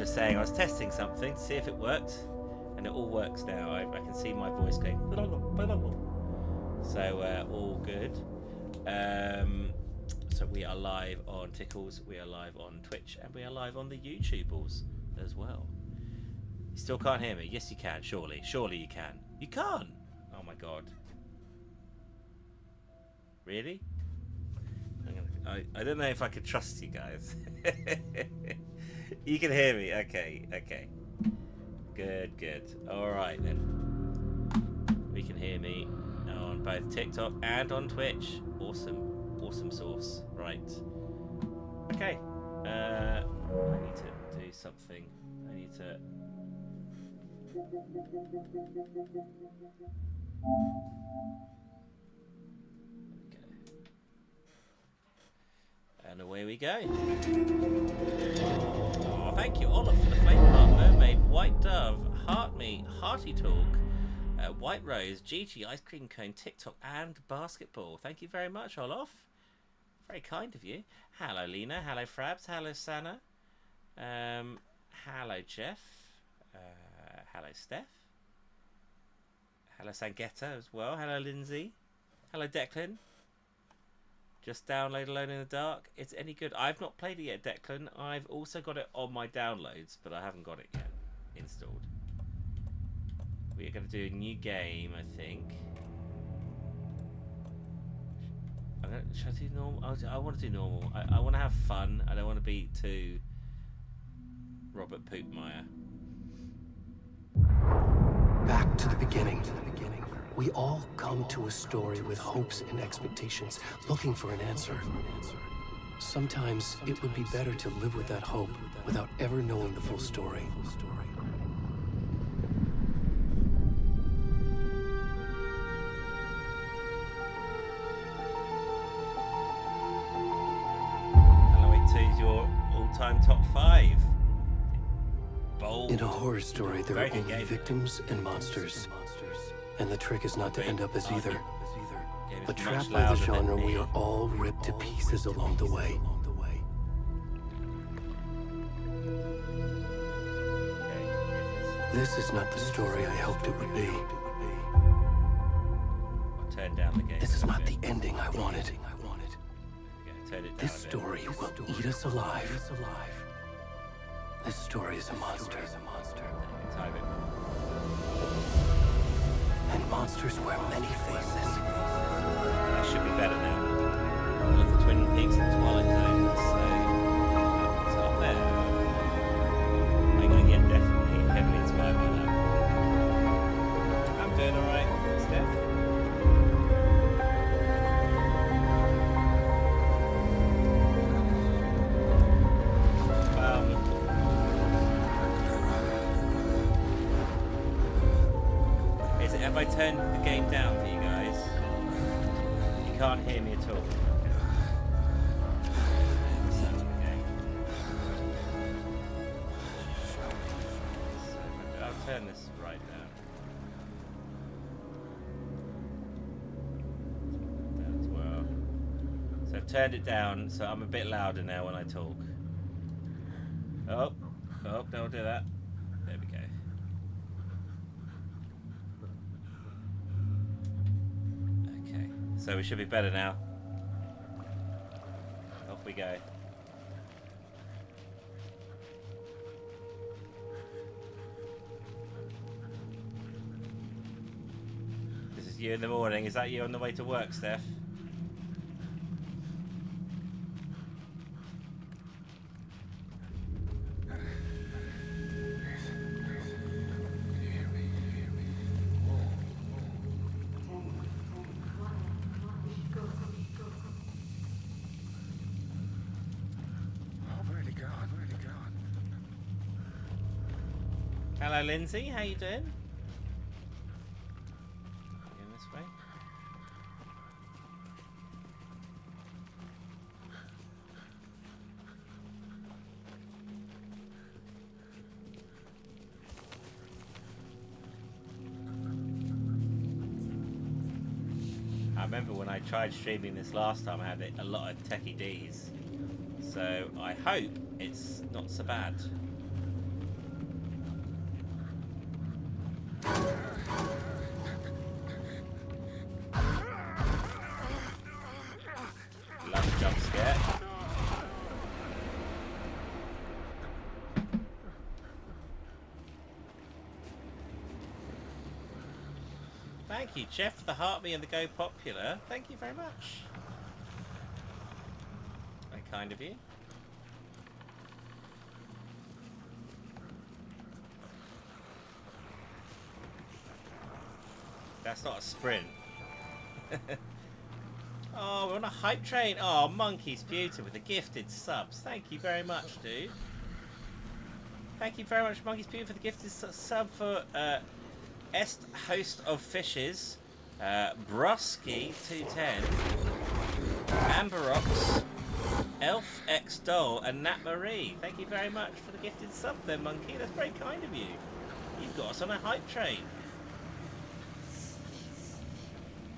just saying I was testing something to see if it worked, and it all works now. I can see my voice going. So all good. So we are live on Tickles, we are live on Twitch, and we are live on the YouTubeals as well. You still can't hear me? Yes, you can. Surely you can. You can't. Oh my god. Really? I don't know if I could trust you guys. You can hear me. Okay. Good. All right then. We can hear me on both TikTok and on Twitch. Awesome sauce. Right. Okay. I need to do something. I need to. And away we go. Oh, thank you, Olaf, for the flame heart, mermaid, white dove, heart me, hearty talk, white rose, Gigi, ice cream cone, TikTok, and basketball. Thank you very much, Olaf. Very kind of you. Hello, Lena. Hello, Frabs. Hello, Sana. Hello, Jeff. Hello, Steph. Hello, Sangetta as well. Hello, Lindsay. Hello, Declan. Just download Alone in the Dark. It's any good? I've not played it yet, Declan. I've also got it on my downloads, but I haven't got it yet installed. We're going to do a new game, I think. Should I do normal? I want to do normal. I want to have fun. I don't want to be too Robert Poopmeyer. Back to the beginning. We all come to a story with hopes and expectations, looking for an answer. Sometimes it would be better to live with that hope without ever knowing the full story. Halloween 2 is your all-time top 5. Bold. In a horror story, there are only victims and monsters. And the trick is not to end up as either. But trapped by the genre, we are all ripped to pieces along the way. This is not the story I hoped it would be. I'll turn down the game. This is not the ending I wanted. Turn it down This story will eat us alive. This story is a monster. Time it. And monsters wear many faces. That should be better now. Look at Twin Peaks and Twilight Zone, so it's up there. I'm going to get definitely heavily inspired by that. I'm doing alright, Steph. Have I turned the game down for you guys? You can't hear me at all. I'll turn this right down. Down as well. So I've turned it down, so I'm a bit louder now when I talk. Oh, don't do that. There we go. So we should be better now. Off we go. This is you in the morning. Is that you on the way to work, Steph? Hello, Lindsay. How you doing? Going this way. I remember when I tried streaming this last time, I had a lot of techie Ds. So I hope it's not so bad. Thank you, Jeff, for the heart me and the go popular. Thank you very much. Very kind of you. That's not a sprint. Oh, we're on a hype train. Oh, Monkey's Pewter with the gifted subs. Thank you very much, dude. Thank you very much, Monkey's Pewter, for the gifted sub for Est Host of Fishes, Brusky 210, Amberox, Elf X Doll, and Nat Marie. Thank you very much for the gifted sub there, Monkey. That's very kind of you. You've got us on a hype train.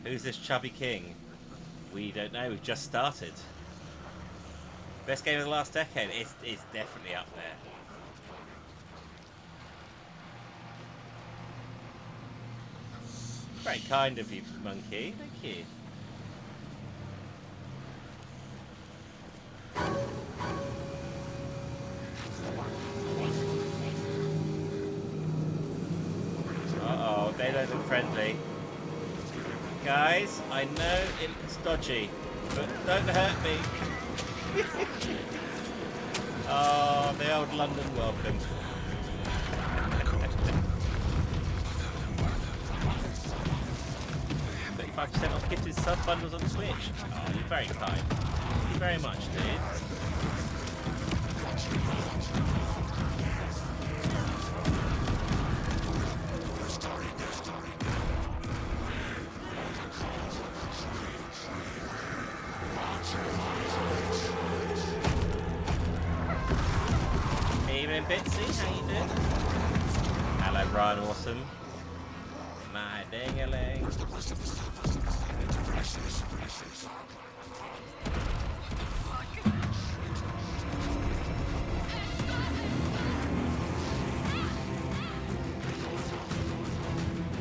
Who's this chubby king? We don't know. We've just started. Best game of the last decade. It's definitely up there. Very kind of you, Monkey. Thank you. Uh-oh, they don't look friendly. Guys, I know it looks dodgy, but don't hurt me. Oh, the old London welcome. 35% off gifted sub bundles on Twitch. Oh, you're very kind. Thank you very much, dude. Evening, Bitsy. How you doing? Hello, Ryan Awesome. My ding-a-ling.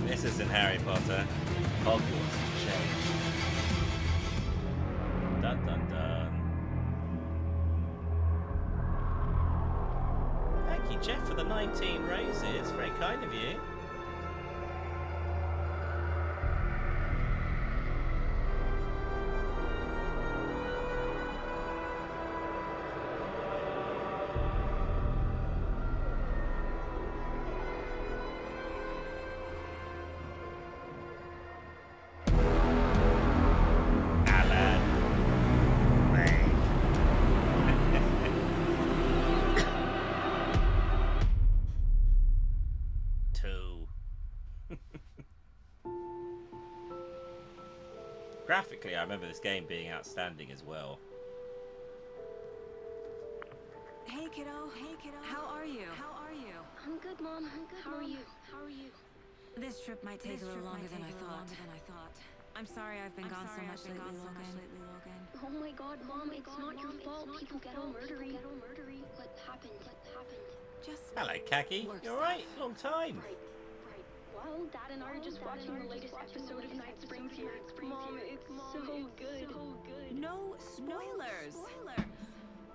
This isn't Harry Potter. Hogwarts change. Dun dun dun. Thank you, Jeff, for the 19 roses. Very kind of you. Graphically, I remember this game being outstanding as well. Hey kiddo, how are you? I'm good, Mom. How are you? This trip might take a little longer than I thought. I'm sorry I've been gone so much lately, Logan. Oh my God, Mom, it's not your fault. People get all murdery. What happened? Just Hello, Kaki. You alright? Long time. Right. Well, Dad and I are just watching the latest episode of Night Springs here. Mom, it's so good. no spoilers.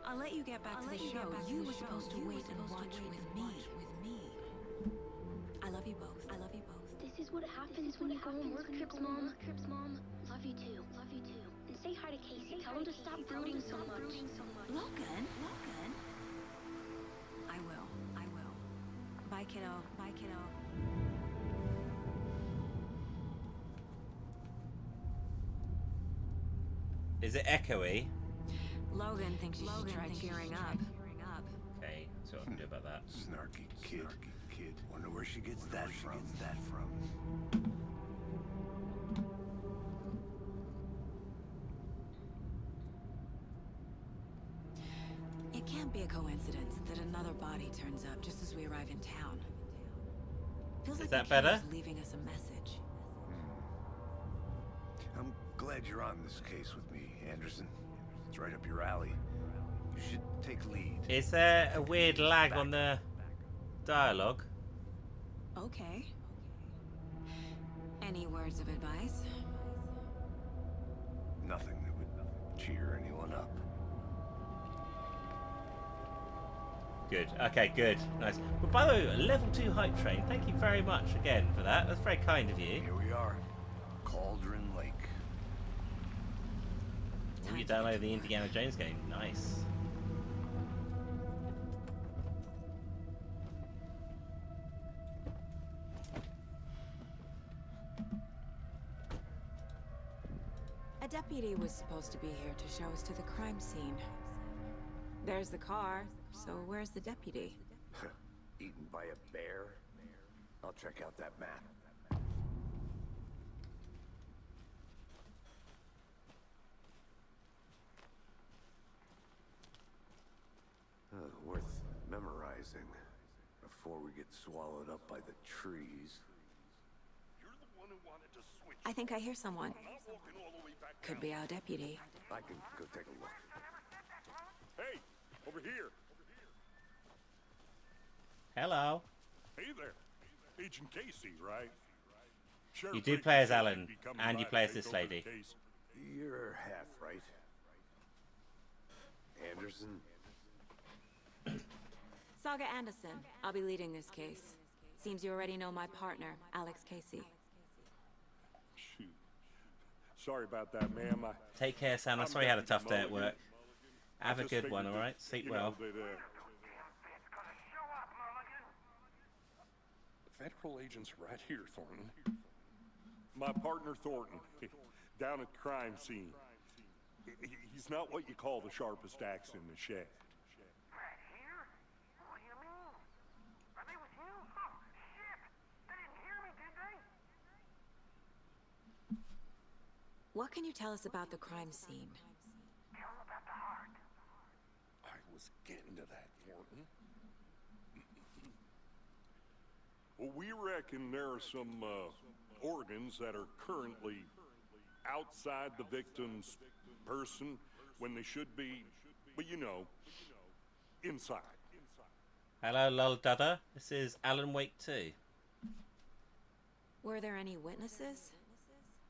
I'll let you get back to the show. You were supposed to wait and watch with me. I love you both. This is what happens when you go on work trips, Mom. Love you too. And say hi to Casey. Tell him to stop brooding so much. Logan. I will. Bye, kiddo. Is it echoey? Logan thinks you should try cheering up. Okay, so I can do about that. Snarky kid. Wonder where she gets that from. It can't be a coincidence that another body turns up just as we arrive in town. Feels like that the kid better? is leaving us a message. I'm glad you're on this case with me, Anderson. It's right up your alley. You should take lead. Is there a weird lag on the dialogue? Okay. Any words of advice? Nothing that would cheer anyone up. Good. Okay, good. Nice. But by the way, a level 2 hype train. Thank you very much again for that. That's very kind of you. Here we are. Cauldron Lake. Oh, you download the Indiana Jones game. Nice. A deputy was supposed to be here to show us to the crime scene. There's the car, so where's the deputy? Eaten by a bear? I'll check out that map. Worth memorizing before we get swallowed up by the trees. You're the one who wanted to switch. I think I hear someone. I'm not walking all the way back Could down. be our deputy. I can go take a look. Hey, over here. Hello. Hey there. Agent Casey, right? You do play as Alan, and you play as this lady. You're half right. Anderson? Saga Anderson. I'll be leading this case. Seems you already know my partner, Alex Casey. Shoot. Sorry about that, ma'am. Take care, Sam. I'm sorry you had a tough day at work. Have a good one, alright? Sleep well. Federal agents right here, Thornton. My partner, Thornton, down at the crime scene. He's not what you call the sharpest axe in the shed. Right here? What do you mean? Are they with you? Oh, shit! They didn't hear me, did they? What can you tell us about the crime scene? Tell them about the heart. I was getting to that, Thornton. Well, we reckon there are some organs that are currently outside the victim's person when they should be, well, you know, inside. Hello, lol dada. This is Alan Wake 2. Were there any witnesses?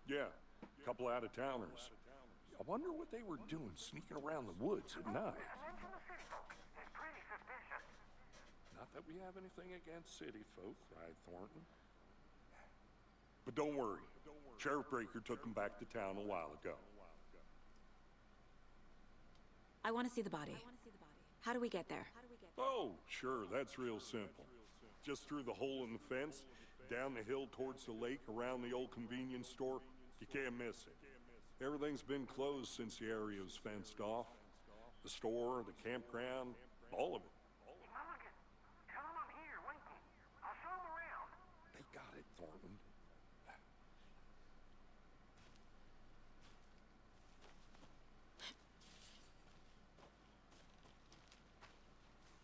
Yeah, a couple out-of-towners. I wonder what they were doing sneaking around the woods at night. Mention the city folk. It's pretty suspicious. Not that we have anything against city folk, right, Thornton? But don't worry. Sheriff Breaker took them back to town a while ago. I want to see the body. How do we get there? Oh, sure, that's real simple. Just through the hole in the fence, down the hill towards the lake, around the old convenience store. You can't miss it. Everything's been closed since the area was fenced off. The store, the campground, all of it. Mulligan, tell them I'm here waiting. I'll show them around. They got it, Thornton.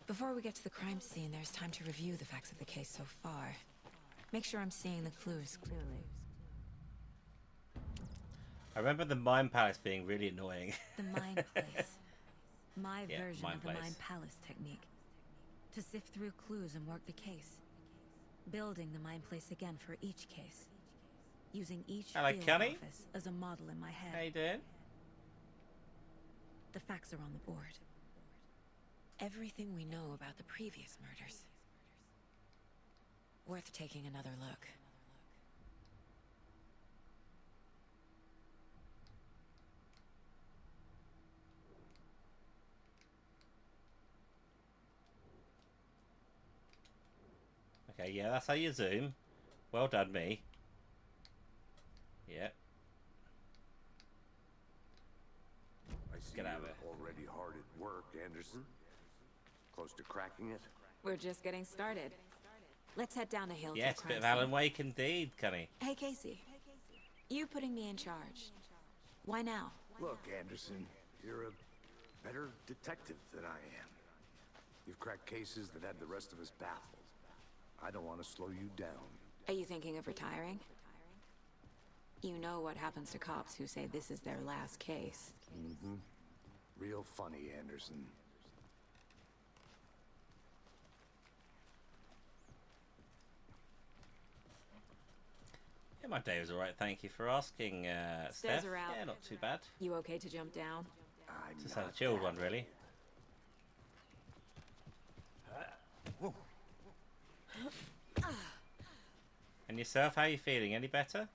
Before we get to the crime scene, there's time to review the facts of the case so far. Make sure I'm seeing the clues clearly. I remember the Mine Palace being really annoying. The Mind Place. My Yeah, version Mind of the Place. Mind Palace technique. To sift through clues and work the case. Building the Mind Place again for each case. Using each Hello, field Connie. office as a model in my head. How you doing? The facts are on the board. Everything we know about the previous murders. Worth taking another look. Okay, yeah, that's how you zoom. Well done, me. Yeah. I see Get out of you're it. already hard at work, Anderson. Close to cracking it? We're just getting started. Let's head down the hill Yes, to the bit of crime Alan scene. Wake indeed, Connie. Hey, Casey. You putting me in charge. Why now? Look, Anderson, you're a better detective than I am. You've cracked cases that had the rest of us baffled. I don't want to slow you down. Are you thinking of retiring? You know what happens to cops who say this is their last case. Mm-hmm. Real funny, Anderson. Yeah, my day was alright, thank you for asking, Stairs Steph. are out. Yeah, not too bad. You okay to jump down? I'm Just not had a chilled that. one, really. Whoa. And yourself, how are you feeling? Any better?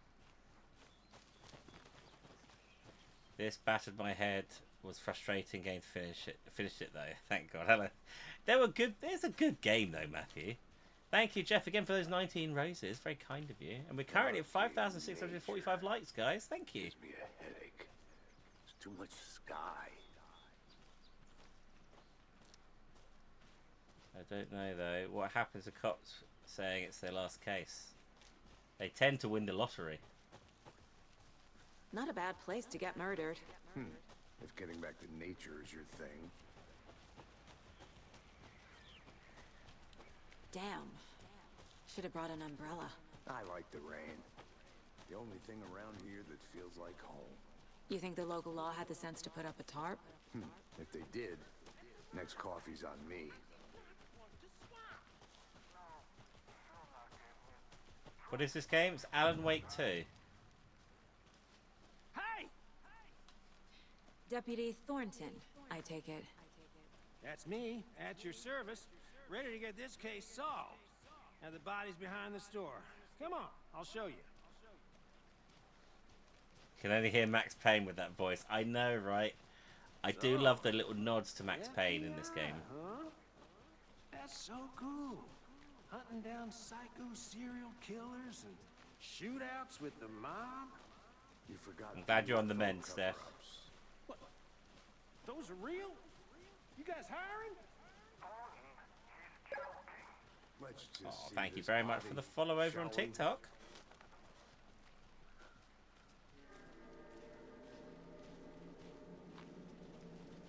This battered my head. Was frustrating game to finish it. Finished it though. Thank God. Hello. They were good. There's a good game though, Matthew. Thank you, Jeff, again for those 19 roses. Very kind of you. And we're currently at 5,645 likes, guys. Thank you. Gives me a headache. There's too much sky. I don't know though. What happens to cops saying it's their last case? They tend to win the lottery. Not a bad place to get murdered. If getting back to nature is your thing. Damn. Should have brought an umbrella. I like the rain. The only thing around here that feels like home. You think the local law had the sense to put up a tarp? If they did, next coffee's on me. What is this game? It's Alan Wake 2. Hey! Deputy Thornton, I take it. That's me, at your service, ready to get this case solved. Now the body's behind the store. Come on, I'll show you. Can only hear Max Payne with that voice. I know, right? I do love the little nods to Max Payne in this game. Huh? That's so cool. Hunting down psycho serial killers and shootouts with the mob. You forgot. I'm glad you're on the UFO mend, Steph. cover-ups. What? Those are real? You guys hiring? Let's just Oh, see thank you this very much body, for the follow over on shall we? TikTok.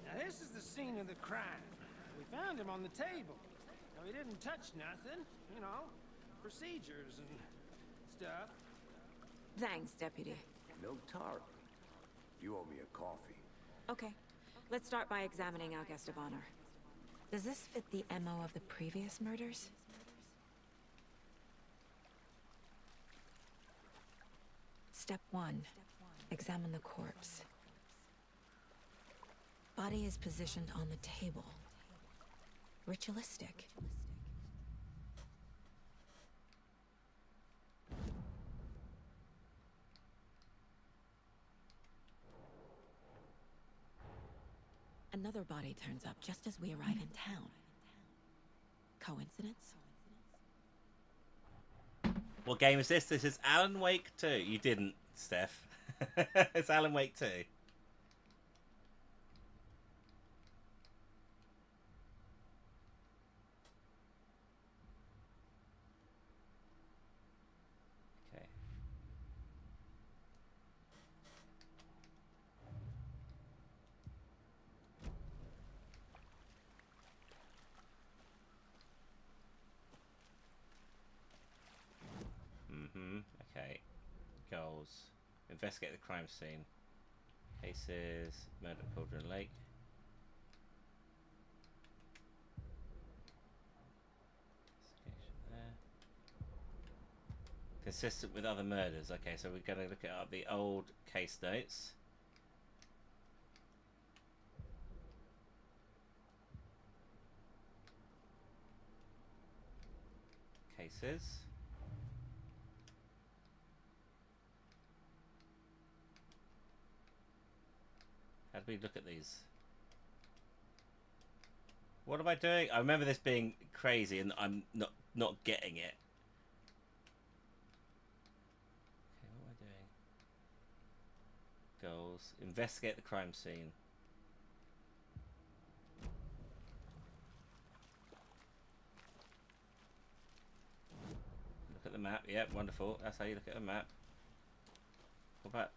Now this is the scene of the crime. We found him on the table. Now he didn't touch nothing, you know, procedures and stuff. Thanks, Deputy. No tarp. You owe me a coffee. Okay. Let's start by examining our guest of honor. Does this fit the MO of the previous murders? Step 1. Examine the corpse. Body is positioned on the table. Ritualistic. Another body turns up just as we arrive in town. Coincidence? What game is this? This is Alan Wake 2. You didn't, Steph. It's Alan Wake 2. Okay. Okay. Goals. Investigate the crime scene. Cases. Murder at Cauldron Lake. Investigation there. Consistent with other murders. Okay, so we're going to look at the old case notes. Cases. How do we look at these? What am I doing? I remember this being crazy and I'm not getting it. Okay, what am I doing? Goals. Investigate the crime scene. Look at the map. Yep, wonderful. That's how you look at a map. What about...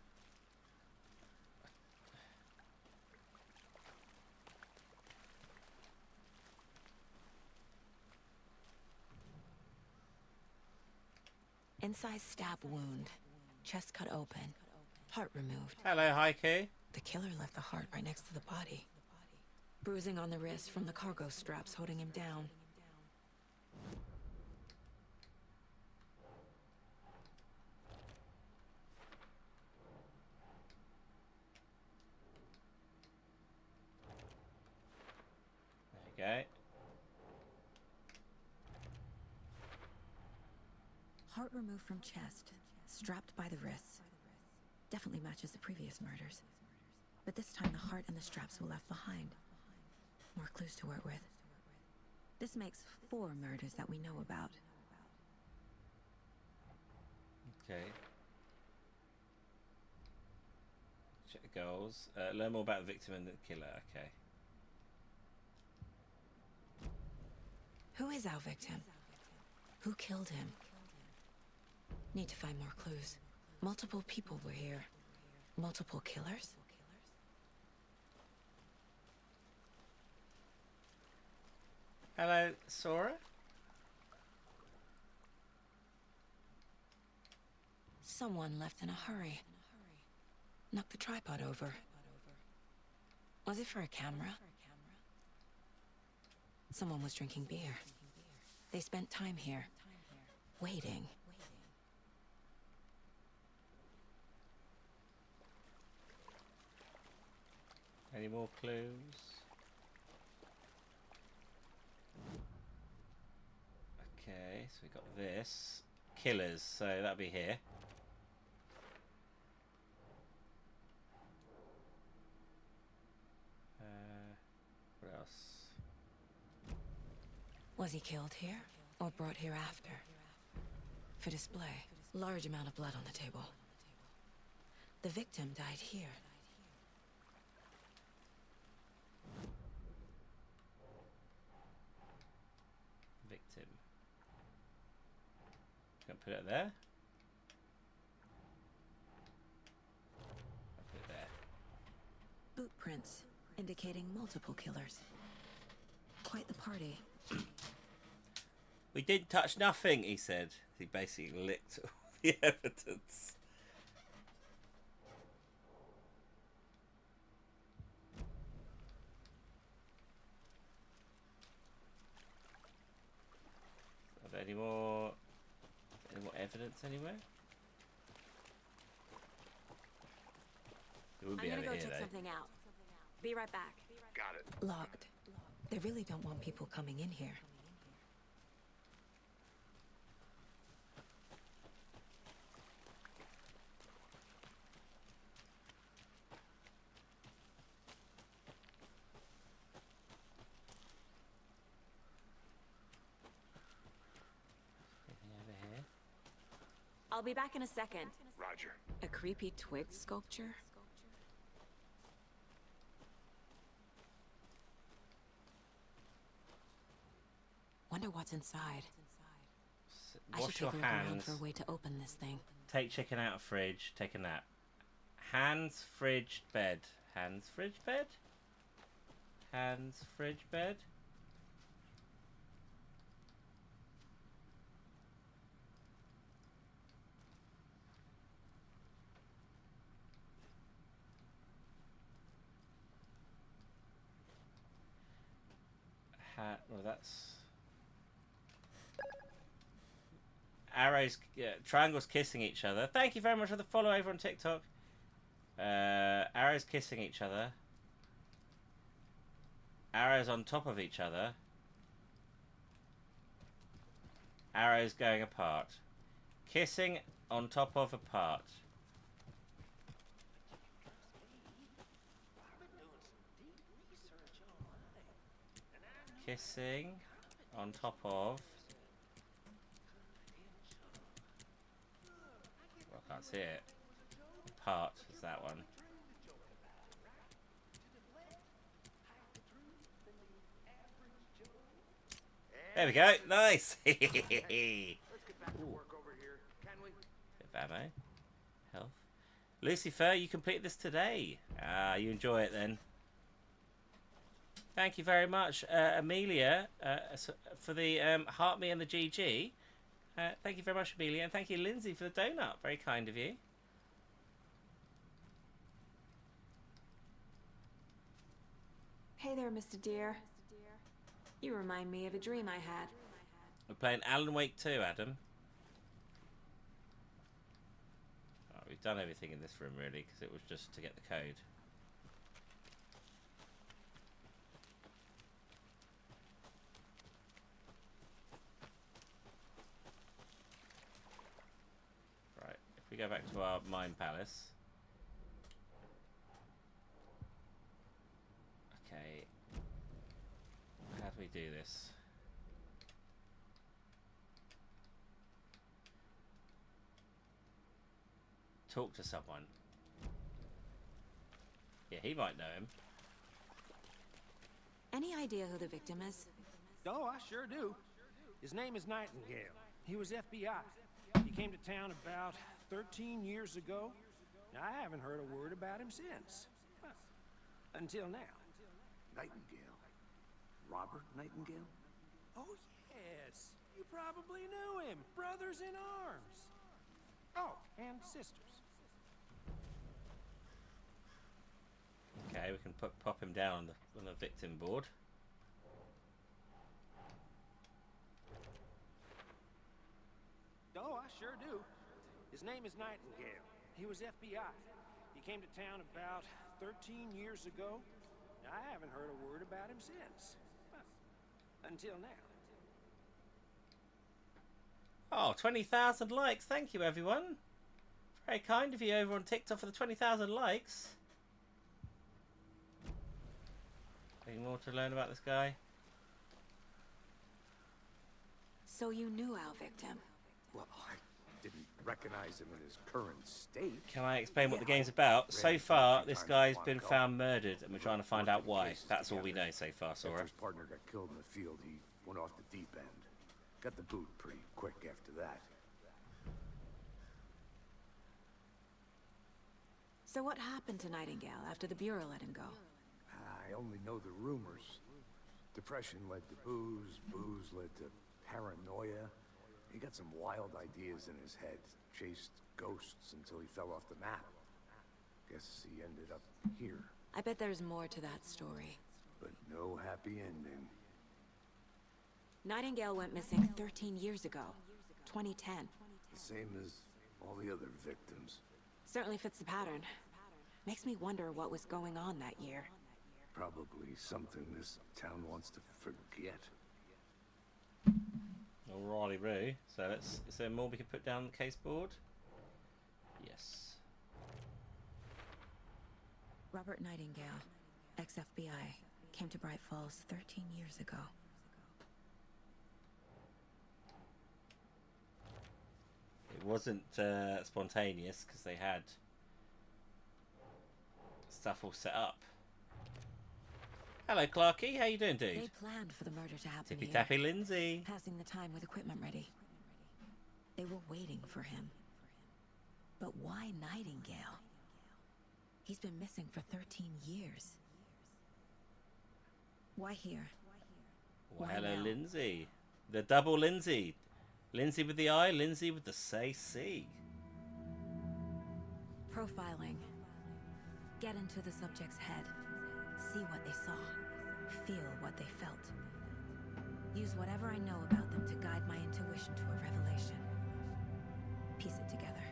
Incised stab wound. Chest cut open. Heart removed. Hello, Haiku. The killer left the heart right next to the body. Bruising on the wrist from the cargo straps holding him down. There you go. Heart removed from chest. Strapped by the wrists. Definitely matches the previous murders. But this time the heart and the straps were left behind. More clues to work with. This makes 4 murders that we know about. Okay. Check the goals. Learn more about the victim and the killer. Okay. Who is our victim? Who killed him? Need to find more clues. Multiple people were here. Multiple killers? Hello, Sora. Someone left in a hurry. Knocked the tripod over. Was it for a camera? Someone was drinking beer. They spent time here, waiting. Any more clues? Okay, so we got this. Killers, so that'll be here. What else? Was he killed here, or brought here after? For display. Large amount of blood on the table. The victim died here. Victim. Can I put it there? I'll put it there. Boot prints, indicating multiple killers. Quite the party. We did touch nothing, he said. He basically licked all the evidence. Are there any more evidence anywhere? It would I'm be gonna over go here, check though. something out. Be right back. Got it. Locked. They really don't want people coming in here. Anything over here? I'll be back in a second. Roger. A creepy twig sculpture? Wonder what's inside. I should Wash take your a look around hands. for a way to open this thing. Take chicken out of fridge. Take a nap. Hands, fridge, bed. Hands, fridge, bed? Hands, fridge, bed? Well, that's... Arrows, triangles kissing each other. Thank you very much for the follow over on TikTok. Arrows kissing each other. Arrows on top of each other. Arrows going apart. Kissing on top of apart. Kissing on top of... Well, I can't see it. Apart is that one. There we go. Nice. Let's get back to work over here, can we? Bit of ammo. Health. Lucifer, you completed this today. Ah, you enjoy it then. Thank you very much, Amelia, for the heart me and the GG. Thank you very much, Amelia, and thank you, Lindsay, for the donut. Very kind of you. Hey there, Mr. Deer. You remind me of a dream I had. We're playing Alan Wake 2, Adam. Oh, we've done everything in this room, really, because it was just to get the code. Right, if we go back to our Mind Palace. Okay. How do we do this? Talk to someone. Yeah, he might know him. Any idea who the victim is? Oh, I sure do. His name is Nightingale. He was FBI. He came to town about 13 years ago. I haven't heard a word about him since. Well, until now. Nightingale? Robert Nightingale? Oh, yes. You probably knew him. Brothers in arms. Oh, and sisters. Okay, we can pop him down on the victim board. Oh, I sure do. His name is Nightingale. He was FBI. He came to town about 13 years ago. I haven't heard a word about him since. Well, until now. Oh, 20,000 likes. Thank you, everyone. Very kind of you over on TikTok for the 20,000 likes. Any more to learn about this guy? So you knew our victim? Well, I didn't recognize him in his current state. Can I explain what the game's about? So far, this guy's been found murdered, and we're trying to find out why. That's all we know so far, Sora. His partner got killed in the field. He went off the deep end. Got the boot pretty quick after that. So what happened to Nightingale after the Bureau let him go? I only know the rumors. Depression led to booze. Booze led to paranoia. He got some wild ideas in his head. Chased ghosts until he fell off the map. Guess he ended up here. I bet there's more to that story. But no happy ending. Nightingale went missing 13 years ago. 2010. The same as all the other victims. Certainly fits the pattern. Makes me wonder what was going on that year. Probably something this town wants to forget. Alrighty, Roo. So let's. Is there more we can put down on the case board? Yes. Robert Nightingale, ex-FBI, came to Bright Falls 13 years ago. It wasn't spontaneous because they had stuff all set up. Hello, Clarky. How you doing, dude? They planned for the murder to happen Tippy here, tappy, Lindsay. passing the time with equipment ready. They were waiting for him. But why Nightingale? He's been missing for 13 years. Why here? Well, Why hello, now? Lindsay. The double Lindsay. Lindsay with the I, Lindsay with the say C. Profiling. Get into the subject's head. See what they saw. Feel what they felt. Use whatever I know about them to guide my intuition to a revelation. Piece it together.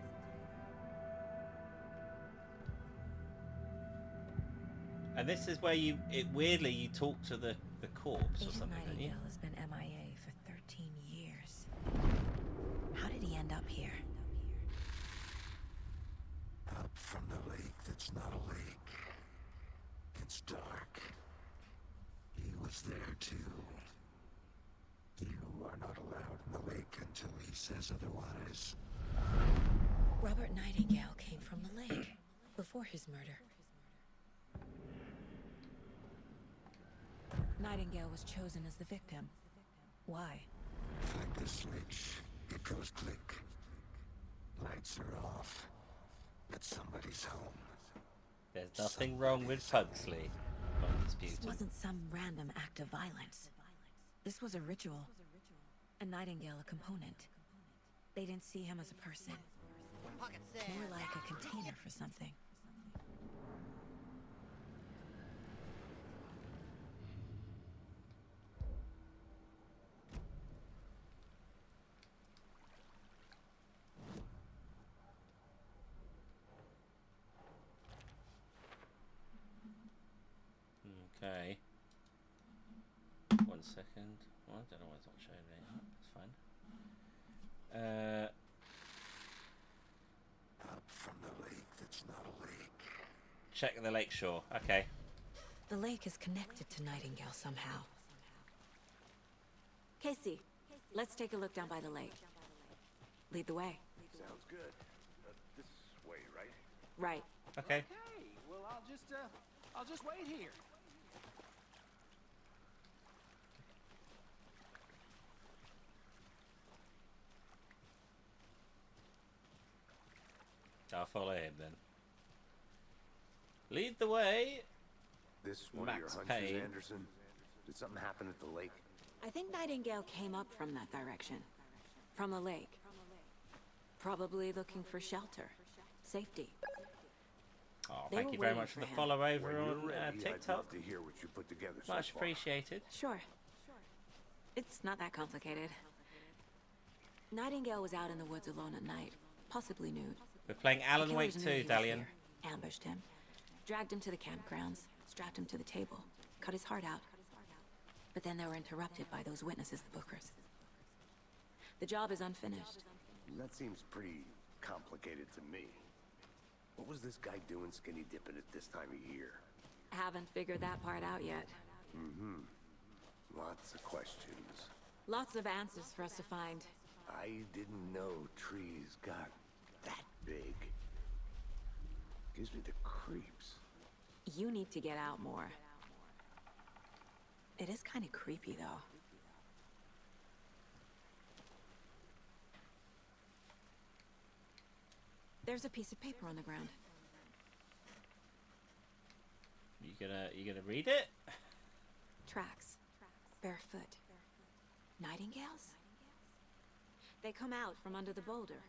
And this is where weirdly you talk to the corpse or Agent something, don't you? Nightingale has been MIA for 13 years. How did he end up here? Up from the lake that's not a lake. It's dark. He was there too. You are not allowed in the lake until he says otherwise. Robert Nightingale came from the lake before his murder. Nightingale was chosen as the victim. Why? Flick the switch. It goes click. Lights are off. But somebody's home. There's nothing wrong with Pugsley. This Undisputed. wasn't some random act of violence. This was a ritual. And Nightingale a component. They didn't see him as a person. More like a container for something. Okay. 1 second. Well, I don't know why it's not showing me. That's fine. Up from the lake that's not a lake. Check the lakeshore. Okay. The lake is connected to Nightingale somehow. Casey, let's take a look down by the lake. Lead the way. Sounds good. This way, right? Right. Okay. Okay, well, I'll just wait here. I'll follow him then. Lead the way. This one of your Max hunches, Payne. Anderson? Did something happen at the lake? I think Nightingale came up from that direction. From the lake. Probably looking for shelter. Safety. Oh, They thank were you very waiting much for for the him. follow over When you're on ready, I'd TikTok. love to hear what you put together so Much far. appreciated. Sure. It's not that complicated. Nightingale was out in the woods alone at night, possibly nude. We're playing Alan The Wake killers knew 2, he was Dalian. here, ambushed him, dragged him to the campgrounds, strapped him to the table, cut his heart out. But then they were interrupted by those witnesses, the Bookers. The job is unfinished. That seems pretty complicated to me. What was this guy doing skinny dipping at this time of year? Haven't figured that part out yet. Mm-hmm. Lots of questions. Lots of answers for us to find. I didn't know trees got that big. Gives me the creeps. You need to get out more. It is kind of creepy, though. There's a piece of paper on the ground. You gonna read it? Tracks. Barefoot. Nightingales? They come out from under the boulder.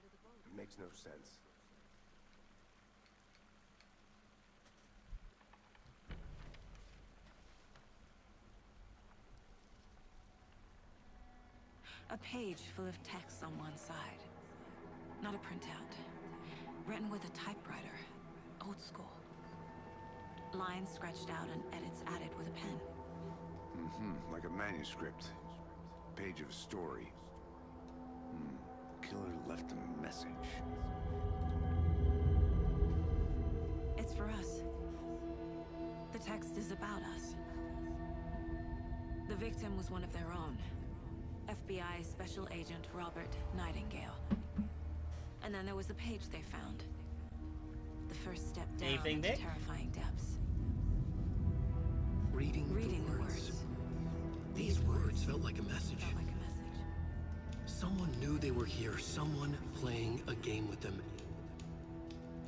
It makes no sense. A page full of text on one side. Not a printout. Written with a typewriter. Old school. Lines scratched out and edits added with a pen. Mm-hmm. Like a manuscript. Page of a story. Killer left a message. It's for us. The text is about us. The victim was one of their own. FBI Special Agent Robert Nightingale. And then there was the page they found. The first step down Evening, into Nick. terrifying depths. Reading the words. These words felt like a message. Felt like a message. Someone knew they were here. Someone playing a game with them.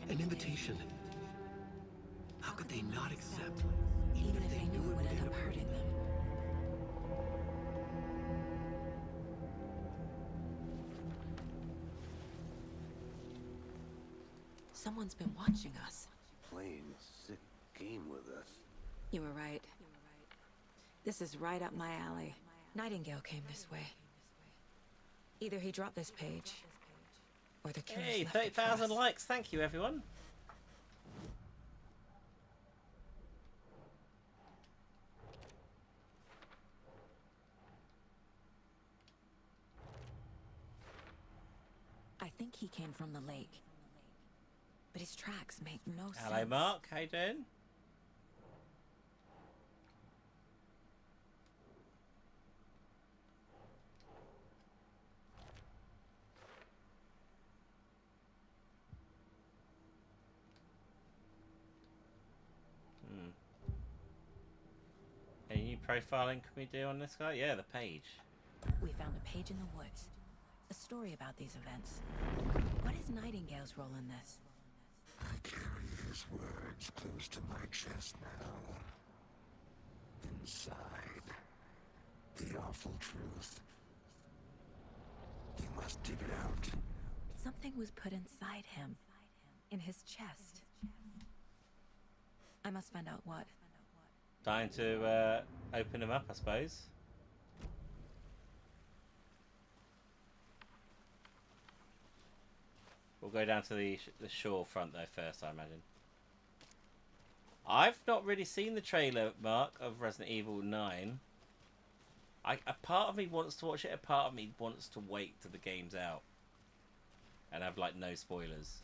An invitation. How could they not accept, even if they knew it would end up hurting them? Someone's been watching us. Playing a sick game with us. You were right. This is right up my alley. Nightingale came this way. Either he dropped this page, or the killers Hey, left it for 30,000 us. likes. Thank you, everyone. I think he came from the lake. But his tracks make no sense. Hello, Mark. How you doing? Any new profiling can we do on this guy? Yeah, the page. We found a page in the woods. A story about these events. What is Nightingale's role in this? I carry his words close to my chest now. Inside, the awful truth. You must dig it out. Something was put inside him. In his chest. I must find out what. Time to open him up, I suppose. We'll go down to the shore front though first, I imagine. I've not really seen the trailer, Mark, of Resident Evil 9. A part of me wants to watch it, a part of me wants to wait till the game's out. And have, like, no spoilers.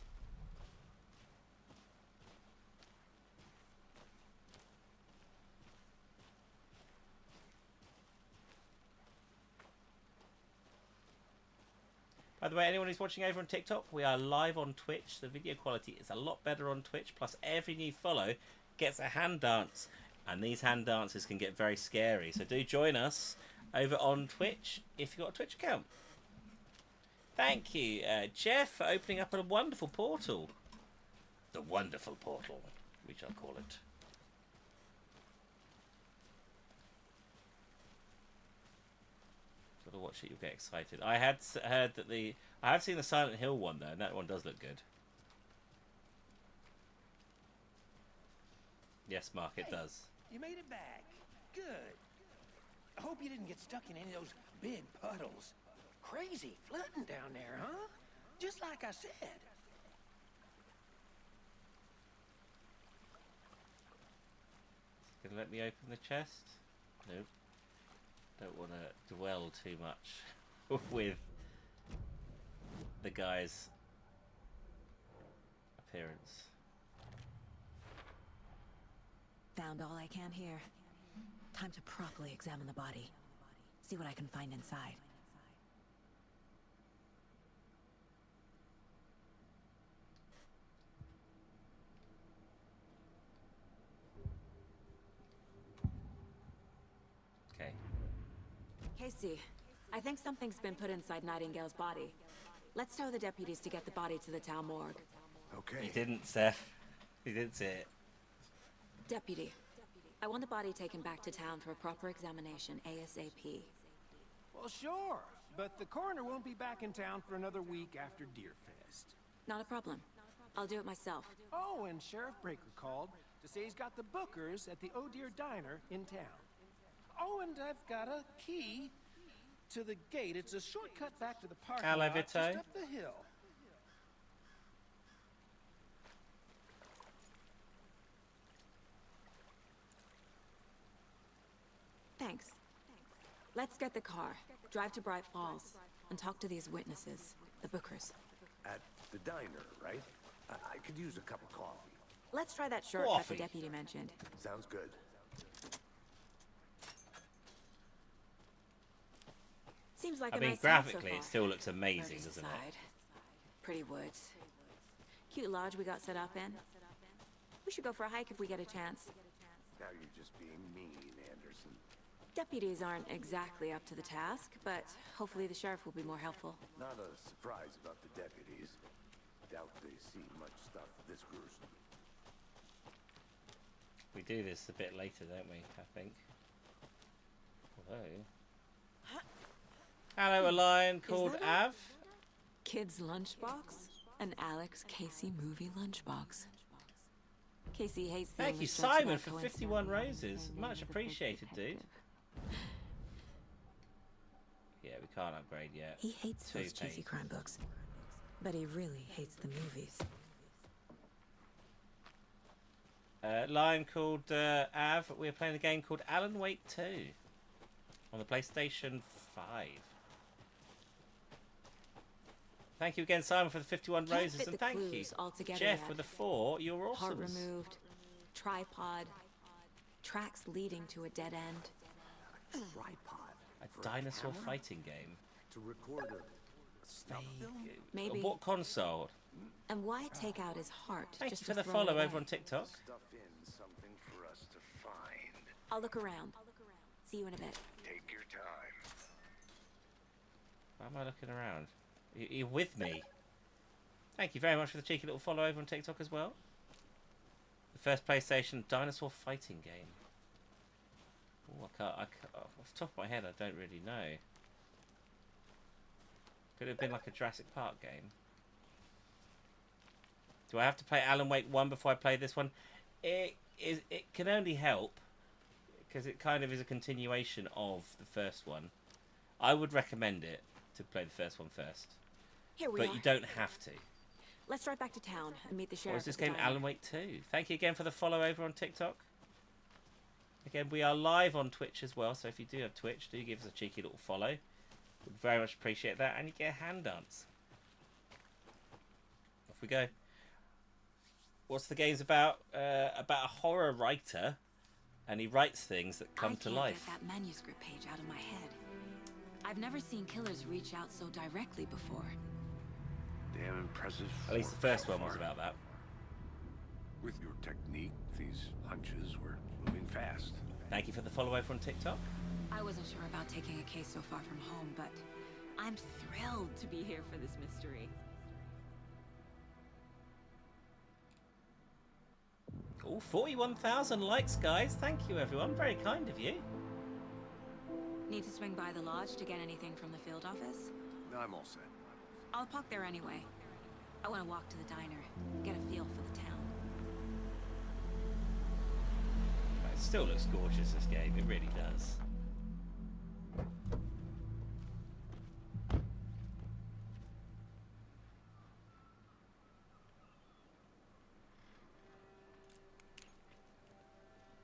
By the way, anyone who's watching over on TikTok, we are live on Twitch. The video quality is a lot better on Twitch. Plus, every new follow gets a hand dance. And these hand dances can get very scary. So do join us over on Twitch if you've got a Twitch account. Thank you, Jeff, for opening up a wonderful portal. The wonderful portal, we shall call it. Gotta watch it, you'll get excited. I had heard that I have seen the Silent Hill one though, and that one does look good. Yes, Mark, it does. You made it back. Good. I hope you didn't get stuck in any of those big puddles. Crazy flooding down there, huh? Just like I said. Gonna let me open the chest? Nope. Don't want to dwell too much with the guy's appearance. Found all I can here. Time to properly examine the body. See what I can find inside. Okay. Casey, I think something's been put inside Nightingale's body. Let's tell the deputies to get the body to the town morgue. Okay. He didn't, Seth. He didn't say it. Deputy, I want the body taken back to town for a proper examination ASAP. Well, sure. But the coroner won't be back in town for another week after Deerfest. Not a problem. I'll do it myself. Oh, and Sheriff Breaker called to say he's got the Bookers at the Oh Dear Diner in town. Oh, and I've got a key to the gate. It's a shortcut back to the parking lot just Vito. up the hill. Thanks. Let's get the car, drive to Bright Falls, and talk to these witnesses, the Bookers. At the diner, right? I could use a cup of coffee. Let's try that shortcut Coffee. the deputy mentioned. Sounds good. Seems like I a mean, nice town so graphically, far. it still looks amazing, Murder's doesn't it? aside. Pretty woods. Cute lodge we got set up in. We should go for a hike if we get a chance. Now you're just being mean, Anderson. Deputies aren't exactly up to the task, but hopefully the sheriff will be more helpful. Not a surprise about the deputies. Doubt they see much stuff this gruesome. We do this a bit later, don't we? I think. Hello. Hello, a lion called that Av. Kid's lunchbox? An Alex Casey movie lunchbox. Casey hates the Thank you, English jokes Simon, about for coincidence. 51 roses. Much appreciated, dude. Yeah, we can't upgrade yet. He hates those Two cheesy pages. crime books, but he really hates the movies. Lion called Av. We're playing a game called Alan Wake 2 on the PlayStation 5. Thank you again, Simon, for the 51 Can't roses, fit and the thank you, clues all together Jeff, yet. with the 4. You're Heart awesome. removed, tripod, tracks leading to a dead end. Tripod. A for dinosaur camera? fighting game. To record a snuff film? Maybe. What console? And why take out his heart? Thank just you for to the throw it follow away? over on TikTok. Stuff in something for us to find. I'll look around. See you in a bit. Take your time. Why am I looking around? You're with me. Thank you very much for the cheeky little follow over on TikTok as well. The first PlayStation dinosaur fighting game. Ooh, I can't, off the top of my head, I don't really know. Could it have been like a Jurassic Park game? Do I have to play Alan Wake 1 before I play this one? It can only help because it kind of is a continuation of the first one. I would recommend it to play the first one first. Here we But are. you don't have to. Let's drive back to town and meet the sheriff. Or is this at the game diner. Alan Wake 2? Thank you again for the follow over on TikTok. Again, we are live on Twitch as well, so if you do have Twitch, do give us a cheeky little follow. Would very much appreciate that, and you get a hand dance. Off we go. What's the game's about? About a horror writer, and he writes things that come to life. I can't get that manuscript page out of my head. I've never seen killers reach out so directly before. Damn impressive. At least the first one was about that. With your technique, these hunches were moving fast. Thank you for the follow over on TikTok. I wasn't sure about taking a case so far from home, but I'm thrilled to be here for this mystery. Oh, 41,000 likes, guys. Thank you, everyone. Very kind of you. Need to swing by the lodge to get anything from the field office? No, I'm all set. I'll park there anyway. I want to walk to the diner, get a feel for the town. It still looks gorgeous, this game. It really does.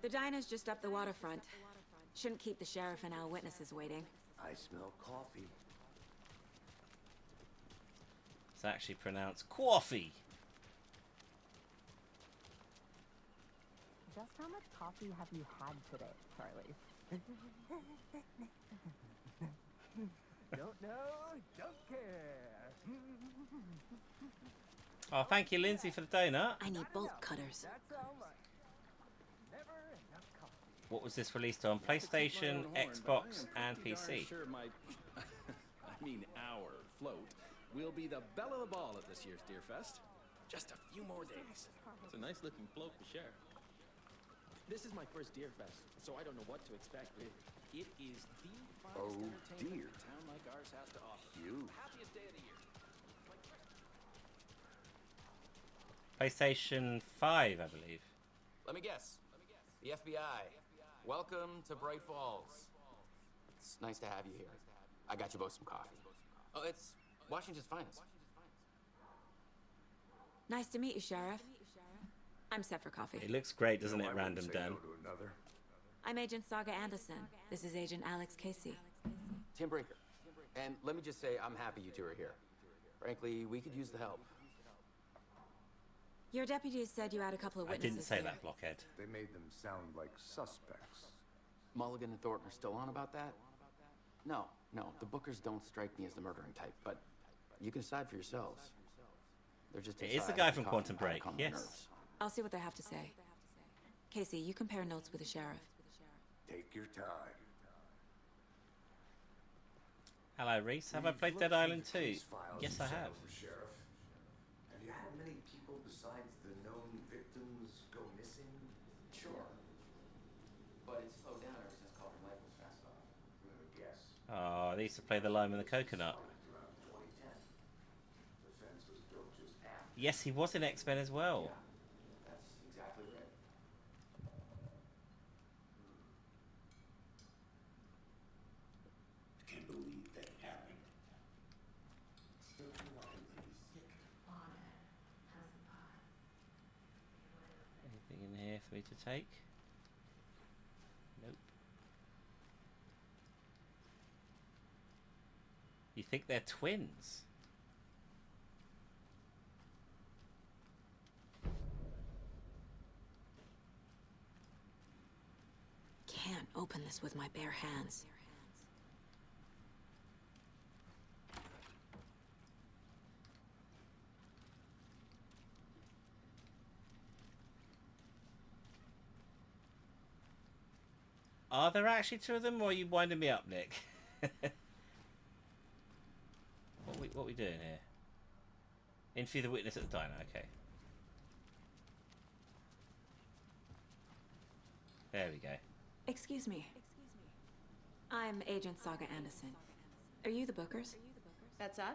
The diner's just up the waterfront. Shouldn't keep the sheriff and our witnesses waiting. I smell coffee. It's actually pronounced coffee. Just how much coffee have you had today, Charlie? Don't know, don't care. Oh, thank you, Lindsay, for the donut. I need bolt cutters. That's how much. Never enough coffee. What was this released on? PlayStation, Xbox, and PC. Sure, my, I mean our float will be the belle of the ball at this year's Deer Fest. Just a few more days. It's a nice looking float to share. This is my first Deer Fest, so I don't know what to expect. It is the finest Oh, entertainment dear. a town like ours has to offer. You. Happiest day of the year. PlayStation 5, I believe. Let me guess. The FBI. Welcome to Bright Falls. It's nice to have you here. I got you both some coffee. Oh, it's Washington's finest. Nice to meet you, Sheriff. I'm set for coffee. It looks great, doesn't No, it, I wouldn't Random say Dan? no to another. I'm Agent Saga Anderson. This is Agent Alex Casey. Tim Breaker. And let me just say, I'm happy you two are here. Frankly, we could use the help. Your deputies said you had a couple of I witnesses didn't say here. that, Blockhead. They made them sound like suspects. Mulligan and Thornton are still on about that? No, the Bookers don't strike me as the murdering type, but you can decide for yourselves. They're just It is the inside guy having from coffee Quantum and trying to Break, calm their yes. nerves. I'll see what they have to say. Casey, you compare notes with the sheriff. Take your time. Hello, Reese. Have I We've played looked Dead through Island the 2? case files Yes, you I sent have. over, Sheriff. Have you had many people besides the known victims go missing? Sure. But it's slowed down ever since Calvin Life was passed off. Who would guess? Oh, they used to play the lime and the coconut. Around 2010. The fence was built just after. Yes, he was in X-Men as well. That's exactly right. Can't believe that happened. Still feel like I'm gonna be sick. Anything in here for me to take? Nope. You think they're twins? Can't open this with my bare hands. Are there actually two of them, or are you winding me up, Nick? What we doing here? Interview the witness at the diner. Okay. There we go. Excuse me. I'm Agent Saga Anderson. Are you the Bookers? That's us.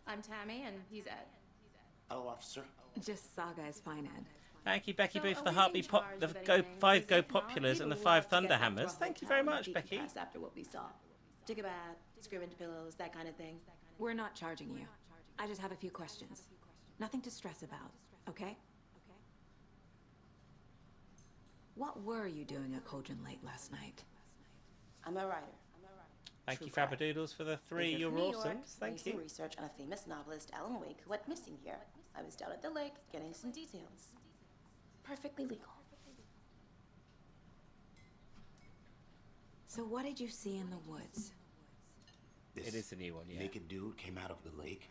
I'm Tammy, and he's Ed. Hello, officer. Just Saga is fine, Ed. Thank you, Becky So, Boo, for the are we heartbeat in pop, charge the of go anything? five go Because if not, populars, and the we'd 5 love to get thunder that hammers. Ruffle Thank you very Town much, beat Becky. fast after what we saw. Take a bath, scream into pillows, that kind of thing. We're not charging you. I just have a few questions. Nothing to stress about, okay? What were you doing at Cauldron Lake last night? I'm a writer. Thank you, True crime. Frappadoodles, for the 3. Came You're from New awesome. York, Thank doing you. some research on a famous novelist, Alan Wake, who went missing here. I was down at the lake, getting some details. Perfectly legal. So what did you see in the woods? This It is the new one, yeah. naked dude came out of the lake,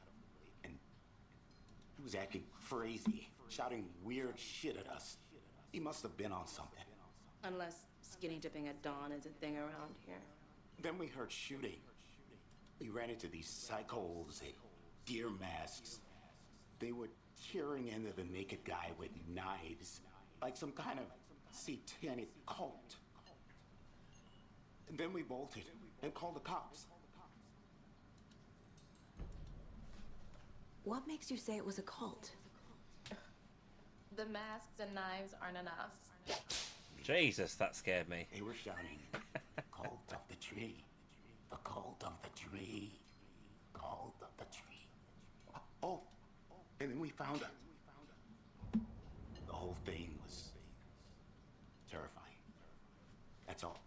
and He was acting crazy, shouting weird shit at us. He must have been on something. Unless skinny dipping at dawn is a thing around here. Then we heard shooting. We ran into these psychos in deer masks. They were tearing into the naked guy with knives, like some kind of satanic cult. And then we bolted and called the cops. What makes you say it was a cult? The masks and knives aren't enough. Jesus, that scared me. They were shouting, "Cult of the tree, the cult of the tree, cult of the tree." Oh, and then we found her. The whole thing was terrifying. That's all.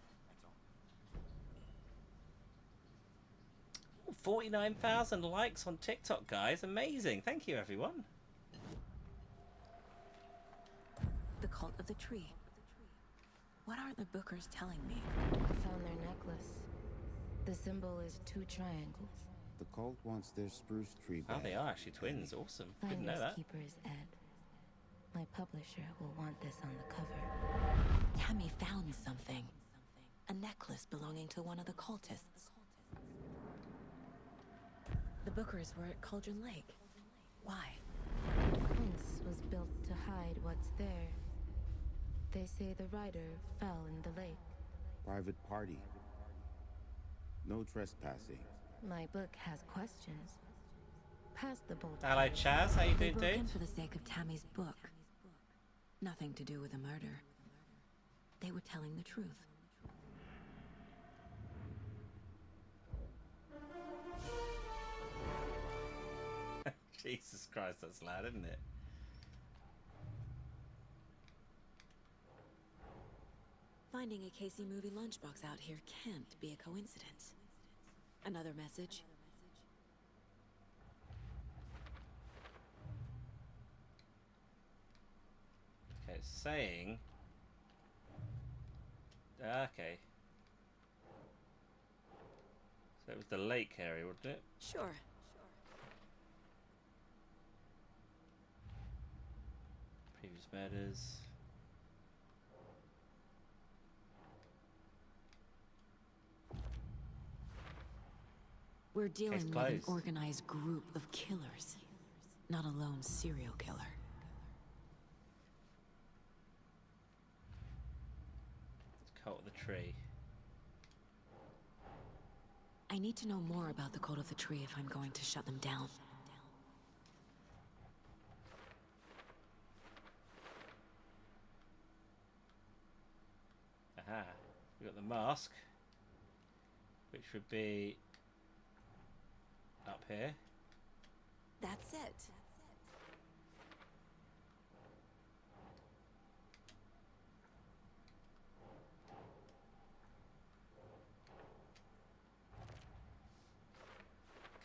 49,000 likes on TikTok, guys. Amazing. Thank you, everyone. The cult of the tree. What aren't the Bookers telling me? I found their necklace. The symbol is 2 triangles. The cult wants their spruce tree back. Oh, they are actually twins. Awesome. Didn't know Finders that. keepers, Ed. My publisher will want this on the cover. Tammy found something. A necklace belonging to one of the cultists. The Bookers were at Cauldron Lake. Why? The fence was built to hide what's there. They say the rider fell in the lake. Private party. No trespassing. My book has questions. Past the bolt. Hello, Chaz. How you They doing, broke in dude? for the sake of Tammy's book. Nothing to do with the murder. They were telling the truth. Jesus Christ, that's loud, isn't it? Finding a Casey movie lunchbox out here can't be a coincidence. Another message. Okay, it's saying... Okay. So it was the lake area, wasn't it? Sure. Previous murders. We're dealing with an closed. organized group of killers, not a lone serial killer. Cult of the tree. I need to know more about the Cult of the Tree if I'm going to shut them down. Aha. We've got the mask, which would be up here. That's it.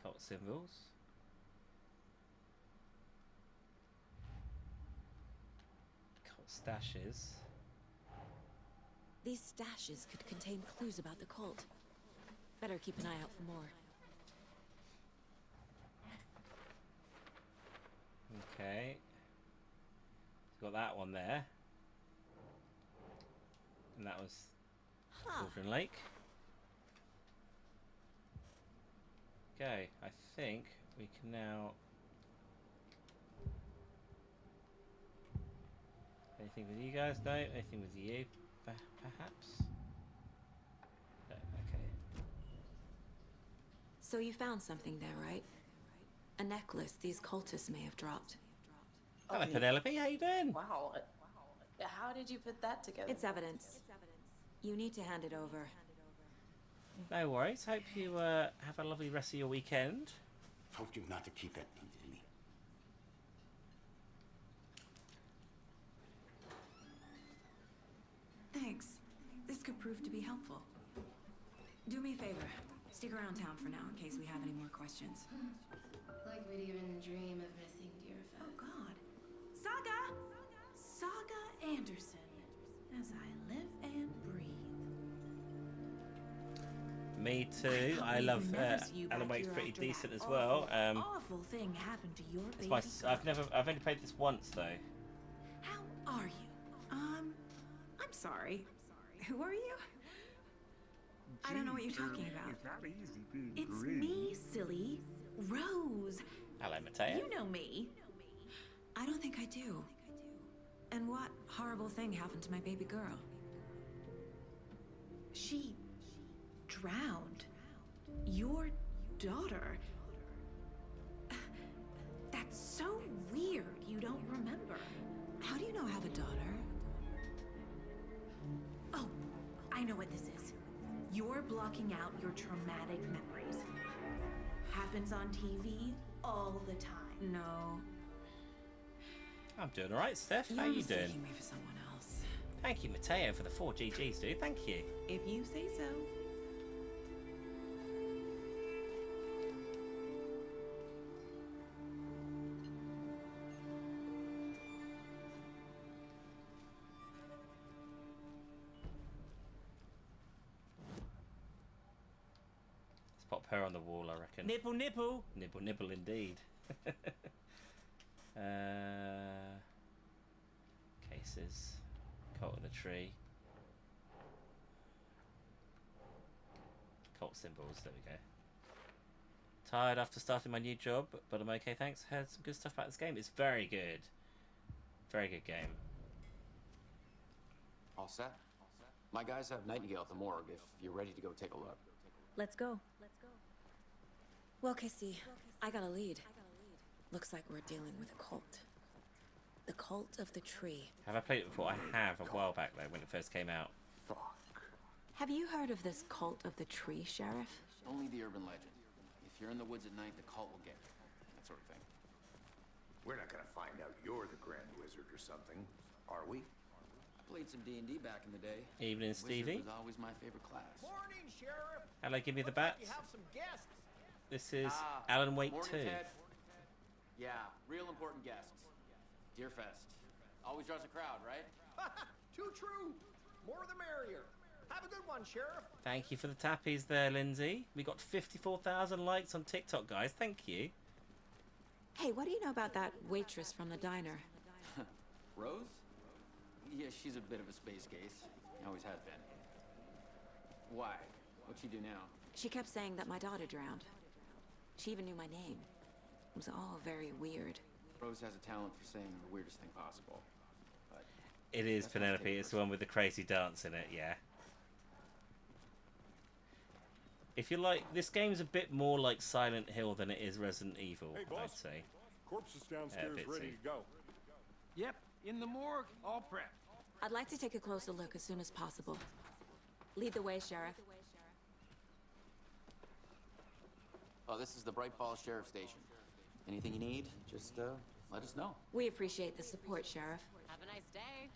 Cult symbols. Cult stashes. These stashes could contain clues about the cult. Better keep an eye out for more. Okay. Got that one there. And that was Cauldron Lake. Okay, I think we can now... Anything with you guys? No? Anything with you? Perhaps? No, okay. So you found something there, right? A necklace these cultists may have dropped. Hello, Penelope. How you doing? Wow. How did you put that together? It's evidence. You need to hand it over. No worries. Hope you have a lovely rest of your weekend. Told you not to keep that thing to me. Thanks. This could prove to be helpful. Do me a favor. Stick around town for now in case we have any more questions. Like we'd even dream of missing Deerfest. Oh, God. Saga! Saga Anderson. As I live and breathe. Me too. I love Alan Wake's pretty decent as well. Awful thing happened to your baby. I've only played this once though. How are you? I'm sorry. Who are you? I don't know what you're talking about. It's me, silly. Rose. Hello, Mateo. You know me. I don't think I do. And what horrible thing happened to my baby girl? She drowned. Your daughter. That's so weird you don't remember. How do you know I have a daughter? Oh, I know what this is. You're blocking out your traumatic memories. Happens on TV all the time. No. I'm doing alright, Steph. How you doing? Me for someone else. Thank you, Mateo, for the 4 GGs, dude. Thank you. If you say so. Let's pop her on the wall, I reckon. Nipple, nipple. Nibble, nibble, indeed. Cases. Cult of the tree. Cult symbols, there we go. Tired after starting my new job, but I'm okay, thanks. Heard some good stuff about this game. It's very good. Very good game. All set? My guys have Nightingale at the morgue if you're ready to go take a look. Let's go. Well, Casey, I got a lead. Looks like we're dealing with a cult. The cult of the tree. Have I played it before? I have, a while back though, when it first came out. Have you heard of this cult of the tree, Sheriff? Only the urban legend. If you're in the woods at night, the cult will get you. That sort of thing. We're not gonna find out you're the Grand Wizard or something, are we? I played some D&D back in the day. Evening, Stevie. Wizard was always my favorite class. Morning, Sheriff. Hello, give me the bat. You have some guests. This is Alan Wake morning, 2. Ted. Yeah, real important guests. Deerfest. Always draws a crowd, right? Too true. More the merrier. Have a good one, Sheriff. Thank you for the tappies there, Lindsay. We got 54,000 likes on TikTok, guys. Thank you. Hey, what do you know about that waitress from the diner? Rose? Yeah, she's a bit of a space case. Always has been. Why? What'd she do now? She kept saying that my daughter drowned. She even knew my name. It was all very weird. Rose has a talent for saying the weirdest thing possible. But It is Penelope. It's the one with the crazy dance in it, yeah. If you like, this game's a bit more like Silent Hill than it is Resident Evil, Hey, boss. I'd say. Corpse is downstairs bit ready too. to go. Yep, in the morgue, all prepped. I'd like to take a closer look as soon as possible. Lead the way, Sheriff. Oh, this is the Bright Falls Sheriff Station. Anything you need, just let us know. We appreciate the support, Sheriff. Have a nice day.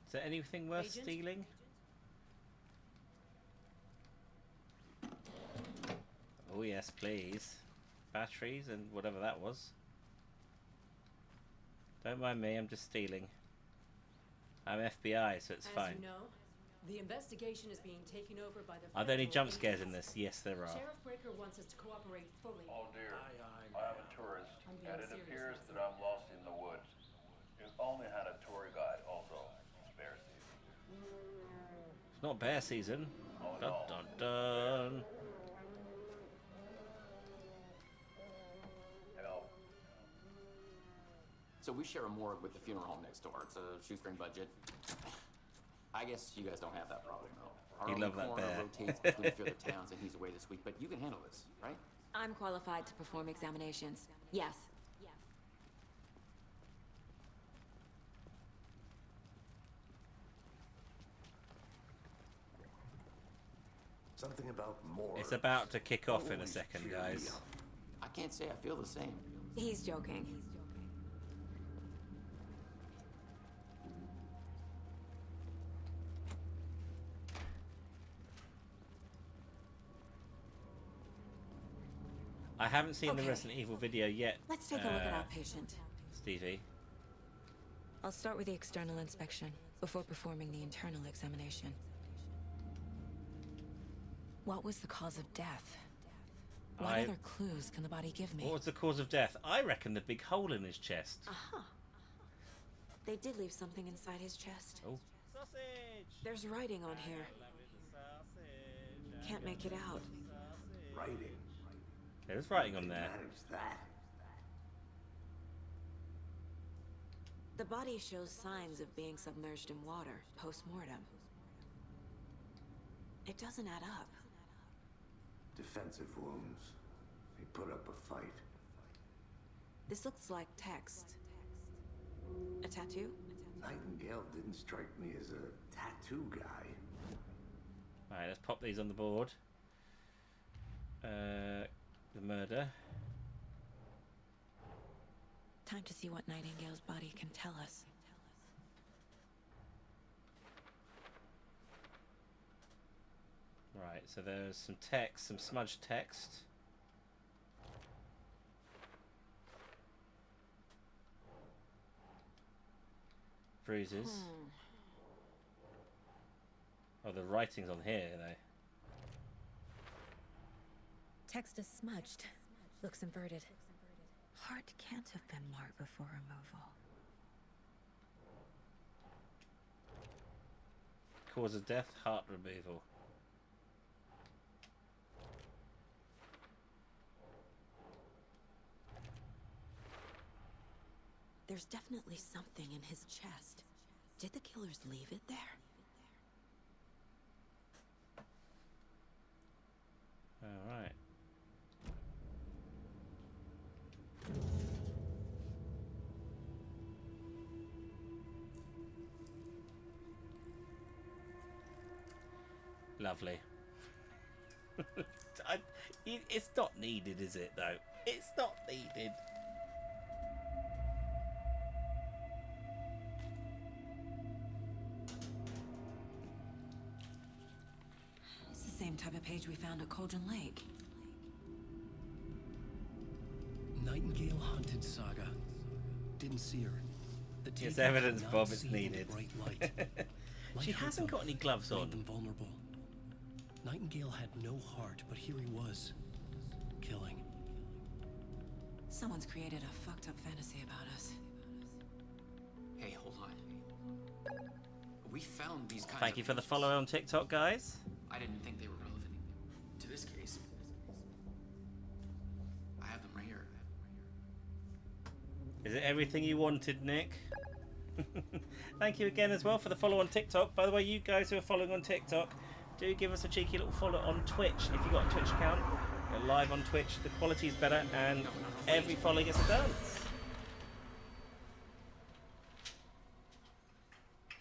Is there anything worth Agent? stealing? Oh yes, please. Batteries and whatever that was. Don't mind me, I'm just stealing. I'm FBI, so it's fine. As you know, the investigation is being taken over by the Are there any federal jump scares in agents. this? Yes, there are. Sheriff Breaker wants us to cooperate fully. Oh dear, Aye, I am a tourist, I'm being and it serious, appears Mr. that I'm lost in the woods. You only had a tour guide, also. It's bear season. It's not bear season. Oh, Dun no. dun dun. Hello. So we share a morgue with the funeral home next door. It's a shoestring budget. I guess you guys don't have that problem, though. Our You own love that coroner bear. rotates between a few other towns, and he's away this week. But you can handle this, right? I'm qualified to perform examinations. Yes. Something about more. It's about to kick off in a Always second, cheer me guys. up. I can't say I feel the same. He's joking. I haven't seen the Okay. Resident Evil video yet. Let's take a look at our patient. Stevie. I'll start with the external inspection before performing the internal examination. What was the cause of death? What other clues can the body give me? What was the cause of death? I reckon the big hole in his chest. Aha. They did leave something inside his chest. Oh. Sausage! There's writing on here. Can't make it out. Writing? There's writing on there. Manage that. The body shows signs of being submerged in water post-mortem. It doesn't add up. Defensive wounds. He put up a fight. This looks like text. A tattoo? Nightingale didn't strike me as a tattoo guy. Alright, let's pop these on the board. The murder. Time to see what Nightingale's body can tell us. Right, so there's some text, some smudged text. Bruises. Oh, the writing's on here, though. Text is smudged. Looks inverted. Heart can't have been marked before removal. Cause of death, heart removal. There's definitely something in his chest. Did the killers leave it there? All right. Lovely. It's not needed, is it, though? It's not needed. It's the same type of page we found at Cauldron Lake. Nightingale hunted Saga. Didn't see her. The It's taker evidence, could not Bob, it's see in the needed. bright light. She Light hasn't got any gloves made on. them vulnerable. Nightingale had no heart, but here he was, killing. Someone's created a fucked up fantasy about us. Hey, hold on. We found these kinds Thank you for the follow on TikTok, guys. I didn't think they were relevant to this case. I have them right here. Is it everything you wanted, Nick? Thank you again as well for the follow on TikTok. By the way, you guys who are following on TikTok, do give us a cheeky little follow on Twitch. If you've got a Twitch account, we're live on Twitch. The quality is better, and every follow gets a dance.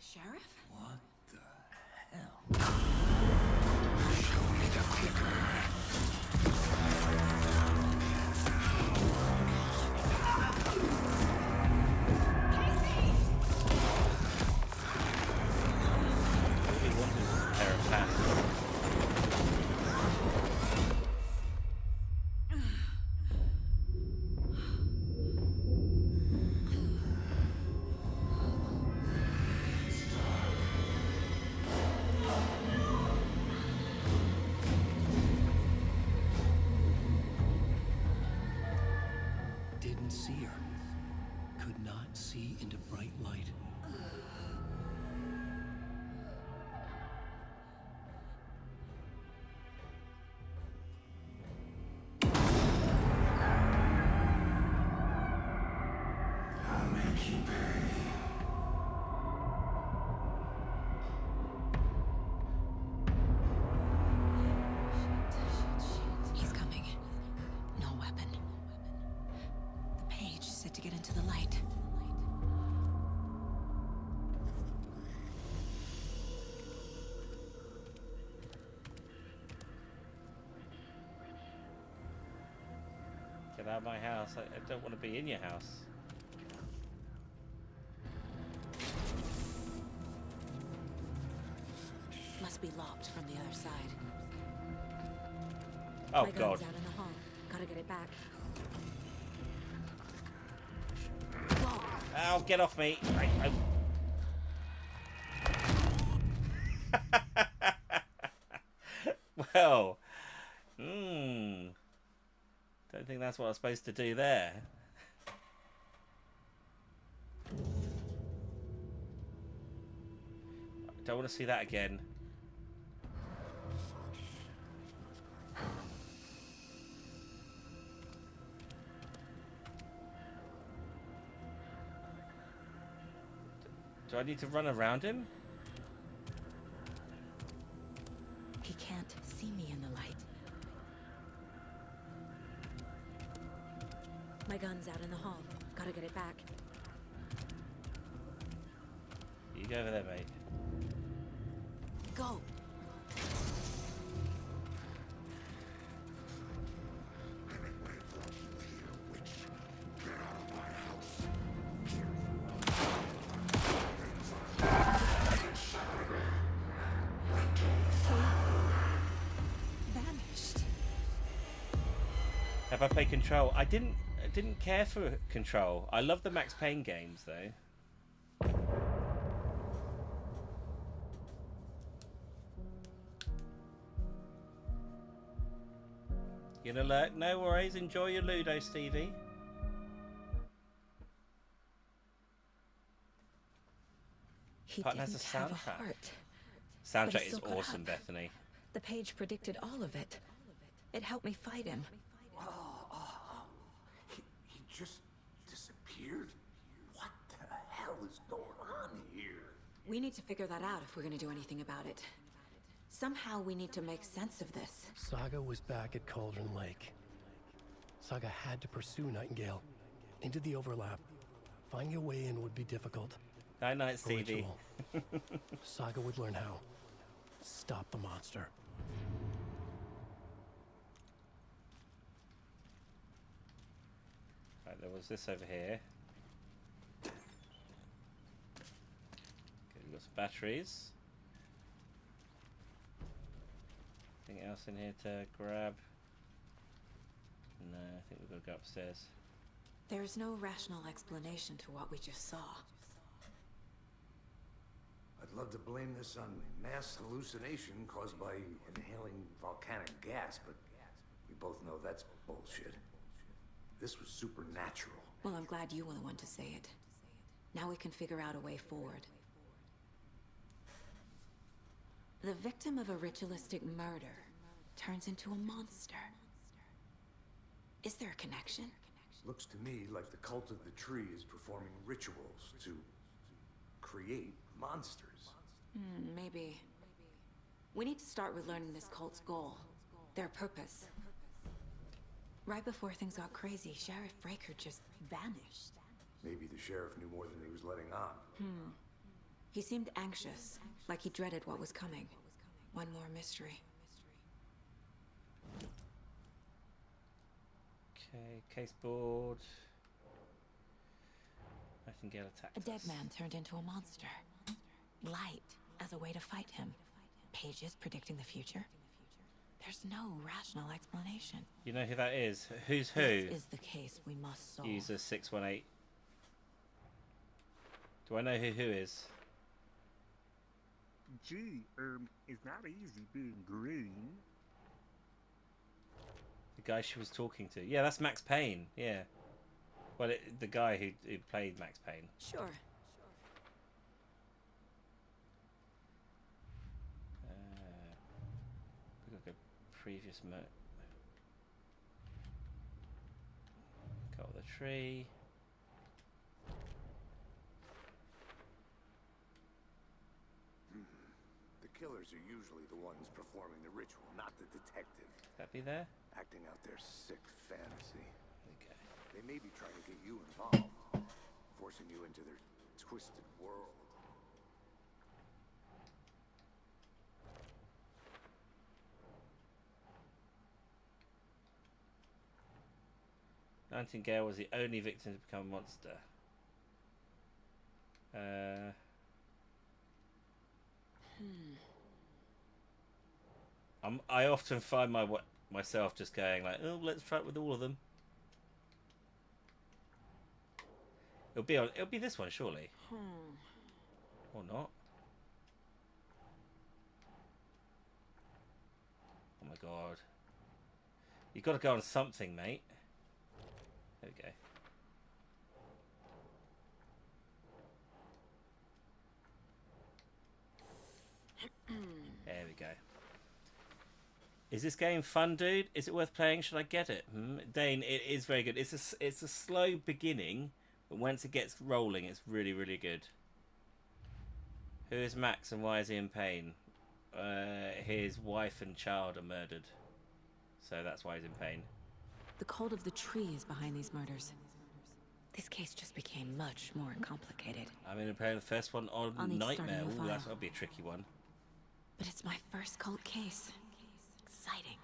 Sheriff? What the hell? Show me the kicker. Didn't see her. Could not see into bright light. I'll make you pay. He's coming. No weapon. The page set to get into the light. Get out of my house. I don't want to be in your house. Must be locked from the other side. Oh, My God. gun's out in the hall. Gotta get it back. Whoa. Ow, get off me. Well, don't think that's what I was supposed to do there. Don't want to see that again. Do I need to run around him? He can't see me in the light. My gun's out in the hall. Gotta get it back. You go over there, mate. Go! Have I played Control? I didn't care for Control. I love the Max Payne games though. You gonna lurk? No worries. Enjoy your Ludo, Stevie. He Part has a didn't have a soundtrack. heart. Soundtrack But he is still got awesome, up. Bethany. The page predicted all of it. It helped me fight him. He just disappeared? What the hell is going on here? We need to figure that out if we're gonna do anything about it. Somehow we need to make sense of this. Saga was back at Cauldron Lake. Saga had to pursue Nightingale into the overlap. Finding a way in would be difficult. Night night, A Stevie. ritual. Saga would learn how. Stop the monster. Right, there was this over here. Okay, we've got some batteries. Anything else in here to grab? No, I think we've got to go upstairs. There's no rational explanation to what we just saw. I'd love to blame this on mass hallucination caused by inhaling volcanic gas, but we both know that's bullshit. This was supernatural. Well, I'm glad you were the one to say it. Now we can figure out a way forward. The victim of a ritualistic murder turns into a monster. Is there a connection? Looks to me like the cult of the tree is performing rituals to create monsters. Maybe. We need to start with learning this cult's goal. Their purpose. Right before things got crazy, Sheriff Breaker just vanished. Maybe the sheriff knew more than he was letting on. He seemed anxious, like he dreaded what was coming. One more mystery. Okay, caseboard. Nightingale attacked A dead us. man turned into a monster. Light as a way to fight him. Pages predicting the future. There's no rational explanation. You know who that is? Who's who? This is the case we must solve. User 618. Do I know who is? Gee, it's not easy being green. The guy she was talking to. Yeah, that's Max Payne. Yeah. Well, the guy who played Max Payne. Sure. We've got the previous got the tree. The killers are usually the ones performing the ritual, not the detective. That be there? Acting out their sick fantasy. Okay. They may be trying to get you involved, forcing you into their twisted world. Nightingale was the only victim to become a monster. I often find myself just going like, oh, let's try it with all of them. It'll be this one, surely. Or not. Oh my god. You've got to go on something, mate. There we go. There we go. Is this game fun, dude? Is it worth playing? Should I get it? Dane, it is very good. It's a slow beginning, but once it gets rolling, it's really, really good. Who is Max and why is he in pain? His wife and child are murdered. So that's why he's in pain. The cult of the tree is behind these murders. This case just became much more complicated. I'm going to play the first one on I'll need to start a Nightmare. new Ooh, file. that'll be a tricky one. But it's my first cult case. Exciting.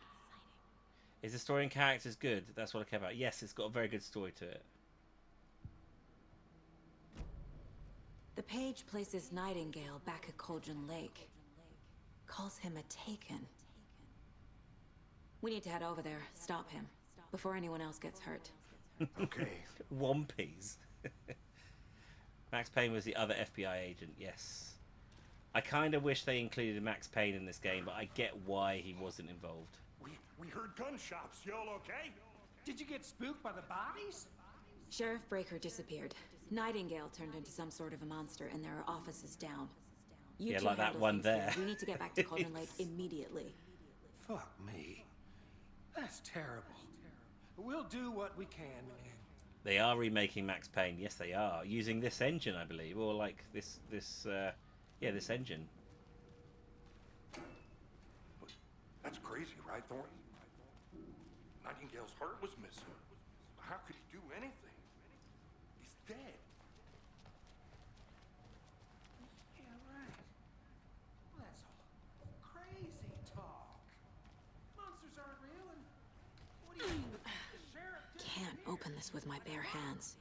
Is the story and characters good? That's what I care about. Yes, it's got a very good story to it. The page places Nightingale back at Cauldron Lake. Calls him a Taken. We need to head over there, stop him, before anyone else gets hurt. Okay. Wompies. Max Payne was the other FBI agent, yes. I kind of wish they included Max Payne in this game, but I get why he wasn't involved. We heard gunshots. Y'all okay? Did you get spooked by the bodies? Sheriff Breaker disappeared. Nightingale turned into some sort of a monster, and there are offices down. You Yeah, two like that handle one things there. We need to get back to Cauldron Lake immediately. Fuck me. That's terrible. We'll do what we can, man. They are remaking Max Payne, yes they are, using this engine, I believe, or like this engine. That's crazy, right, Thornton? Nightingale's heart was missing. How could he do anything? He's dead. Yeah, right. Well, that's all crazy talk. Monsters aren't real, and what do you mean? The sheriff Can't open this with my bare hands.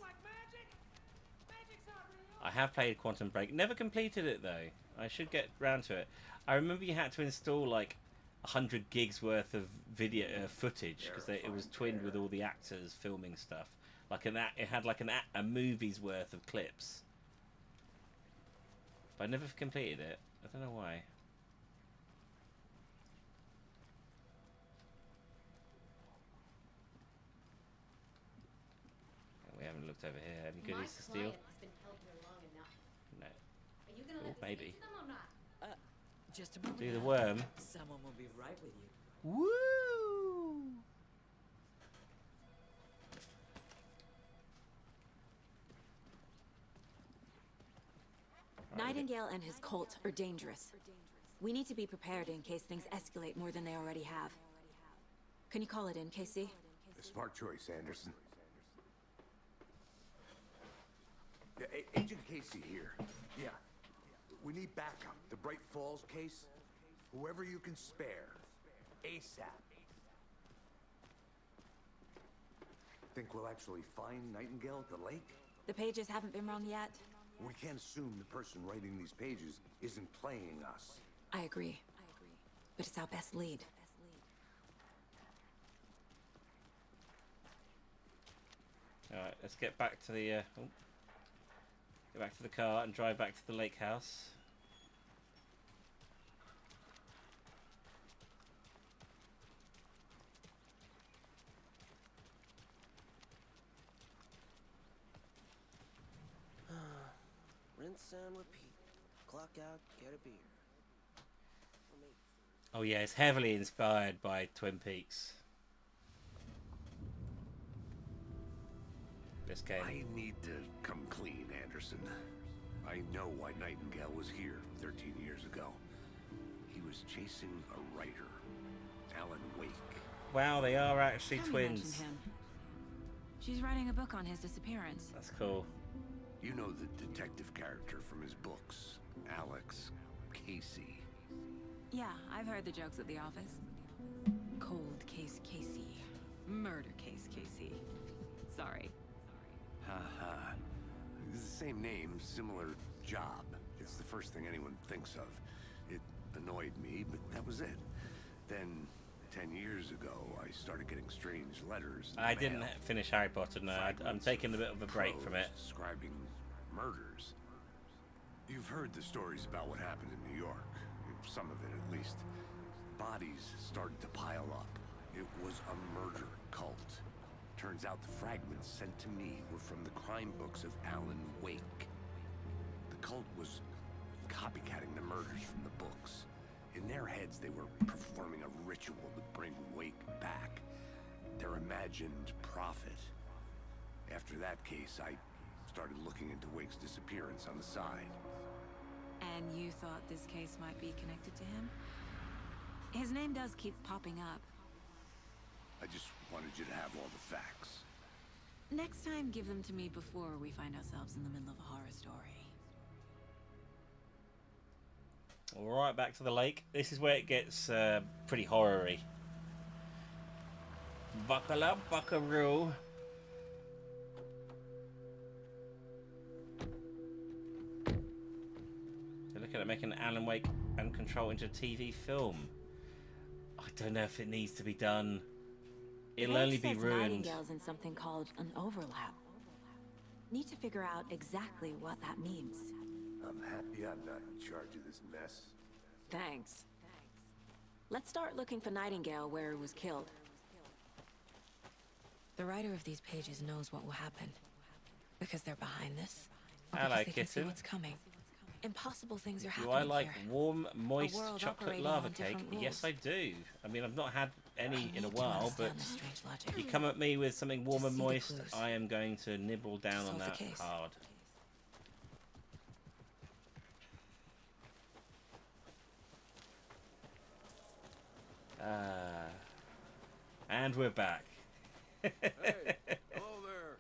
like magic? Magic's not real. I have played Quantum Break, never completed it though. I should get round to it. I remember you had to install like 100 gigs worth of video footage because it was twinned with all the actors filming stuff. Like it had like a movie's worth of clips. But I never completed it. I don't know why. We haven't looked over here. Any goodies to steal? No. Oh, maybe. Just a moment. Do the worm. Someone will be right with you. Woo! Nightingale and his cult are dangerous. We need to be prepared in case things escalate more than they already have. Can you call it in, Casey? Smart choice, Anderson. Yeah, Agent Casey here. Yeah. We need backup. The Bright Falls case. Whoever you can spare. ASAP. Think we'll actually find Nightingale at the lake? The pages haven't been wrong yet. We can't assume the person writing these pages isn't playing us. I agree. But it's our best lead. Alright, let's get back to the get back to the car and drive back to the lake house. Rinse and repeat. Clock out, get a beer. Oh yeah, it's heavily inspired by Twin Peaks. This game. I need to come clean, Anderson. I know why Nightingale was here 13 years ago. He was chasing a writer, Alan Wake. Wow, they are actually Tammy twins. mentioned him. She's writing a book on his disappearance. That's cool. You know the detective character from his books, Alex Casey. Yeah, I've heard the jokes at the office. Cold case Casey. Murder case Casey. Sorry. Ha ha. It's the same name, similar job. It's the first thing anyone thinks of. It annoyed me, but that was it. Then 10 years ago, I started getting strange letters in the I didn't mail. finish Harry Potter, no. I'm taking a bit of a break from it. Describing murders. You've heard the stories about what happened in New York. Some of it, at least. Bodies started to pile up. It was a murder cult. Turns out the fragments sent to me were from the crime books of Alan Wake. The cult was copycatting the murders from the books. In their heads, they were performing a ritual to bring Wake back. Their imagined prophet. After that case, I started looking into Wake's disappearance on the side. And you thought this case might be connected to him? His name does keep popping up. I just wanted you to have all the facts. Next time, give them to me before we find ourselves in the middle of a horror story. Alright, back to the lake. This is where it gets pretty horror-y. Buckle up, buckaroo. They're looking at making Alan Wake and Control into a TV film. I don't know if it needs to be done. It'll only be ruined. Nightingale's in something called an overlap. Need to figure out exactly what that means. I'm happy I'm not in charge of this mess. Thanks. Let's start looking for Nightingale where he was killed. The writer of these pages knows what will happen. Because they're behind this. I like they can see kitten. what's coming. Impossible things are Do happening I like here. warm, moist world chocolate operating lava on cake? different rules. Yes, I do. I mean, I've not had any in a need to while, but understand this strange logic. you come at me with something warm To and see the moist, clues. I am going to nibble down on Solve the that case. hard. And we're back. Hey, hello there.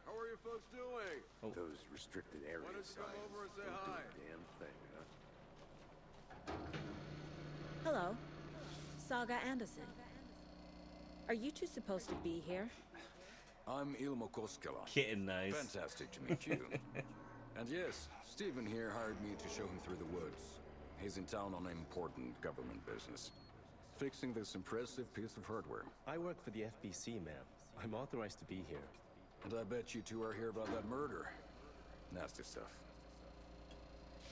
How are you folks doing? Oh. Those restricted areas Why don't you come signs over and say don't do hi? a damn thing, huh? Hello. Saga Anderson. Are you two supposed to be here? I'm Ilmo Koskela. Kitten nose. Fantastic to meet you. And yes, Stephen here hired me to show him through the woods. He's in town on important government business. Fixing this impressive piece of hardware. I work for the FBC, ma'am. I'm authorized to be here. And I bet you two are here about that murder. Nasty stuff.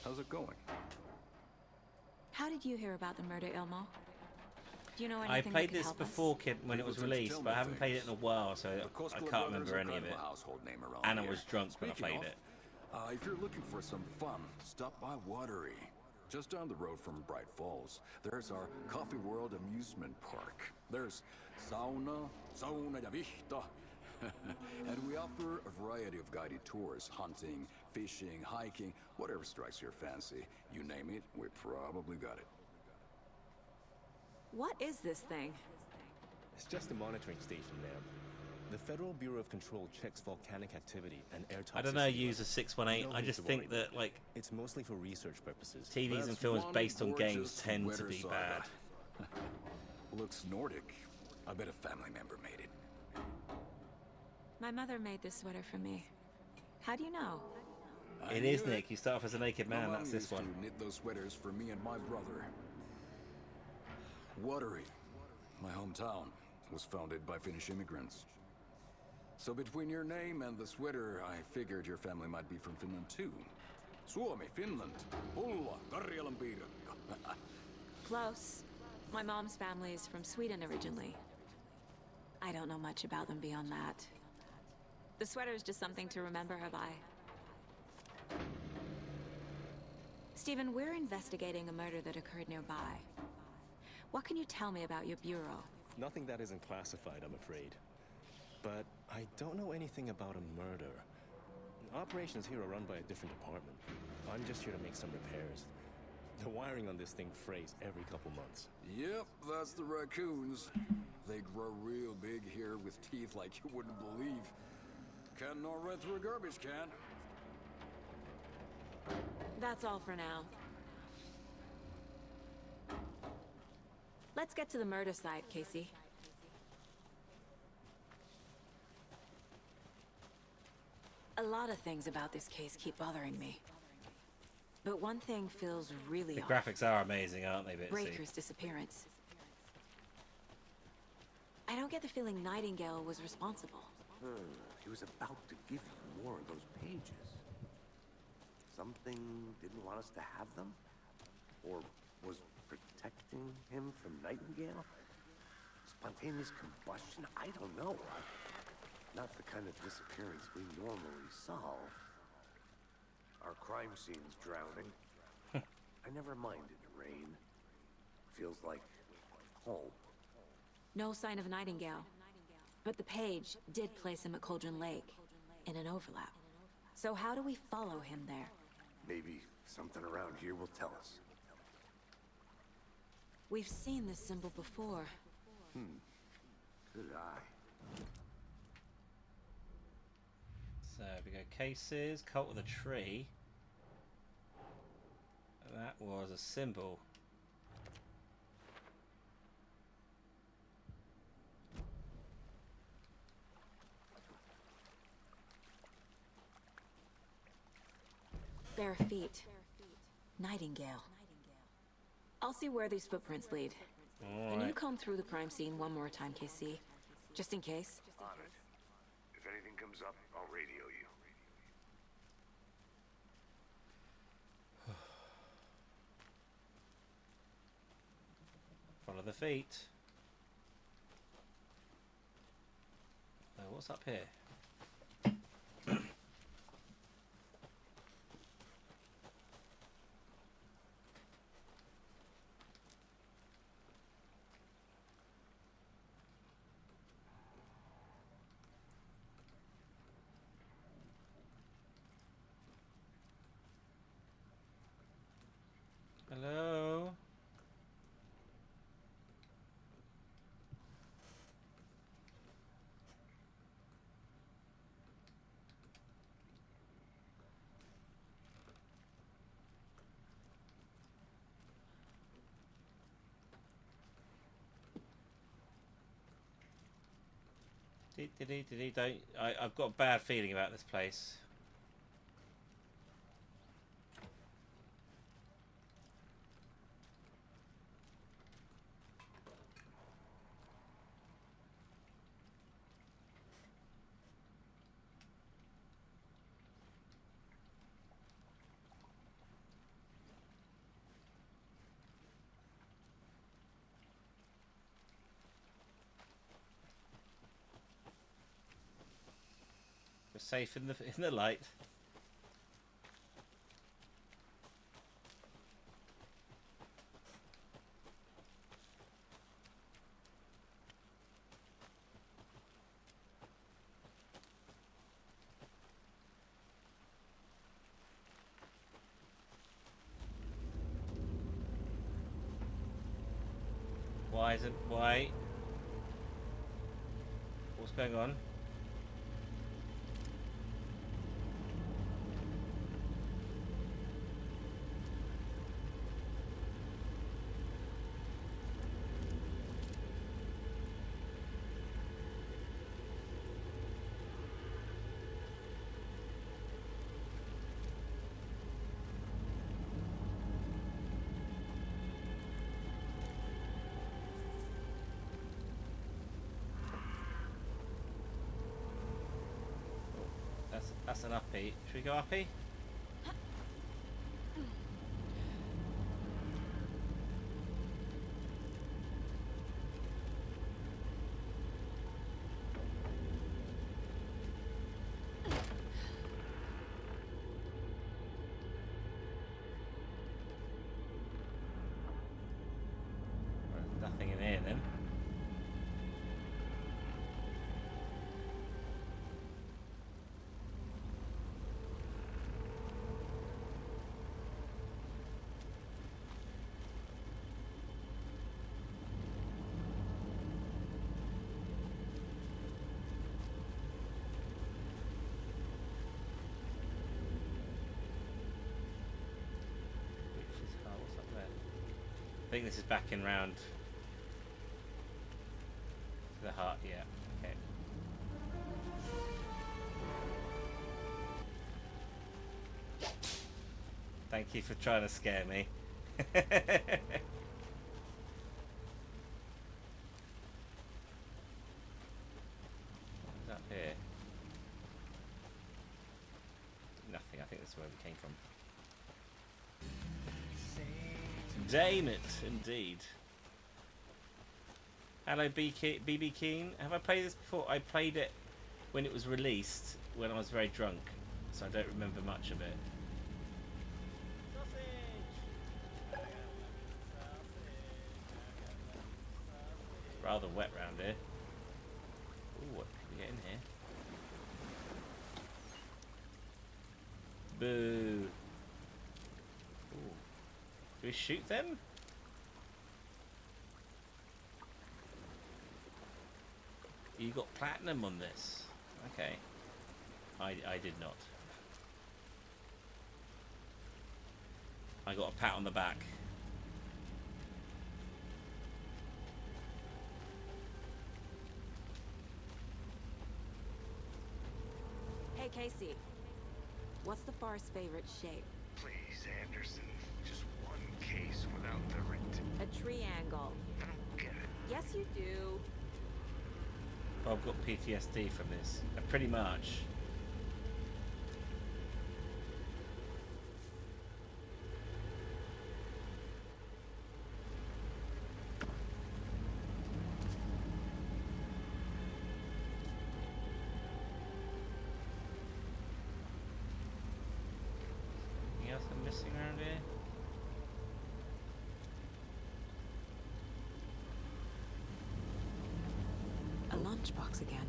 How's it going? How did you hear about the murder, Ilmo? Do you know I anything played that could this help us? before, kid, when it People was tend to released, tell but I me haven't played it in a while, so The I Koskela can't brothers remember are any kind of it. a household name around And I here. was drunk when I Speaking played of, it. If you're looking for some fun, stop by Watery. Just down the road from Bright Falls, there's our Coffee World amusement park. There's sauna ja vihta. And we offer a variety of guided tours, hunting, fishing, hiking, whatever strikes your fancy. You name it, we probably got it. What is this thing? It's just a monitoring station, ma'am. The Federal Bureau of Control checks volcanic activity and air toxicity. I don't know, user 618. No I need just to think worry. that, like, It's mostly for research purposes. TVs and That's films one based on games gorgeous tend to winter be saga. bad. Looks Nordic. I bet a family member made it. My mother made this sweater for me. How do you know? I It is, knew Nick. You start off as a naked My man. mom That's this used one. to knit those sweaters for me and my brother. Watery, my hometown, was founded by Finnish immigrants. So between your name and the sweater, I figured your family might be from Finland too. Suomi, Finland, Pulla, Karjalan piirakka. Close. My mom's family is from Sweden originally. I don't know much about them beyond that. The sweater is just something to remember her by. Stephen, we're investigating a murder that occurred nearby. What can you tell me about your bureau? Nothing that isn't classified, I'm afraid. But I don't know anything about a murder. Operations here are run by a different department. I'm just here to make some repairs. The wiring on this thing frays every couple months. Yep, that's the raccoons. They grow real big here with teeth like you wouldn't believe. Can't gnaw right through a garbage can. That's all for now. Let's get to the murder site, Casey. A lot of things about this case keep bothering me. But one thing feels really The off. graphics are amazing, aren't they, Bitsy? Breaker's disappearance. I don't get the feeling Nightingale was responsible. He was about to give you more of those pages. Something didn't want us to have them? Or was protecting him from Nightingale? Spontaneous combustion? I don't know. Not the kind of disappearance we normally solve. Our crime scene's drowning. I never minded rain. Feels like home. No sign of Nightingale. But the page did place him at Cauldron Lake, in an overlap. So how do we follow him there? Maybe something around here will tell us. We've seen this symbol before. Good eye. So we go cases, cult of the tree. That was a symbol. Bare feet. Nightingale. I'll see where these footprints lead. And you comb through the crime scene one more time, KC. Just in case. On it. If anything comes up, I'll radio you. Follow the feet. What's up here? Hello? Don't. I've got a bad feeling about this place. We're safe in the light. Why? What's going on? That's an uppy. Should we go uppy? There's nothing in here then. I think this is backing round to the heart, yeah. Okay. Thank you for trying to scare me. I think that's where we came from. Damn it, indeed. Hello, BB Keen. Have I played this before? I played it when it was released, when I was very drunk, so I don't remember much of it. Rather wet round here. Ooh, what can we get in here? Boo. Ooh. Do we shoot them? You got platinum on this. Okay. I did not. I got a pat on the back. Hey, Casey. What's the far's favorite shape? Please, Anderson. Just one case without the A triangle. I don't get it. Yes, you do. I've got PTSD from this. Pretty much. Anything else I'm missing around here? A lunchbox again.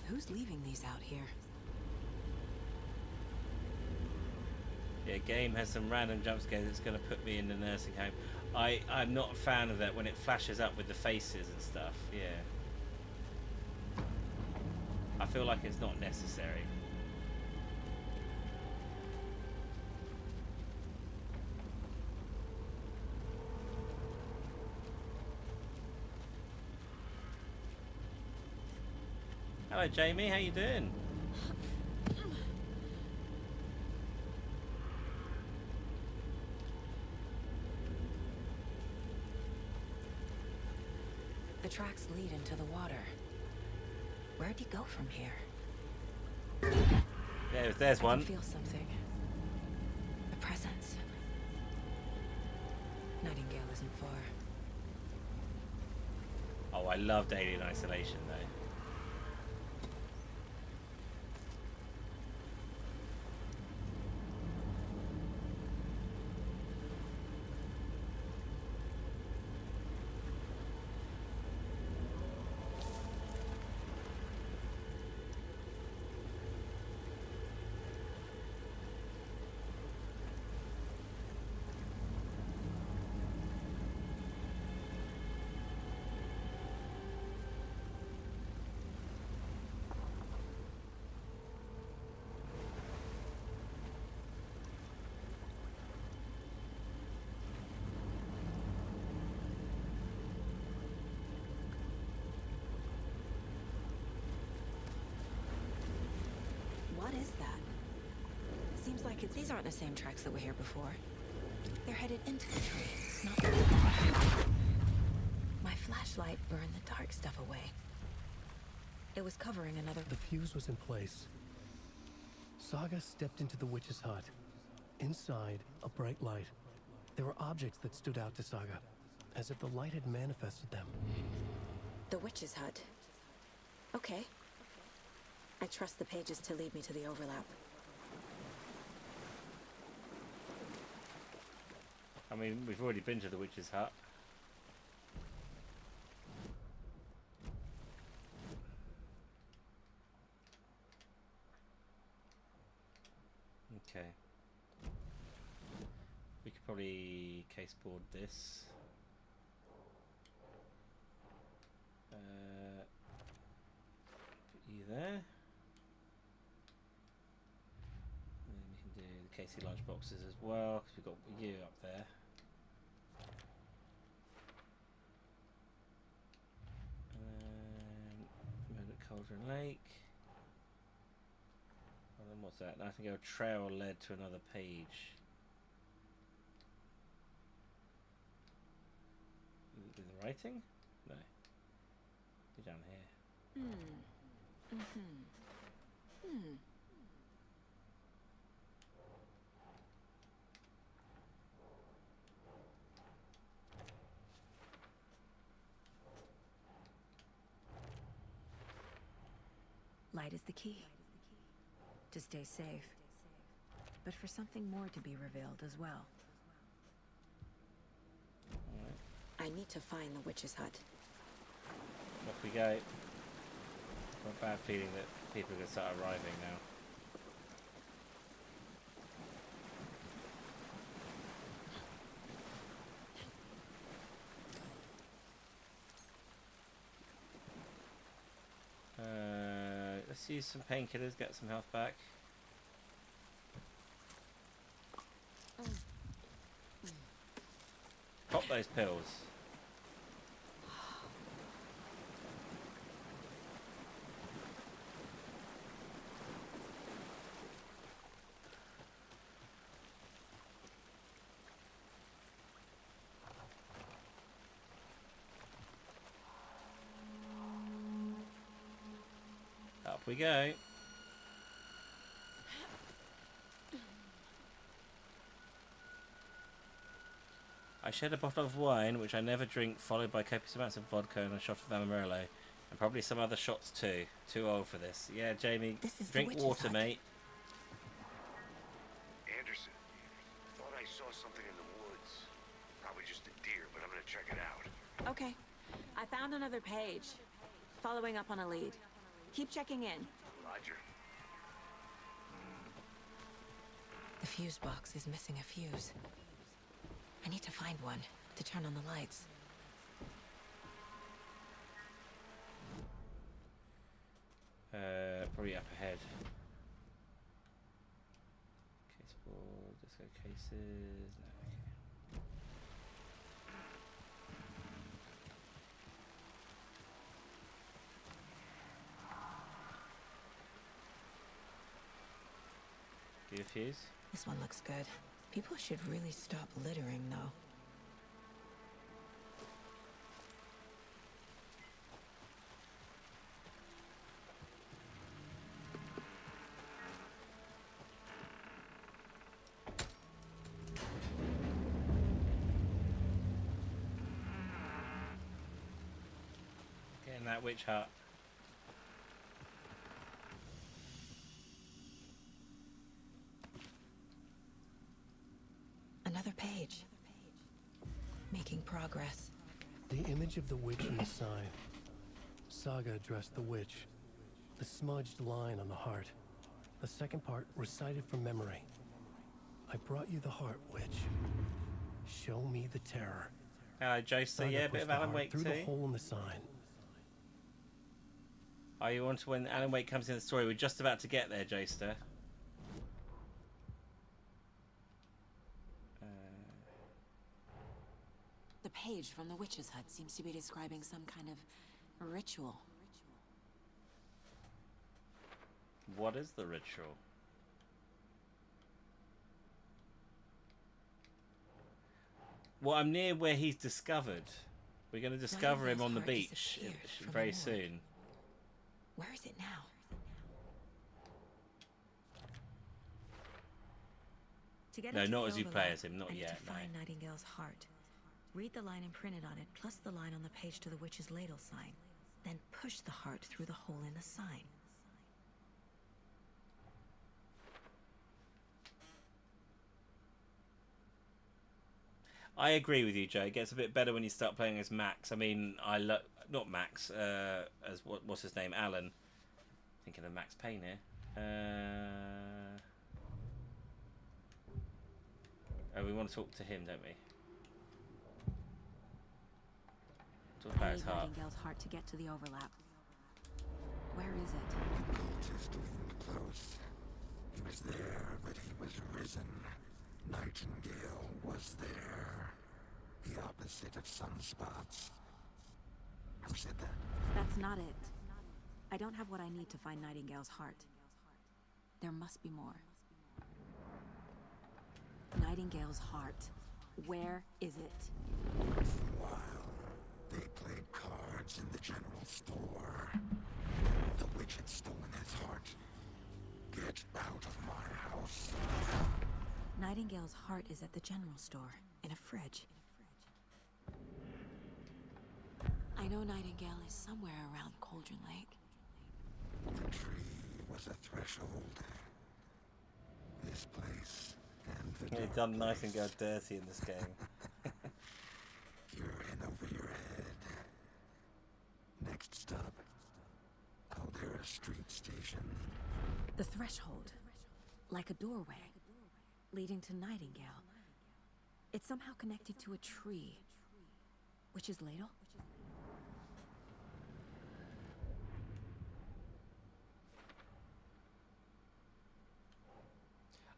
Who's leaving these out here? Yeah, game has some random jump scares that's going to put me in the nursing home. I'm not a fan of that when it flashes up with the faces and stuff. Yeah. I feel like it's not necessary. Hello, Jamie. How you doing? The tracks lead into the water. Where'd he go from here? There's one. I can feel something. A presence. Nightingale isn't far. Oh, I loved Alien Isolation though. What is that? Seems like these aren't the same tracks that were here before. They're headed into the tree, not through it. My flashlight burned the dark stuff away. It was covering another... The fuse was in place. Saga stepped into the witch's hut. Inside, a bright light. There were objects that stood out to Saga, as if the light had manifested them. The witch's hut. Okay. I trust the pages to lead me to the overlap. I mean, we've already been to the witch's hut. Okay. We could probably caseboard this. Put you there. And then we can do the Casey large boxes as well, because we've got you up there. Murder Cauldron Lake. And then what's that? I think a trail led to another page. Do the writing? No. You're down here. Light is the key. To stay safe. But for something more to be revealed as well. I need to find the witch's hut. Off we go. Got a bad feeling that people are going to start arriving now. Let's use some painkillers, get some health back. Pop those pills. Up we go. I shared a bottle of wine, which I never drink, followed by copious amounts of vodka and a shot of Amarillo. And probably some other shots too. Too old for this. Yeah, Jamie, drink water, mate. Anderson, thought I saw something in the woods. Probably just a deer, but I'm gonna check it out. Okay. I found another page. Following up on a lead. Keep checking in. Roger. The fuse box is missing a fuse. I need to find one to turn on the lights. Probably up ahead. Case board, disco cases. No, okay. Do you fuse? This one looks good. People should really stop littering, though. Get in that witch hut. Another page. Making progress. The image of the witch in the sign. Saga addressed the witch. The smudged line on the heart. The second part recited from memory. I brought you the heart, witch. Show me the terror. Hello, Jason. Yeah, a bit of Alan Wake too. Through the hole in the sign. Are you on to when Alan Wake comes in the story? We're just about to get there, Joester. The page from the witch's hut seems to be describing some kind of ritual. What is the ritual? Well, I'm near where he's discovered. We're going to discover him on the beach very soon. Where is it now? To get No, into not the as you overlap, play as him, not I need yet. to find Nightingale's heart. Read the line imprinted on it, plus the line on the page to the witch's ladle sign. Then push the heart through the hole in the sign. I agree with you, Joe. It gets a bit better when you start playing as Max. I mean, not Max, as what's his name, Alan. Thinking of Max Payne here. Oh, we want to talk to him, don't we? Talk about his heart. Nightingale's heart to get to the overlap. Where is it? The cultist loomed close. He was there, but he was risen. Nightingale was there. The opposite of sunspots. Who said that? That's not it. I don't have what I need to find Nightingale's heart. There must be more. Nightingale's heart. Where is it? Once in a while, they played cards in the general store. The witch had stolen his heart. Get out of my house. Nightingale's heart is at the general store, in a fridge. I know Nightingale is somewhere around Cauldron Lake. The tree was a threshold. This place and the They've done Nightingale dirty in this game. You're in over your head. Next stop, Caldera Street Station. The threshold. Like a doorway. Leading to Nightingale. It's somehow connected to a tree. Which is Ladle?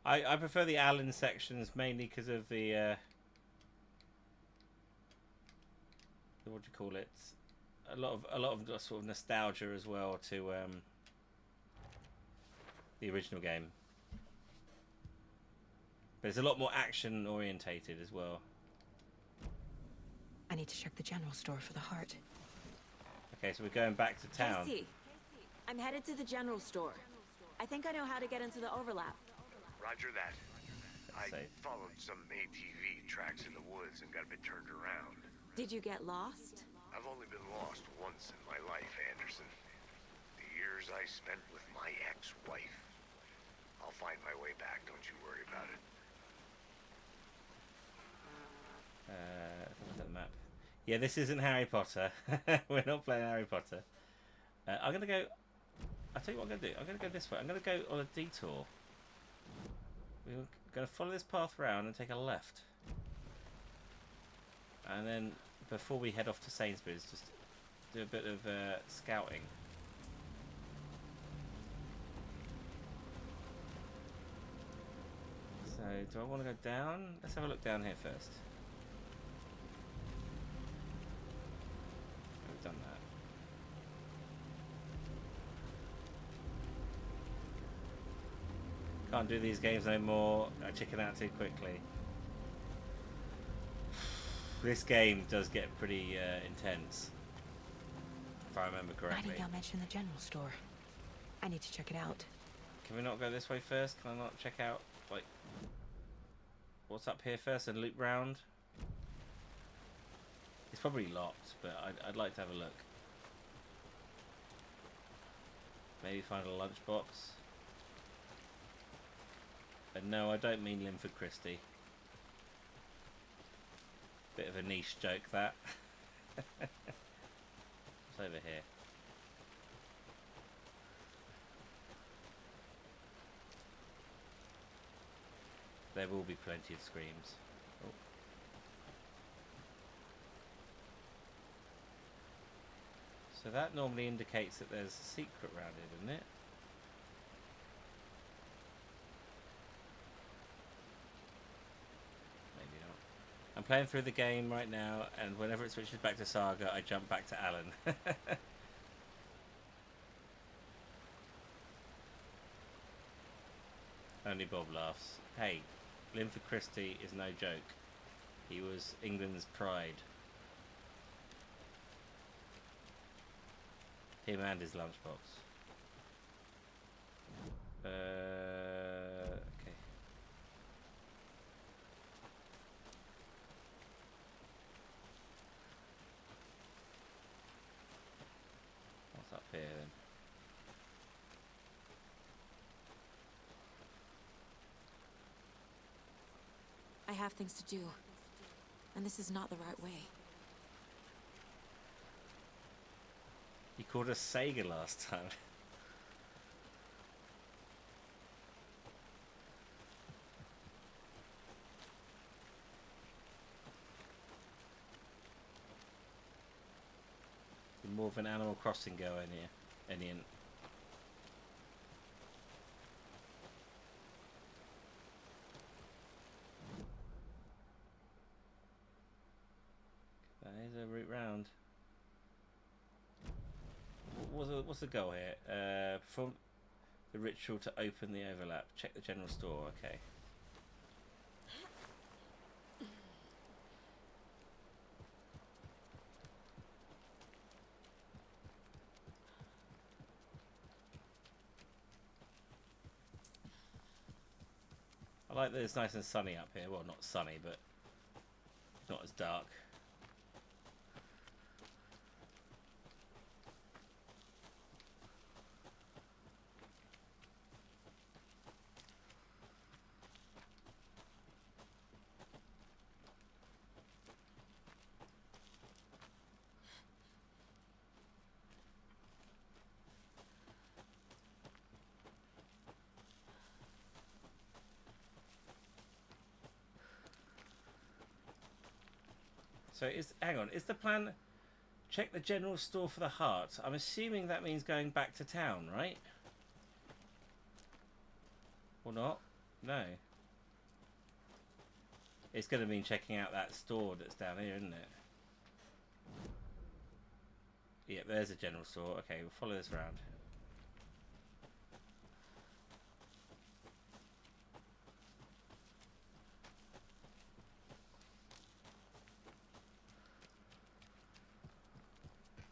I prefer the Alan sections mainly because of the what do you call it? A lot of sort of nostalgia as well to the original game. But it's a lot more action orientated as well. I need to check the general store for the heart. Okay, so we're going back to town. Casey, I'm headed to the general store. I think I know how to get into the overlap. Roger that. I Safe. followed some ATV tracks in the woods and got a bit turned around. Did you get lost? I've only been lost once in my life, Anderson. The years I spent with my ex-wife. I'll find my way back, don't you worry about it. Look at the map. Yeah, this isn't Harry Potter. We're not playing Harry Potter. I'm gonna go. I'll tell you what I'm gonna do. I'm gonna go this way. I'm gonna go on a detour. We're gonna follow this path around and take a left. And then before we head off to Sainsbury's, just do a bit of scouting. So, do I want to go down? Let's have a look down here first. We've done that. Can't do these games no more. I chicken out too quickly. This game does get pretty intense, if I remember correctly. Nightingale mentioned the general store. I need to check it out. Can we not go this way first? Can I not check out, like, what's up here first and loop round? It's probably locked, but I'd like to have a look. Maybe find a lunchbox. But no, I don't mean Linford Christie. Bit of a niche joke, that. What's over here? There will be plenty of screams. Oh. So that normally indicates that there's a secret around it, doesn't it? Maybe not. I'm playing through the game right now, and whenever it switches back to Saga, I jump back to Alan. Only Bob laughs. Hey, Linford Christie is no joke. He was England's pride. Him and his lunchbox. Okay. What's up here then? I have things to do, and this is not the right way. You called us Sega last time. You're more of an Animal Crossing goer, Enian. There's a route round. What's the goal here? Perform the ritual to open the overlap. Check the general store. Okay. I like that it's nice and sunny up here. Well, not sunny, but not as dark. So hang on, is the plan check the general store for the heart? I'm assuming that means going back to town, right? Or not? No. It's going to mean checking out that store that's down here, isn't it? Yep, there's a general store. Okay, we'll follow this around.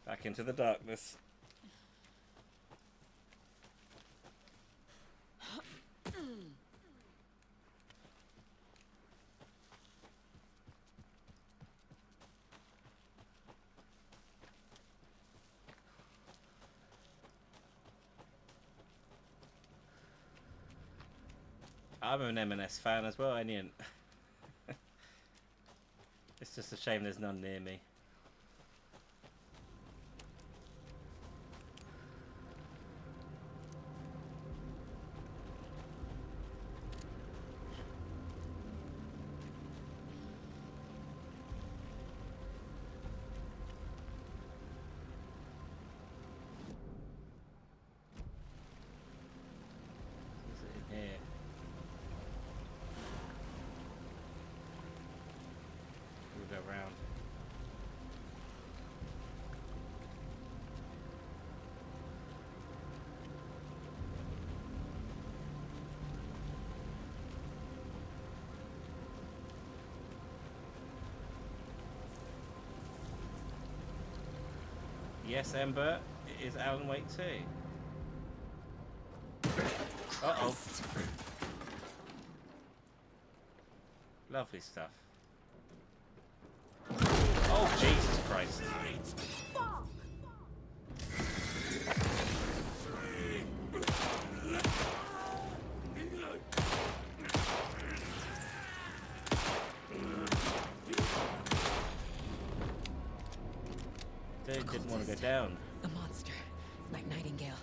Back into the darkness. I'm an M&S fan as well, ain't you? It's just a shame there's none near me. Is it in here? We'll go around. Yes, Ember, it is Alan Wake 2. Uh-oh. Lovely stuff. Oh, Jesus Christ. Dude didn't want to go down. The monster, like Nightingale.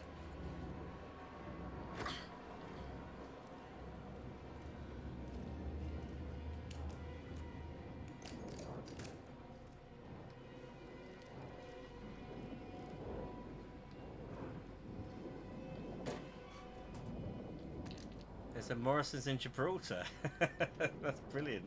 There's a Morrison's in Gibraltar. That's brilliant.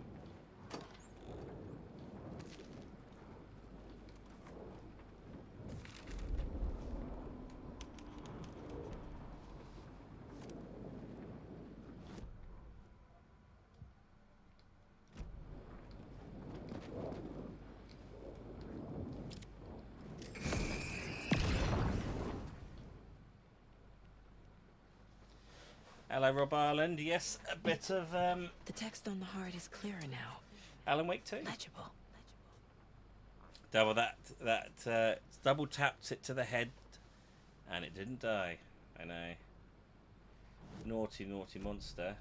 Hello, Rob Ireland. Yes, a bit of The text on the heart is clearer now. Alan Wake 2. Legible. Double tapped it to the head, and it didn't die. I know. Naughty, naughty monster.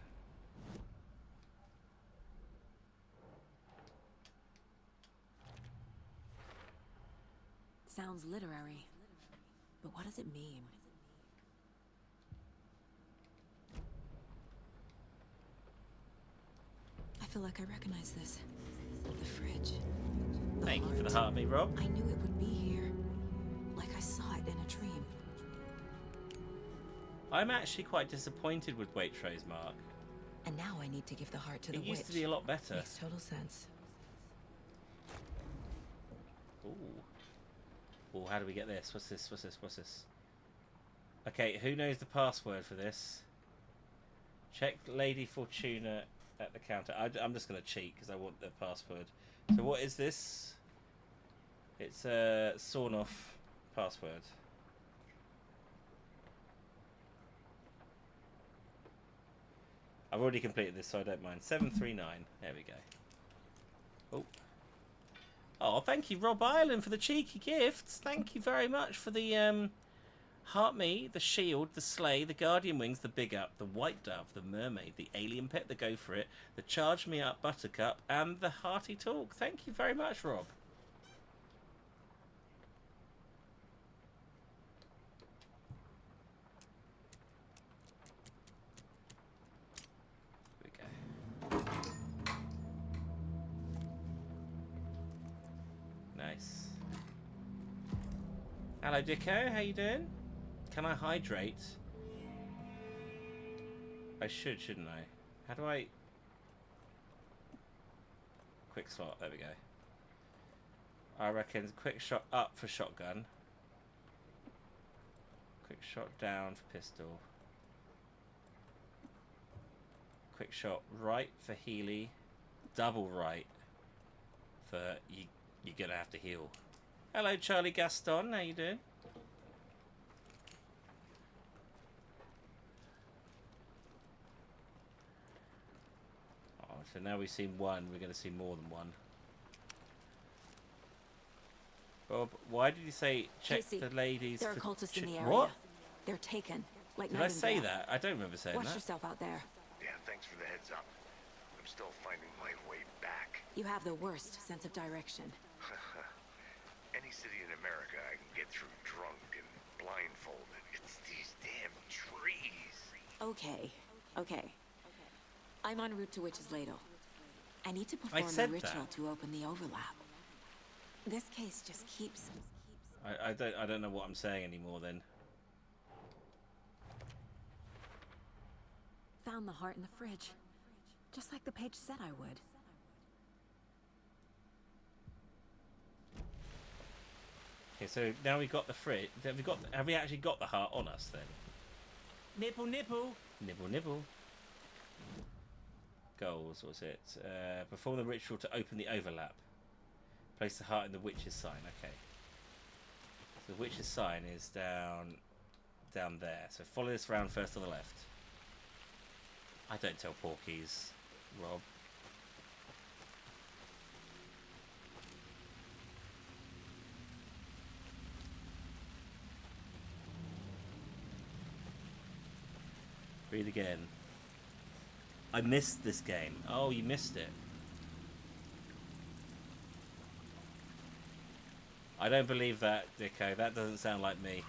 Sounds literary. But what does it mean? I feel like I recognize this. The fridge. Thank you for the heart, me, Rob. I knew it would be here. Like I saw it in a dream. I'm actually quite disappointed with Waitrose, Mark. And now I need to give the heart to the witch. It used to be a lot better. Makes total sense. Ooh. Oh, how do we get this? What's this? What's this? What's this? Okay, who knows the password for this? Check Lady Fortuna at the counter. I'm just going to cheat because I want the password. So what is this? It's a sawn-off password. I've already completed this, so I don't mind. 739. There we go. Oh. Oh, thank you, Rob Ireland, for the cheeky gifts. Thank you very much for the Heart Me, the Shield, the Sleigh, the Guardian Wings, the Big Up, the White Dove, the Mermaid, the Alien Pet, the Go For It, the Charge Me Up Buttercup, and the Hearty Talk. Thank you very much, Rob. Here we go. Hello, Dicko. How you doing? Can I hydrate? I shouldn't I? How do I... Quick slot. There we go. I reckon quick shot up for shotgun. Quick shot down for pistol. Quick shot right for Healy. Double right for you. You're gonna have to heal. Hello, Charlie Gaston. How you doing? Oh, so now we've seen one. We're gonna see more than one. Bob, why did you say check Casey, the ladies? there are cultists in the area. What? They're taken. Like Did I say Nightingale. that? I don't remember saying Watch that. yourself out there. Yeah, thanks for the heads up. I'm still finding my way back. You have the worst sense of direction. Any city in America I can get through drunk and blindfolded. It's these damn trees. Okay, okay. I'm en route to Witch's Ladle. I need to I perform a said ritual that. to open the overlap. This case just keeps... I don't know what I'm saying anymore then. Found the heart in the fridge. Just like the page said I would. Okay, so now we got the fridge. Have we actually got the heart on us then? Nibble, nibble. Nibble, nibble. Goals, was it? Perform the ritual to open the overlap. Place the heart in the witch's sign. Okay. So the witch's sign is down there. So follow this round first on the left. I don't tell porkies, Rob. Read again. I missed this game. Oh, you missed it. I don't believe that, Dicko. That doesn't sound like me.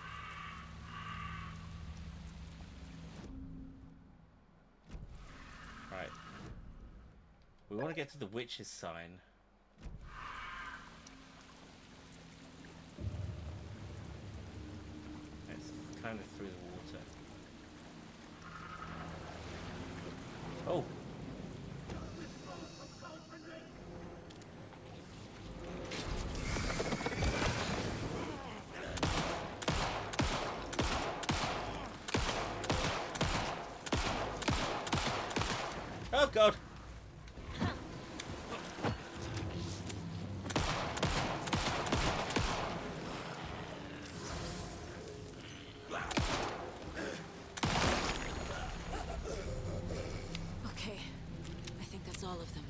Right. We want to get to the witch's sign. It's kind of through the water. Oh! Oh god! Okay, I think that's all of them.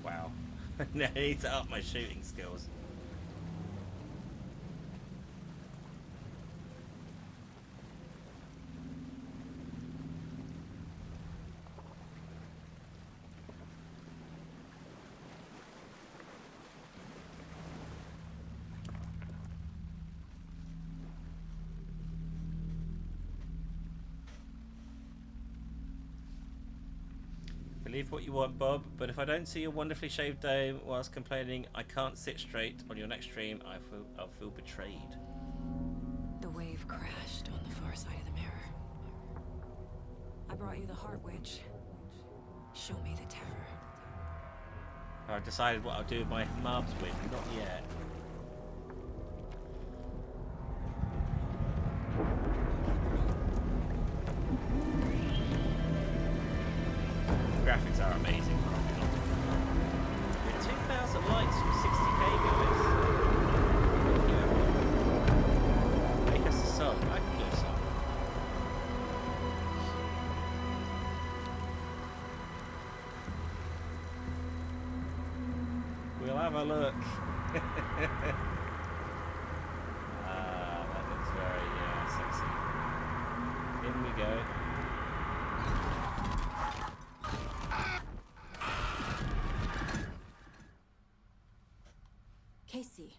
Wow. I need to up my shooting skills. Believe what you want, Bob, but if I don't see your wonderfully shaved dome whilst complaining I can't sit straight on your next stream, I'll feel betrayed. The wave crashed on the far side of the mirror. I brought you the heart witch. Show me the terror. I've decided what I'll do with my mobs win, not yet. Graphics are amazing. With 2,000 likes from 60k guys. Thank you everyone. Make us a sub. I can do a sub. We'll have a look. That looks very sexy. In we go. Casey,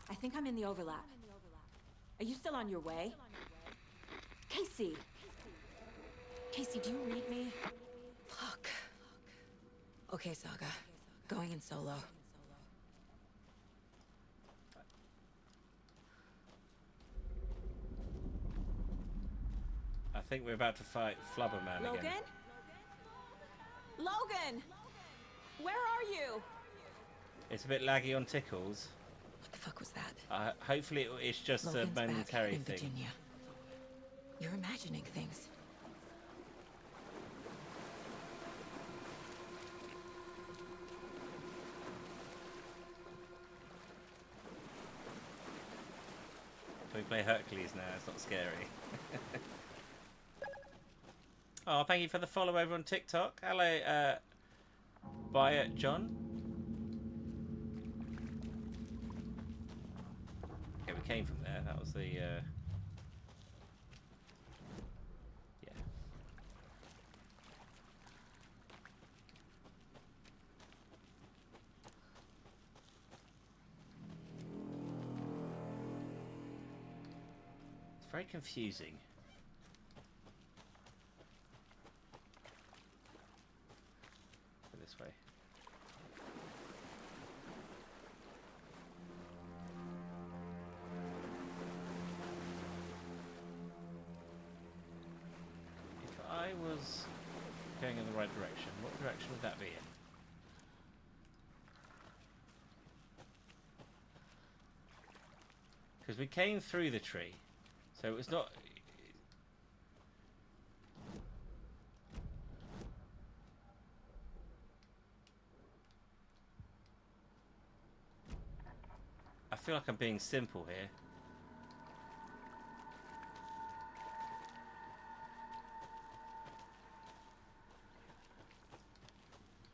I think I'm in the overlap. Are you still on your way? Casey! Casey, do you read me? Fuck. Okay, Saga. Going in solo. think we're about to fight Flubberman Logan? again. Logan! Where are you? It's a bit laggy on Tickles. What the fuck was that? Hopefully it's just Logan's a momentary back in thing. Virginia. You're imagining things. We play Hercules now, it's not scary. Oh, thank you for the follow over on TikTok. Hello, Buy it, John. Okay, we came from there. That was the, yeah. It's very confusing. Go this way. If I was going in the right direction, what direction would that be in? Because we came through the tree, so it was not... I feel like I'm being simple here.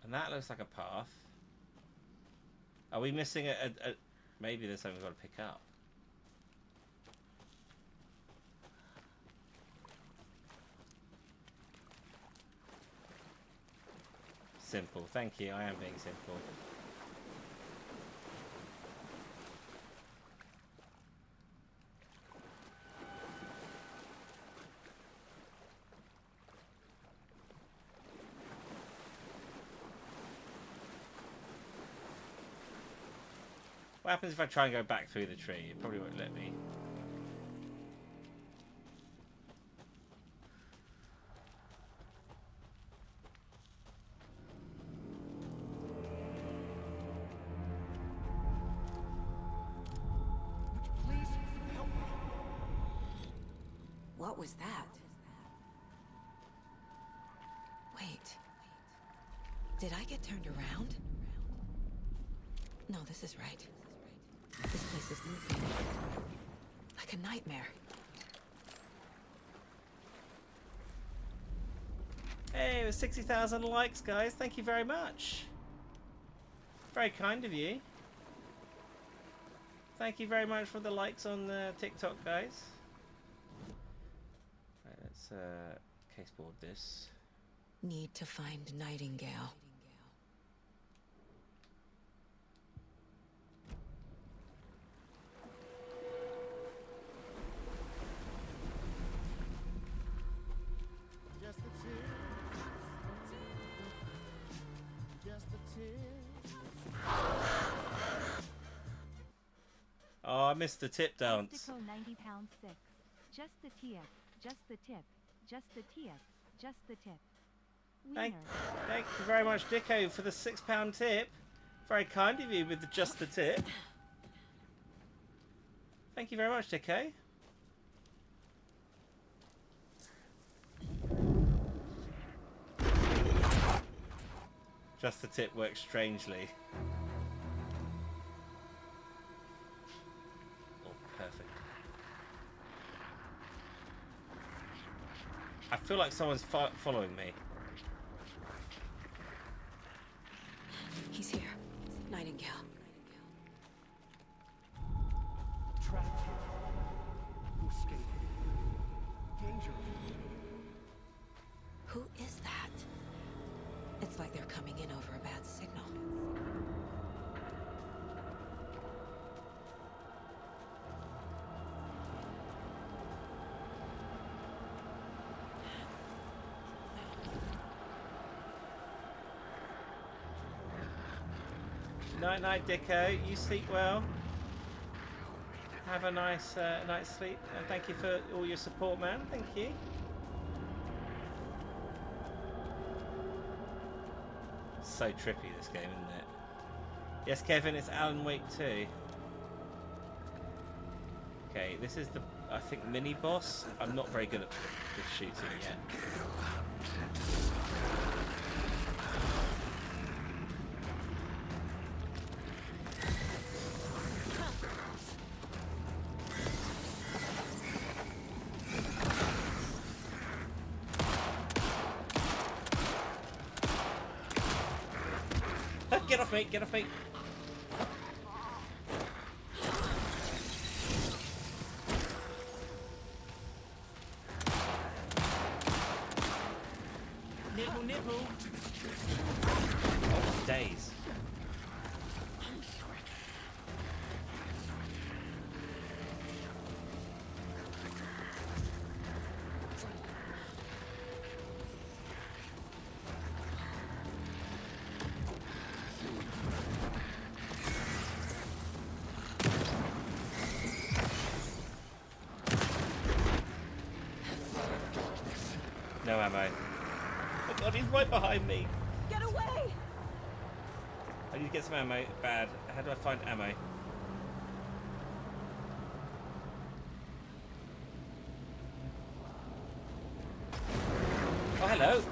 And that looks like a path. Are we missing a maybe there's something we've got to pick up. Simple. Thank you. I am being simple. What happens if I try and go back through the tree? It probably won't let me. Please help me. What was that? Wait. Did I get turned around? No, this is right. This place is looping. Like a nightmare. Hey, it was 60,000 likes, guys. Thank you very much. Very kind of you. Thank you very much for the likes on TikTok, guys. Right, let's caseboard this. Need to find Nightingale. Oh, I missed the tip dance. Optical 90 pound 6. Just the tip. Just the tip. Just the tip. Just the tip. Thank you very much, Dicko, for the £6 tip. Very kind of you with the just the tip. Thank you very much, Dicko. Just the tip works strangely. Oh, perfect. I feel like someone's following me. He's here. Nightingale. Trapped here. No escape. Danger. Who is that? It's like they're coming in over a bad signal. Night night, Dicko. You sleep well. Have a nice night's sleep, and thank you for all your support, man. Thank you. So trippy, this game, isn't it? Yes, Kevin, it's Alan Wake 2. Okay, this is the, I think, mini boss. I'm not very good at with shooting yet. Get off me! Get off me! Nibble, nibble. Oh, days. No ammo. Oh god, he's right behind me. Get away! I need to get some ammo. Bad. How do I find ammo? Oh, hello.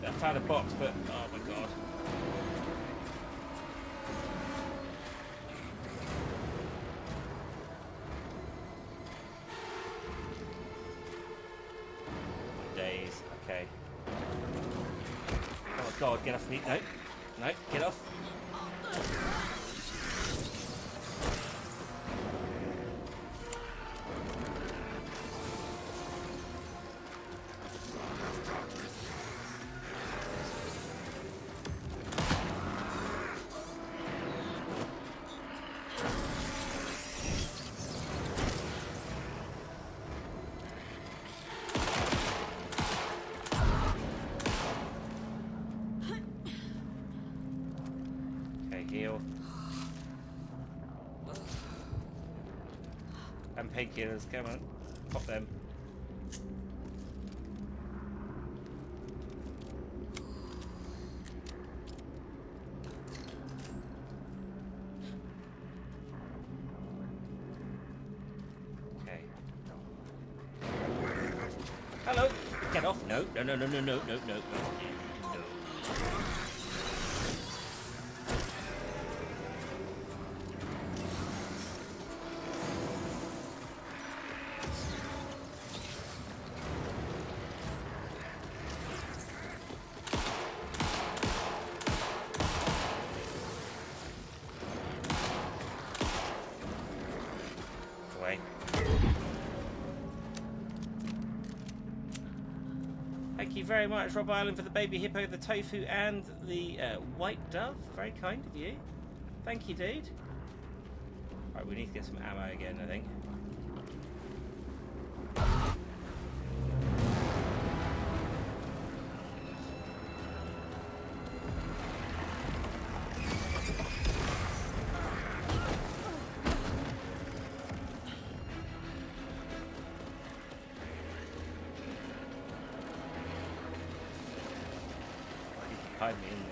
I found a box, but oh my god. Days. Okay. Oh god, get off me. No. No, get off. Heal. And painkillers, come on. Pop them. Okay. Hello! Get off! No, no, no, no, no, no, no, no, no. Thank you very much, Rob Island, for the baby hippo, the tofu, and the white dove. Very kind of you. Thank you, dude. Right, we need to get some ammo again, I think. Hide me in there.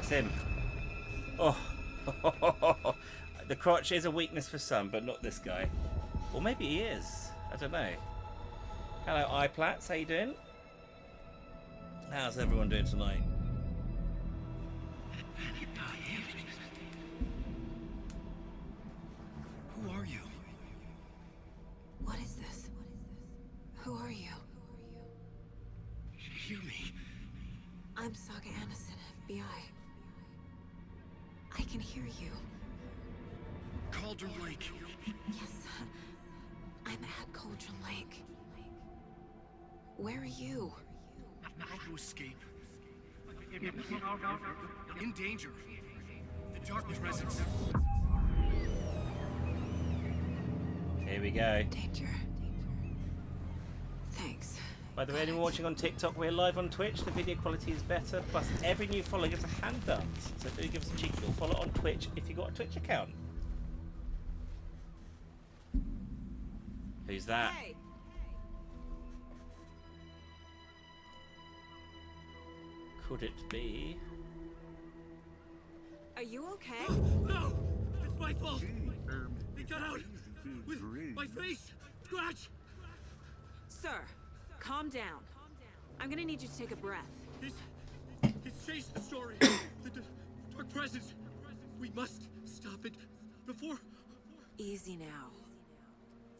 Him. Oh, the crotch is a weakness for some, but not this guy. Or maybe he is. I don't know. Hello, iPlats. How you doing? How's everyone doing tonight? Who are you? What is this? Who are hear me? I'm Saga Anderson, FBI. I can hear you. Cauldron Lake. Yes, I'm at Cauldron Lake. Where are you? How to escape? In danger. The dark presence. Here we go. Danger. Thanks. By the way, anyone watching on TikTok, we're live on Twitch. The video quality is better. Plus, every new follower gets a hand dance. So do give us a cheeky little follow on Twitch if you've got a Twitch account. Who's that? Hey. Could it be? Are you okay? No! It's my fault! He got out! With my face! Scratch! Sir, calm down. I'm gonna need you to take a breath. He's changed the story. The dark presence. We must stop it before... Easy now.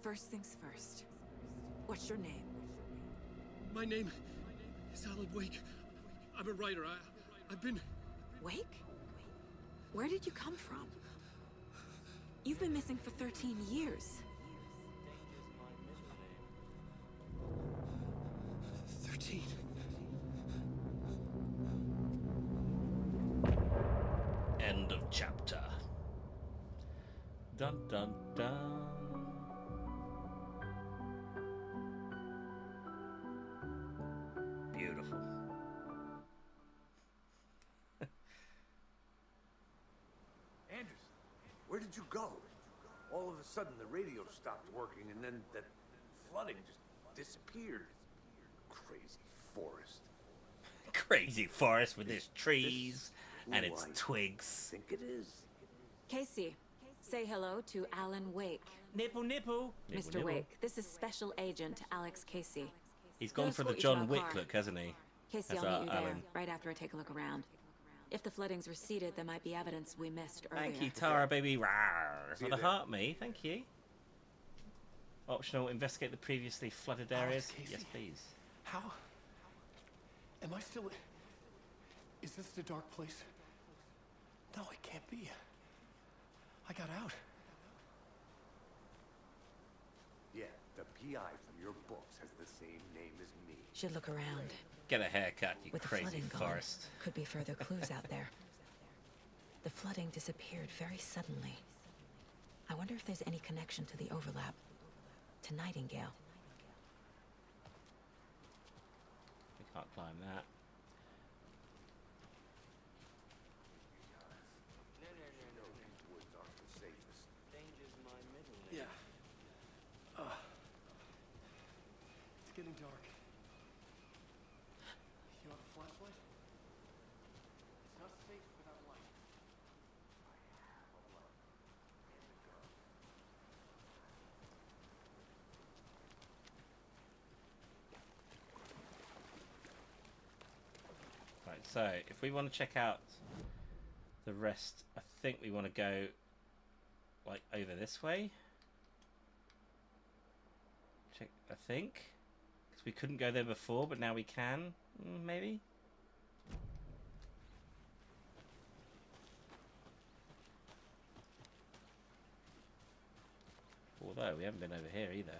First things first. What's your name? My name is Alan Wake. I'm a writer. I've been... Wake? Where did you come from? You've been missing for 13 years. 13. End of chapter. Dun dun dun. Beautiful. Anderson, where did you go? All of a sudden the radio stopped working and then that flooding just disappeared. Crazy forest. Crazy forest with its trees and its twigs. Think it is. Casey, say hello to Alan Wake. Nipple, nipple. Mr. Nipple. Wake, this is Special Agent Alex Casey. He's gone Let's for the walk you to John our Wick car. look, hasn't he? Casey, As I'll meet you there, Alan. right after I take a look around. If the flooding's receded, there might be evidence we missed earlier. Thank you, Tara, baby. Rawr. See For you the there. heart, me. Thank you. Optional, investigate the previously flooded areas. Casey. Yes, please. How? Am I still... Is this the dark place? No, it can't be. I got out. Yeah, the PI from your books has the same name as me. Should look around. Get a haircut, you With the crazy flooding gone, forest. could be further clues out there. The flooding disappeared very suddenly. I wonder if there's any connection to the overlap. To Nightingale. We can't climb that. Woods aren't the safest. Danger's my middle name. Yeah. It's getting dark. You have a flashlight? It's not safe without light. Right, so if we want to check out the rest, I think we want to go like over this way. Check, I think, because we couldn't go there before, but now we can. Maybe. Although we haven't been over here either.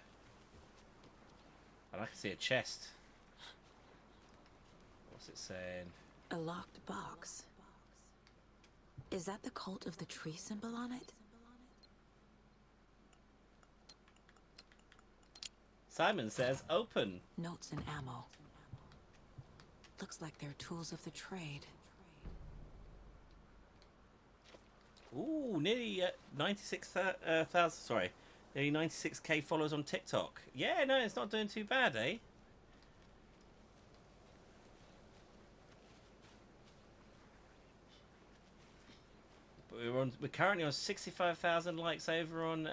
And I can see a chest. What's it saying? A locked box. Is that the cult of the tree symbol on it? Simon says open. Notes and ammo. Looks like they're tools of the trade. Ooh, nearly 96,000. Sorry, nearly 96k followers on TikTok. Yeah, no, it's not doing too bad, eh? But we're currently on 65,000 likes over on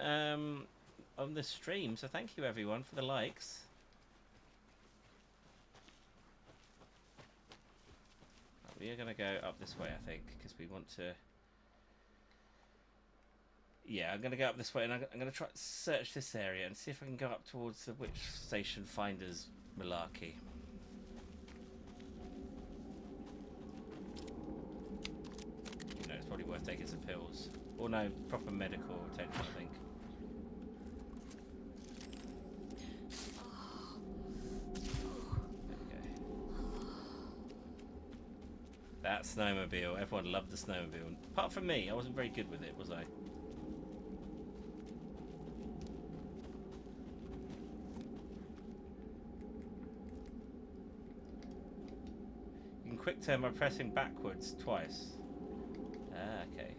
the stream. So thank you everyone for the likes. We are going to go up this way, I think, because we want to... Yeah, I'm going to go up this way, and I'm going to try to search this area and see if I can go up towards the witch station finders malarkey. taking some pills. Or no, proper medical attention, I think. There we go. That snowmobile. Everyone loved the snowmobile. Apart from me, I wasn't very good with it, was I? You can quick turn by pressing backwards twice. Ah, okay.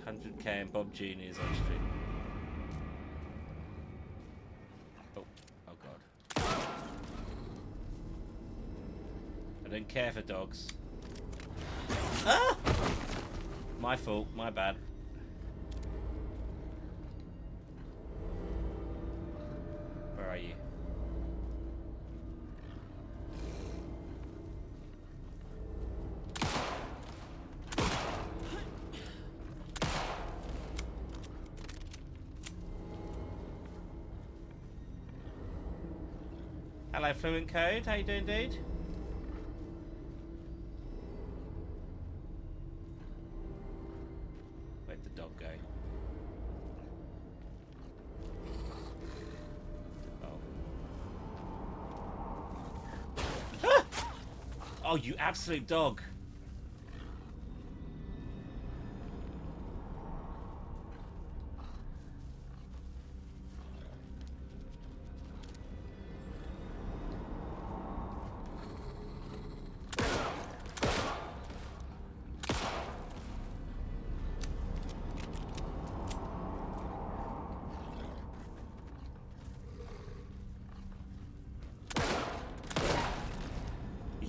$100K and Bob Jr. is on stream. Oh, oh god. I don't care for dogs. Ah! My fault, my bad. Where are you? Hello, Fluent Code. How you doing, dude? Where'd the dog go? Oh. Ah! Oh, you absolute dog.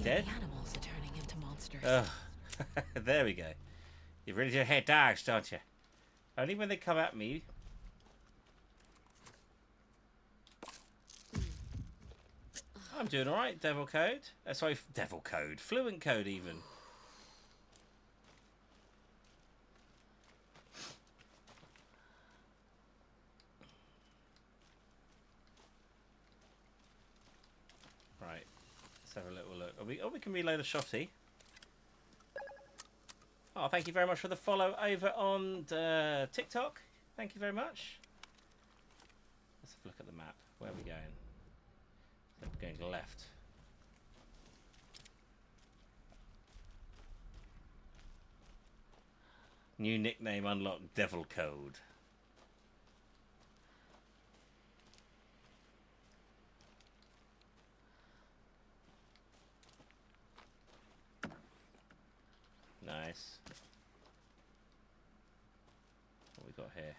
Dead? The animals are turning into monsters. Oh, there we go. You're ready to hit dogs, don't you? Only when they come at me. I'm doing alright, Devil Code. Sorry, Devil Code. Fluent Code, even. Right. Let's have a little look. We can reload a shotty. Oh, thank you very much for the follow over on TikTok. Thank you very much. Let's have a look at the map. Where are we going? We're going left. New nickname unlocked, Devil Code. Nice. What we got here?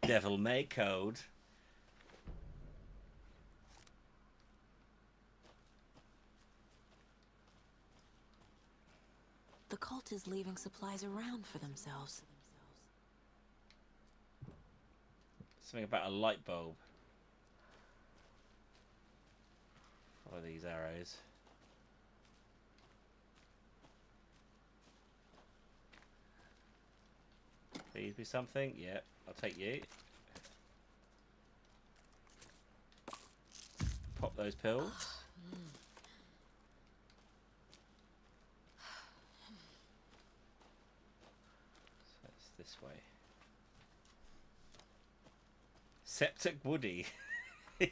Devil May Code. The cult is leaving supplies around for themselves. Something about a light bulb. Follow these arrows. Please be something. Yep, I'll take you. Pop those pills. So it's this way. Septic Woody.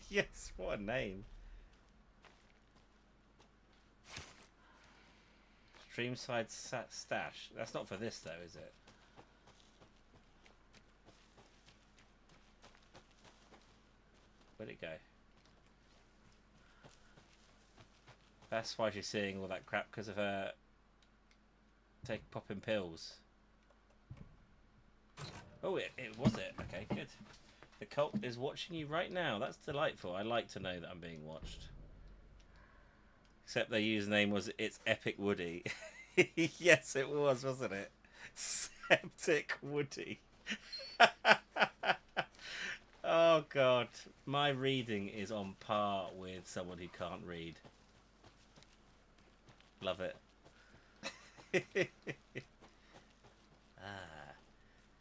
Yes, what a name. Streamside stash. That's not for this though, is it? Where'd it go? That's why she's seeing all that crap, because of her popping pills. Oh, it was it. Okay, good. The cult is watching you right now. That's delightful. I like to know that I'm being watched. Except their username was It's Epic Woody. Yes, it was, wasn't it? Septic Woody. Oh god, my reading is on par with someone who can't read. Love it.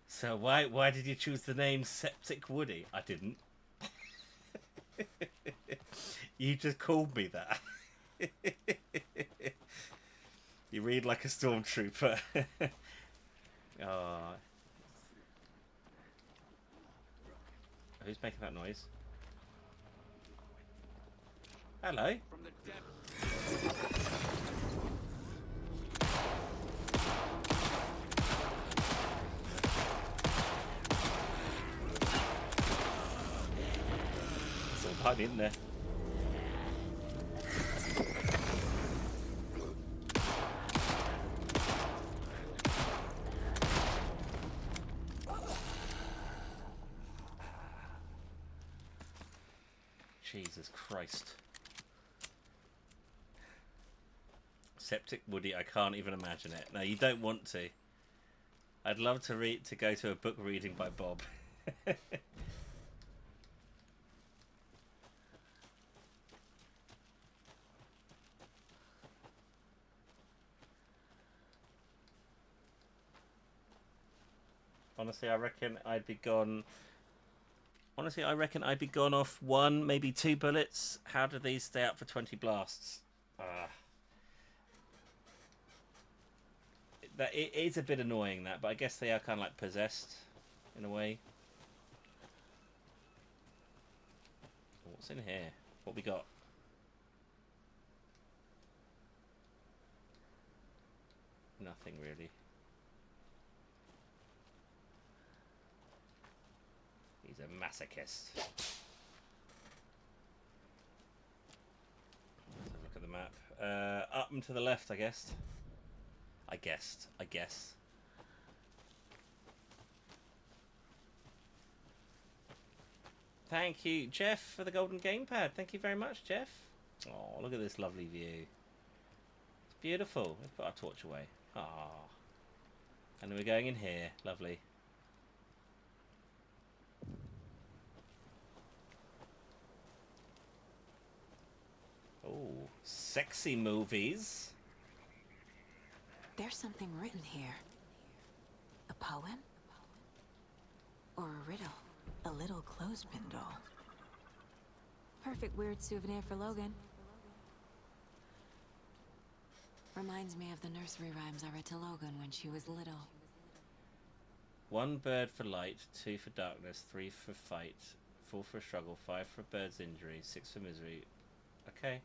So why did you choose the name Septic Woody? I didn't. You just called me that. You read like a stormtrooper. Oh. Who's making that noise? Hello. From the depth. It's all hiding in there. Jesus Christ. Septic Woody, I can't even imagine it. No, you don't want to. I'd love to go to a book reading by Bob. Honestly, I reckon I'd be gone. Honestly, I reckon I'd be gone off 1, maybe 2 bullets. How do these stay up for 20 blasts? That it is a bit annoying, that, but I guess they are kind of like possessed in a way. What's in here? What we got? Nothing really. He's a masochist. Let's have a look at the map. Up and to the left, I guess. I guess. Thank you, Jeff, for the golden gamepad. Thank you very much, Jeff. Oh, look at this lovely view. It's beautiful. Let's put our torch away. Ah. And then we're going in here. Lovely. Oh, sexy movies. There's something written here. A poem? Or a riddle? A little clothespin doll. Perfect weird souvenir for Logan. Reminds me of the nursery rhymes I read to Logan when she was little. 1 bird for light, 2 for darkness, 3 for fight, 4 for struggle, 5 for a bird's injury, 6 for misery. Okay.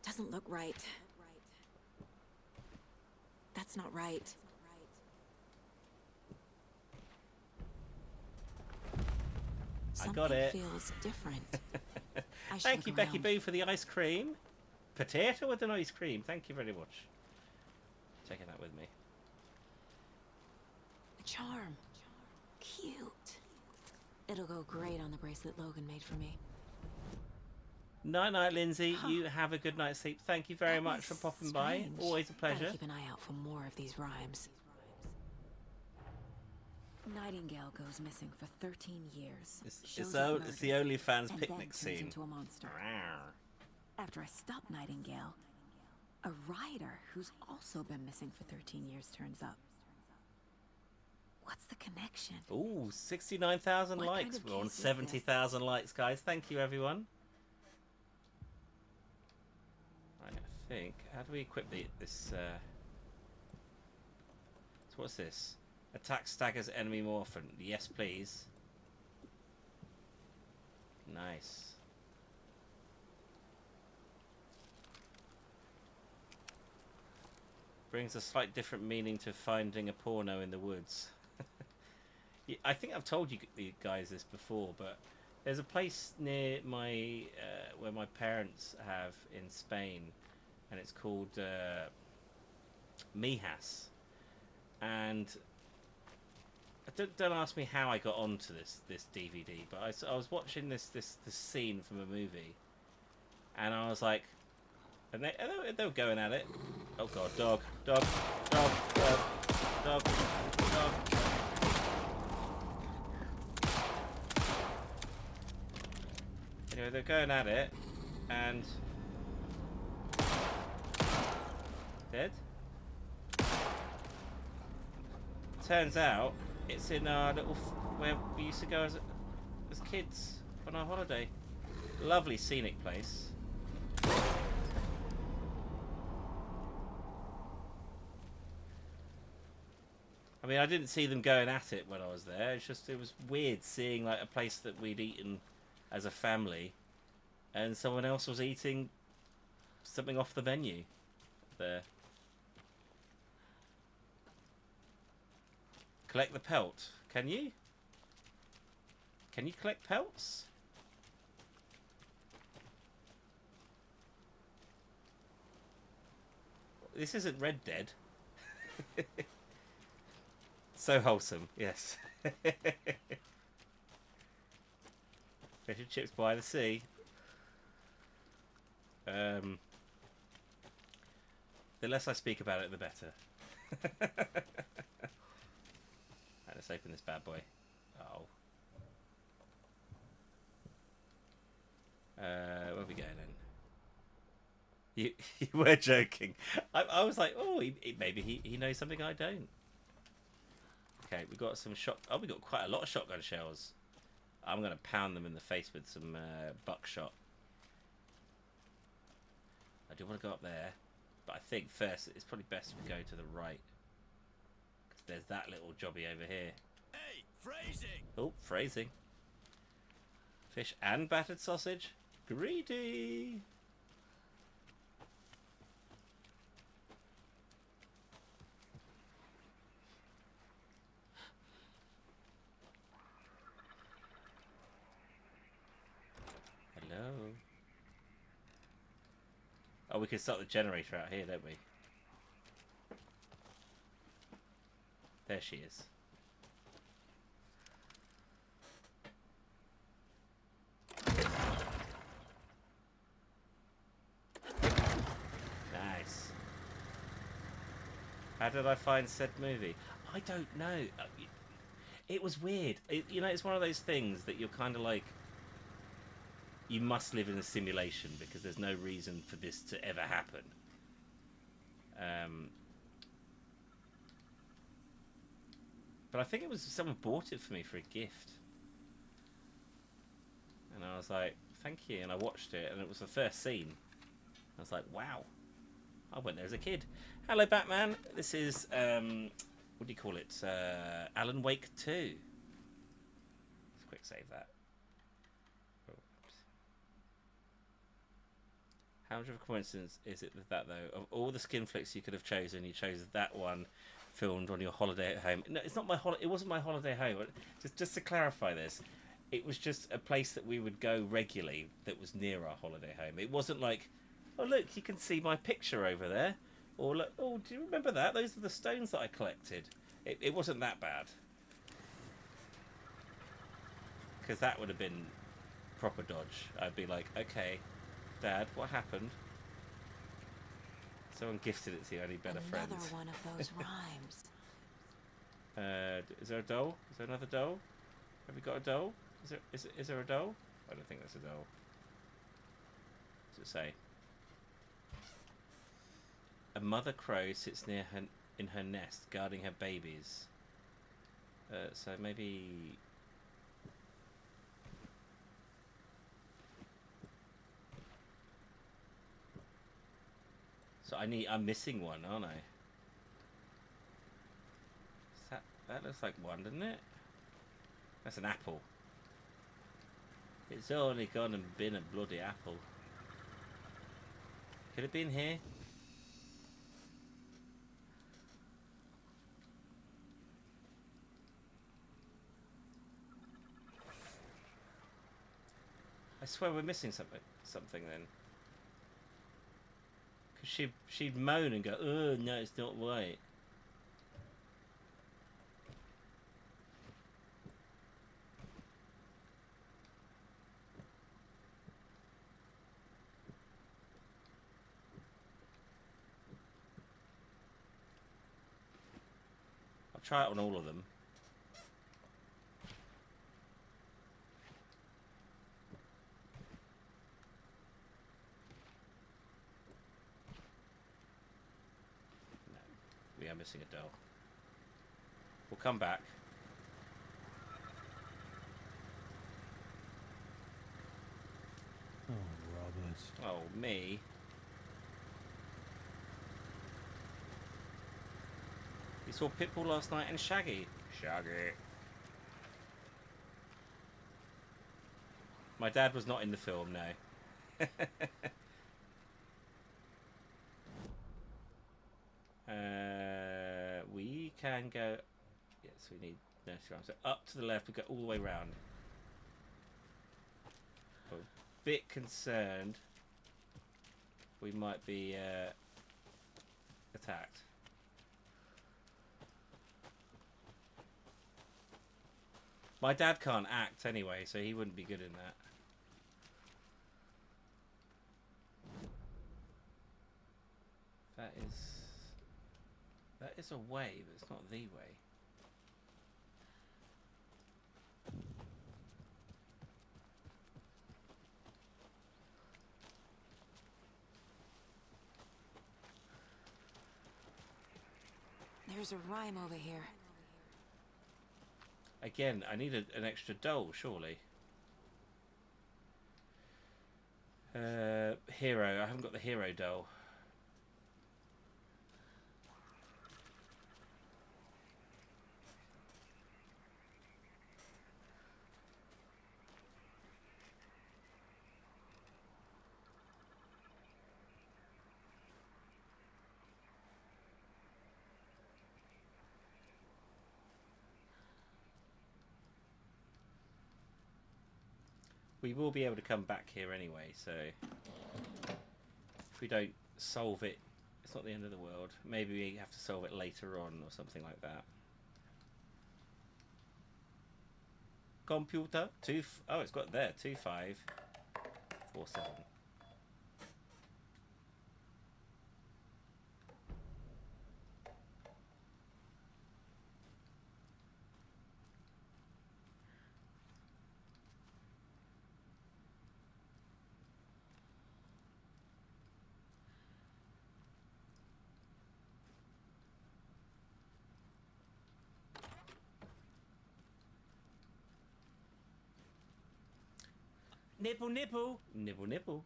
Doesn't look right. That's not right. I got it. Something feels different. Thank you, Becky Boo, for the ice cream. Potato with an ice cream. Thank you very much. Taking that with me. A charm. Cute. It'll go great on the bracelet Logan made for me. Night night, Lindsay. You have a good night's sleep. Thank you very much for popping by. Always a pleasure. Gotta keep an eye out for more of these rhymes. Nightingale goes missing for 13 years. It's the OnlyFans picnic scene. Into a monster. After I stop Nightingale, a rider who's also been missing for 13 years turns up. What's the connection? Ooh, 69,000 likes. We're on 70,000 likes, guys. Thank you, everyone. Right, I think. How do we equip this? So what's this? Attack staggers enemy more often. Yes, please. Nice. Brings a slight different meaning to finding a porno in the woods. I think I've told you guys this before, but there's a place near my where my parents have in Spain, and it's called Mijas. And don't ask me how I got onto this DVD, but I was watching this scene from a movie, and I was like, and they were going at it. Oh god, dog. Anyway, they're going at it, and dead. Turns out it's in our little where we used to go as kids on our holiday. Lovely scenic place. I mean, I didn't see them going at it when I was there. It's just, it was weird seeing like a place that we'd eaten as a family and someone else was eating something off the menu there. Collect the pelt. Can you? Can you collect pelts? This isn't Red Dead. So wholesome, yes. Fish and chips by the sea. The less I speak about it, the better. And let's open this bad boy. Oh. Where are we going then? You were joking. I was like, oh, maybe he knows something I don't. Okay, we got some shot. Oh, we got quite a lot of shotgun shells. I'm gonna pound them in the face with some buckshot. I do want to go up there, but I think first it's probably best if we go to the right. Because there's that little jobby over here. Hey, phrasing! Oh, phrasing. Fish and battered sausage. Greedy! Hello. Oh, we can start the generator out here, don't we? There she is. Nice. How did I find said movie? I don't know. It was weird. You know, it's one of those things that you're kind of like, you must live in a simulation because there's no reason for this to ever happen. But I think it was someone bought it for me for a gift. And I was like, thank you. And I watched it and it was the first scene. I was like, wow. I went there as a kid. Hello, Batman. This is, what do you call it? Alan Wake 2. Let's quick save that. How much of a coincidence is it that though, of all the skin flicks you could have chosen, you chose that one filmed on your holiday at home? No, it's not my holiday. It wasn't my holiday home. Just to clarify this, it was just a place that we would go regularly that was near our holiday home. It wasn't like, oh look, you can see my picture over there, or look, oh, do you remember that? Those are the stones that I collected. It wasn't that bad, because that would have been proper dodge. I'd be like, okay, Dad, what happened? Someone gifted it to you. I need better friends. Another one of those rhymes. Is there a doll? Is there another doll? Have we got a doll? Is there a doll? I don't think that's a doll. What does it say? A mother crow sits near her in her nest, guarding her babies. So maybe. So I'm missing one, aren't I? That looks like one, doesn't it? That's an apple. It's only gone and been a bloody apple. Could it be in here? I swear we're missing something then. Because she'd moan and go, oh, no, it's not right. I'll try it on all of them. We are missing a doll. We'll come back. Oh, Robert. Oh, me. You saw Pitbull last night and Shaggy. Shaggy. My dad was not in the film, no. We can go... Yes, we need nursery rhymes. So up to the left, we go all the way round. I'm a bit concerned we might be attacked. My dad can't act anyway, so he wouldn't be good in that. That is a way, but it's not the way. There's a rhyme over here. Again, I need an extra doll, surely. Hero. I haven't got the hero doll. We will be able to come back here anyway, so if we don't solve it, it's not the end of the world. Maybe we have to solve it later on or something like that. Computer, oh, it's got there, 2547. Nipple, nipple, nibble, nibble.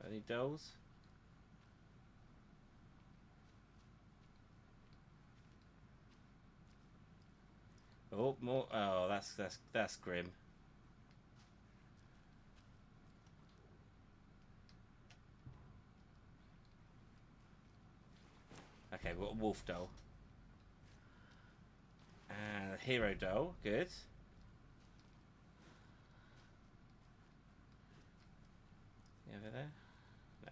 Any dolls? Oh, more. Oh, that's grim. Okay, we've got a wolf doll. And a hero doll, good. Over there? No.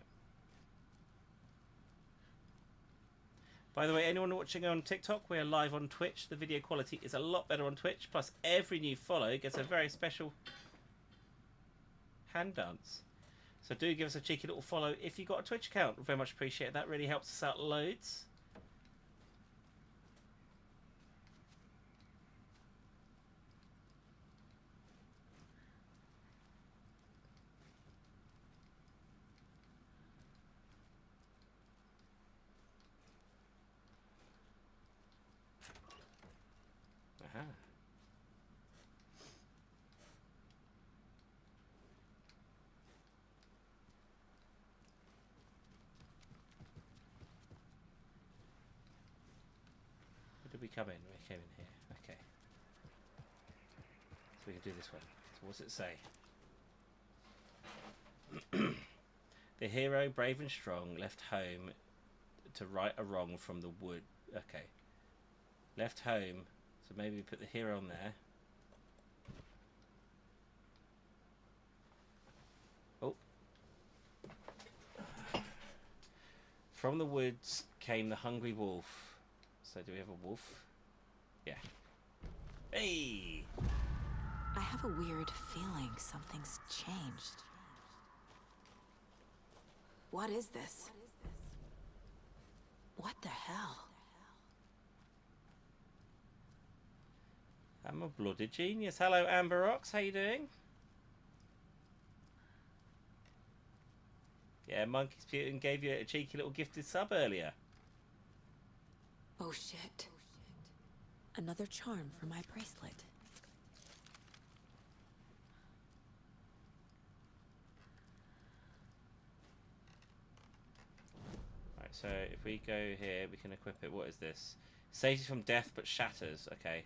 By the way, anyone watching on TikTok, we're live on Twitch. The video quality is a lot better on Twitch. Plus, every new follow gets a very special hand dance. So do give us a cheeky little follow if you've got a Twitch account. Very much appreciate that. Really helps us out loads. Aha. Where did we come in? We came in here. Okay. So we can do this one. So what's it say? The hero, brave and strong, left home to right a wrong from the wood. Okay. Left home. So maybe we put the hero on there. Oh. From the woods came the hungry wolf. So do we have a wolf? Yeah. Hey! I have a weird feeling something's changed. What is this? What the hell? I'm a bloody genius. Hello, Amber Ox. How you doing? Yeah, Monkey's Putin gave you a cheeky little gifted sub earlier. Oh shit. Another charm for my bracelet. Right, so if we go here, we can equip it. What is this? Saves you from death but shatters. Okay.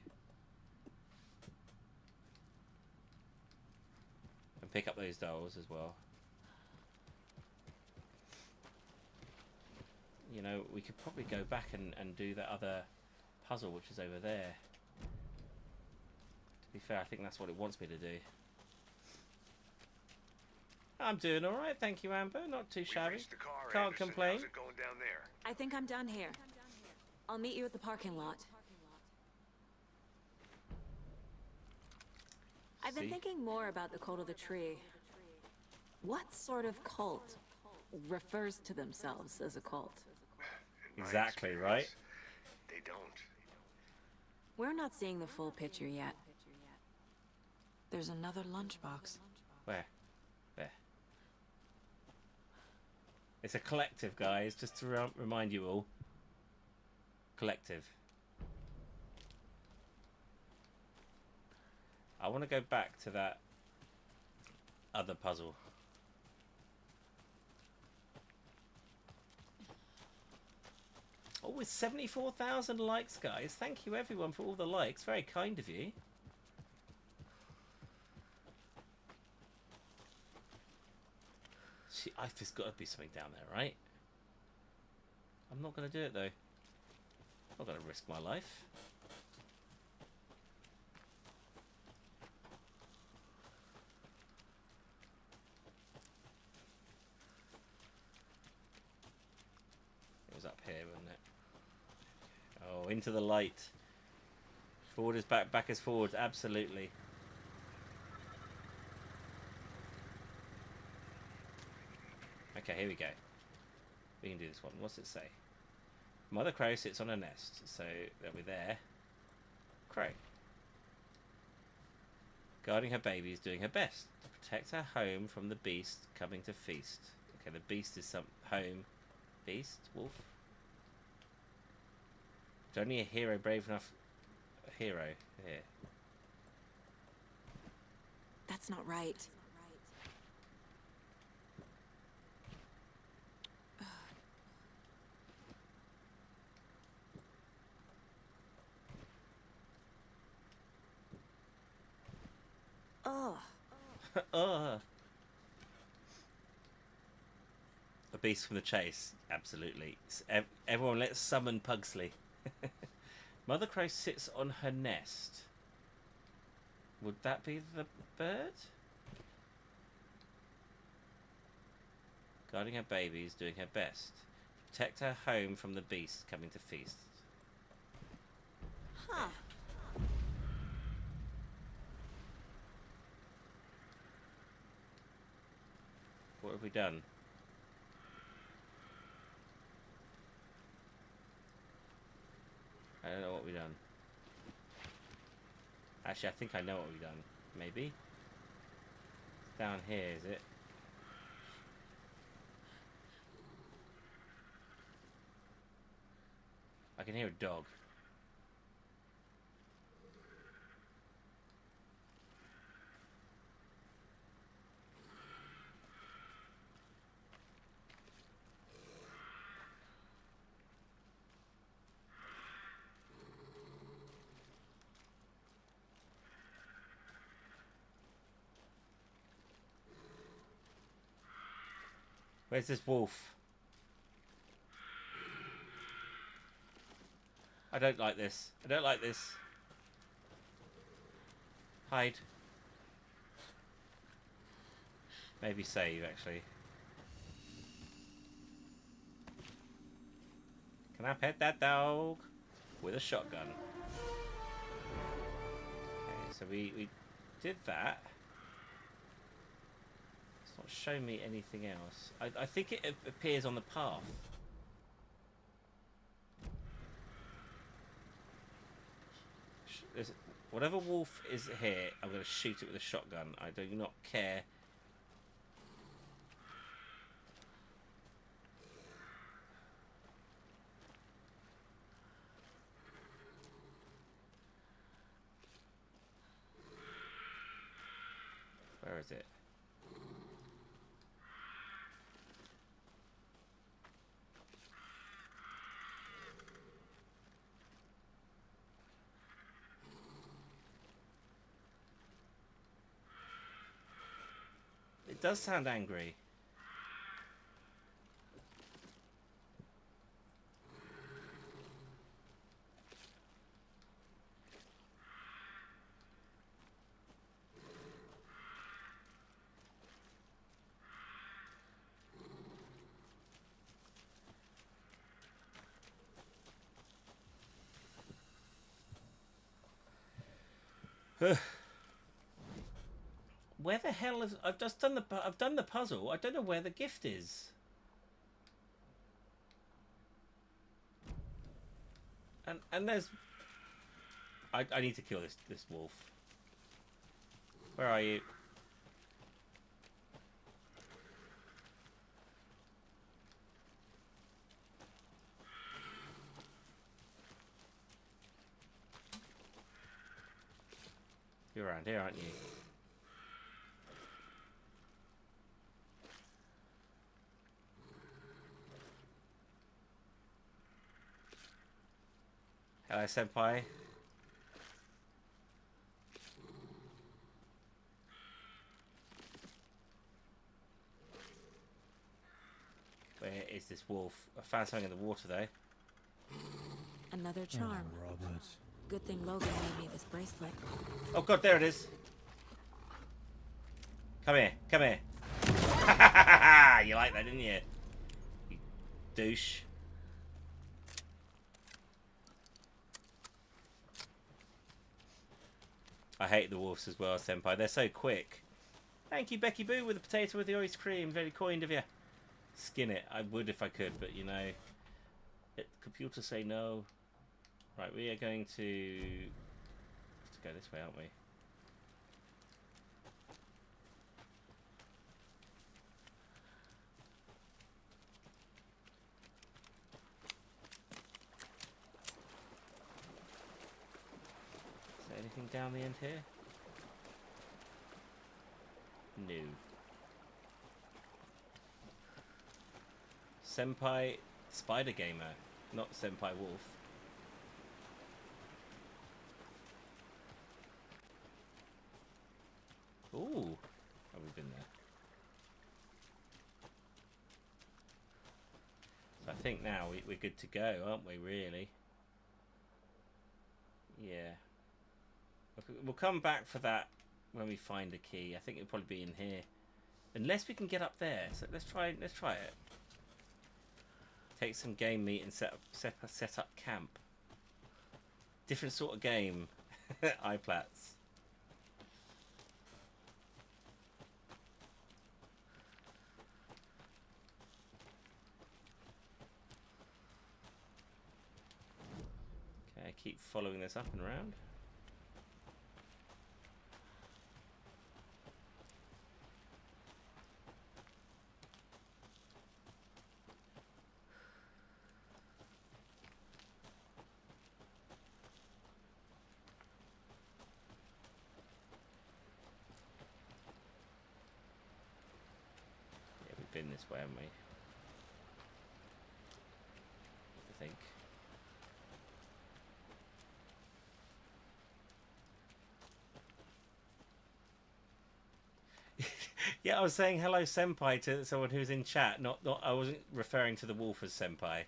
And pick up those dolls as well. You know, we could probably go back and do that other puzzle which is over there. To be fair, I think that's what it wants me to do. I'm doing alright, thank you, Amber. Not too shabby. Can't Anderson. complain. How's it going down there? I think I'm done here. I'll meet you at the parking lot. I've been thinking more about the cult of the tree. What sort of cult refers to themselves as a cult? Exactly, right? They don't. We're not seeing the full picture yet. There's another lunchbox. Where? There. It's a collective, guys, just to remind you all. Collective. I want to go back to that other puzzle. Oh, with 74,000 likes, guys. Thank you, everyone, for all the likes. Very kind of you. There's got to be something down there, right? I'm not going to do it, though. I'm not going to risk my life. It was up here, wasn't it? Oh, into the light. Forward is back, back is forward. Absolutely. Okay, here we go. We can do this one. What's it say? Mother Crow sits on a nest, so that we're there. Crow. Guarding her babies, doing her best to protect her home from the beast coming to feast. Okay, the beast is some home. Beast? Wolf? It's only a hero brave enough. A hero here. That's not right. Ugh. Ugh. A beast from the chase. Absolutely. Everyone, let's summon Pugsley. Mother Crow sits on her nest. Would that be the bird? Guarding her babies, doing her best. Protect her home from the beast coming to feast. Huh. What have we done? I don't know what we've done. Actually, I think I know what we've done. Maybe? It's down here, is it? I can hear a dog. Where's this wolf? I don't like this. I don't like this. Hide. Maybe save, actually. Can I pet that dog? With a shotgun. Okay, so we did that. It's not showing me anything else. I think it appears on the path. Whatever wolf is here, I'm going to shoot it with a shotgun. I do not care. is it? It does sound angry. Where the hell is... I've done the puzzle. I don't know where the gift is. And there's... I need to kill this wolf. Where are you? You're around here, aren't you? Hello, senpai. Where is this wolf? I found something in the water, though. Another charm. Oh, Robert. Good thing Logan made me this bracelet. Oh god, there it is. Come here, come here. You like that, didn't you? You douche. I hate the wolves as well, senpai. They're so quick. Thank you, Becky Boo, with the potato with the ice cream. Very kind of you. Skin it. I would if I could, but you know, computer say no. Right, we are going to go this way, aren't we? Is there anything down the end here? No. Senpai Spider Gamer, not Senpai Wolf. Ooh, have we been there? So I think now we're good to go, aren't we, really? Yeah. We'll come back for that when we find a key. I think it'll probably be in here. Unless we can get up there. So let's try it. Take some game meat and set up camp. Different sort of game. iPlats. Okay, keep following this up and around. Been this way, haven't we? I think. Yeah, I was saying hello, senpai, to someone who's in chat. Not. I wasn't referring to the wolf as senpai.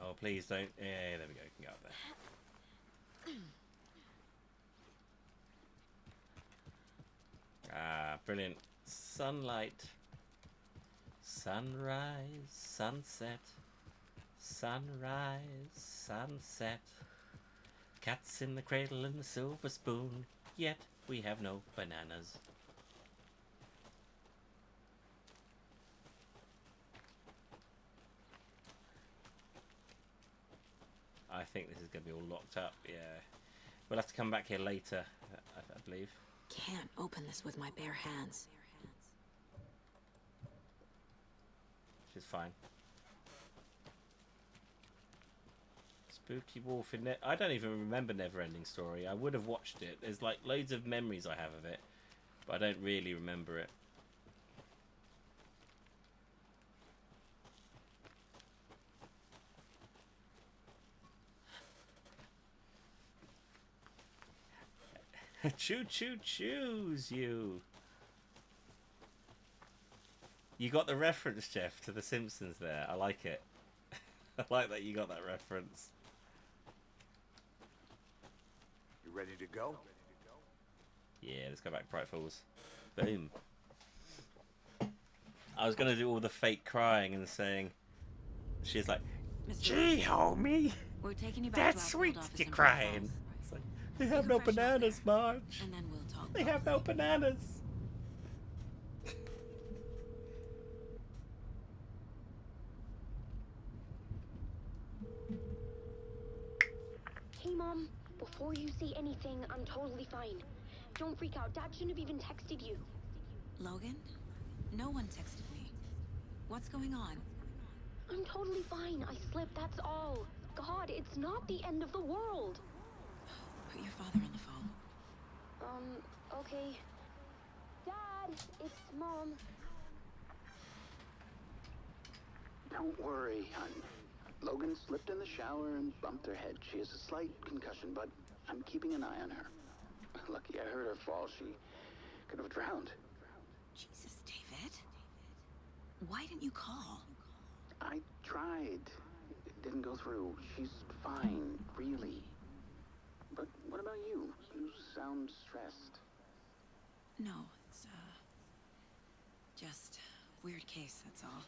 Oh, please don't. Yeah, there we go. You can go up there. Ah, brilliant. Sunlight. Sunrise, sunset. Sunrise, sunset. Cats in the cradle and the silver spoon. Yet we have no bananas. I think this is going to be all locked up. Yeah, we'll have to come back here later, I believe. Can't open this with my bare hands. Which is fine. Spooky Wolf in I don't even remember Neverending Story. I would have watched it. There's like loads of memories I have of it, but I don't really remember it. Choo choo choose you. You got the reference, Jeff, to The Simpsons there. I like it. I like that you got that reference. You ready to go? Yeah, let's go back to Bright Falls. Boom. I was going to do all the fake crying and saying... She's like, gee, homie, We're taking you back that's to our sweet old office you're in Bright crying. Falls. It's like, they have no bananas, Marge. And then we'll talk. They have no bananas. Hey, Mom. Before you say anything, I'm totally fine. Don't freak out. Dad shouldn't have even texted you. Logan? No one texted me. What's going on? I'm totally fine. I slipped, that's all. God, it's not the end of the world. Put your father on the phone. Okay. Dad, it's Mom. Don't worry, hon. Logan slipped in the shower and bumped her head. She has a slight concussion, but I'm keeping an eye on her. Lucky I heard her fall. She could have drowned. Jesus, David. Why didn't you call? I tried. It didn't go through. She's fine, really. But what about you? You sound stressed. No, it's, just weird case, that's all.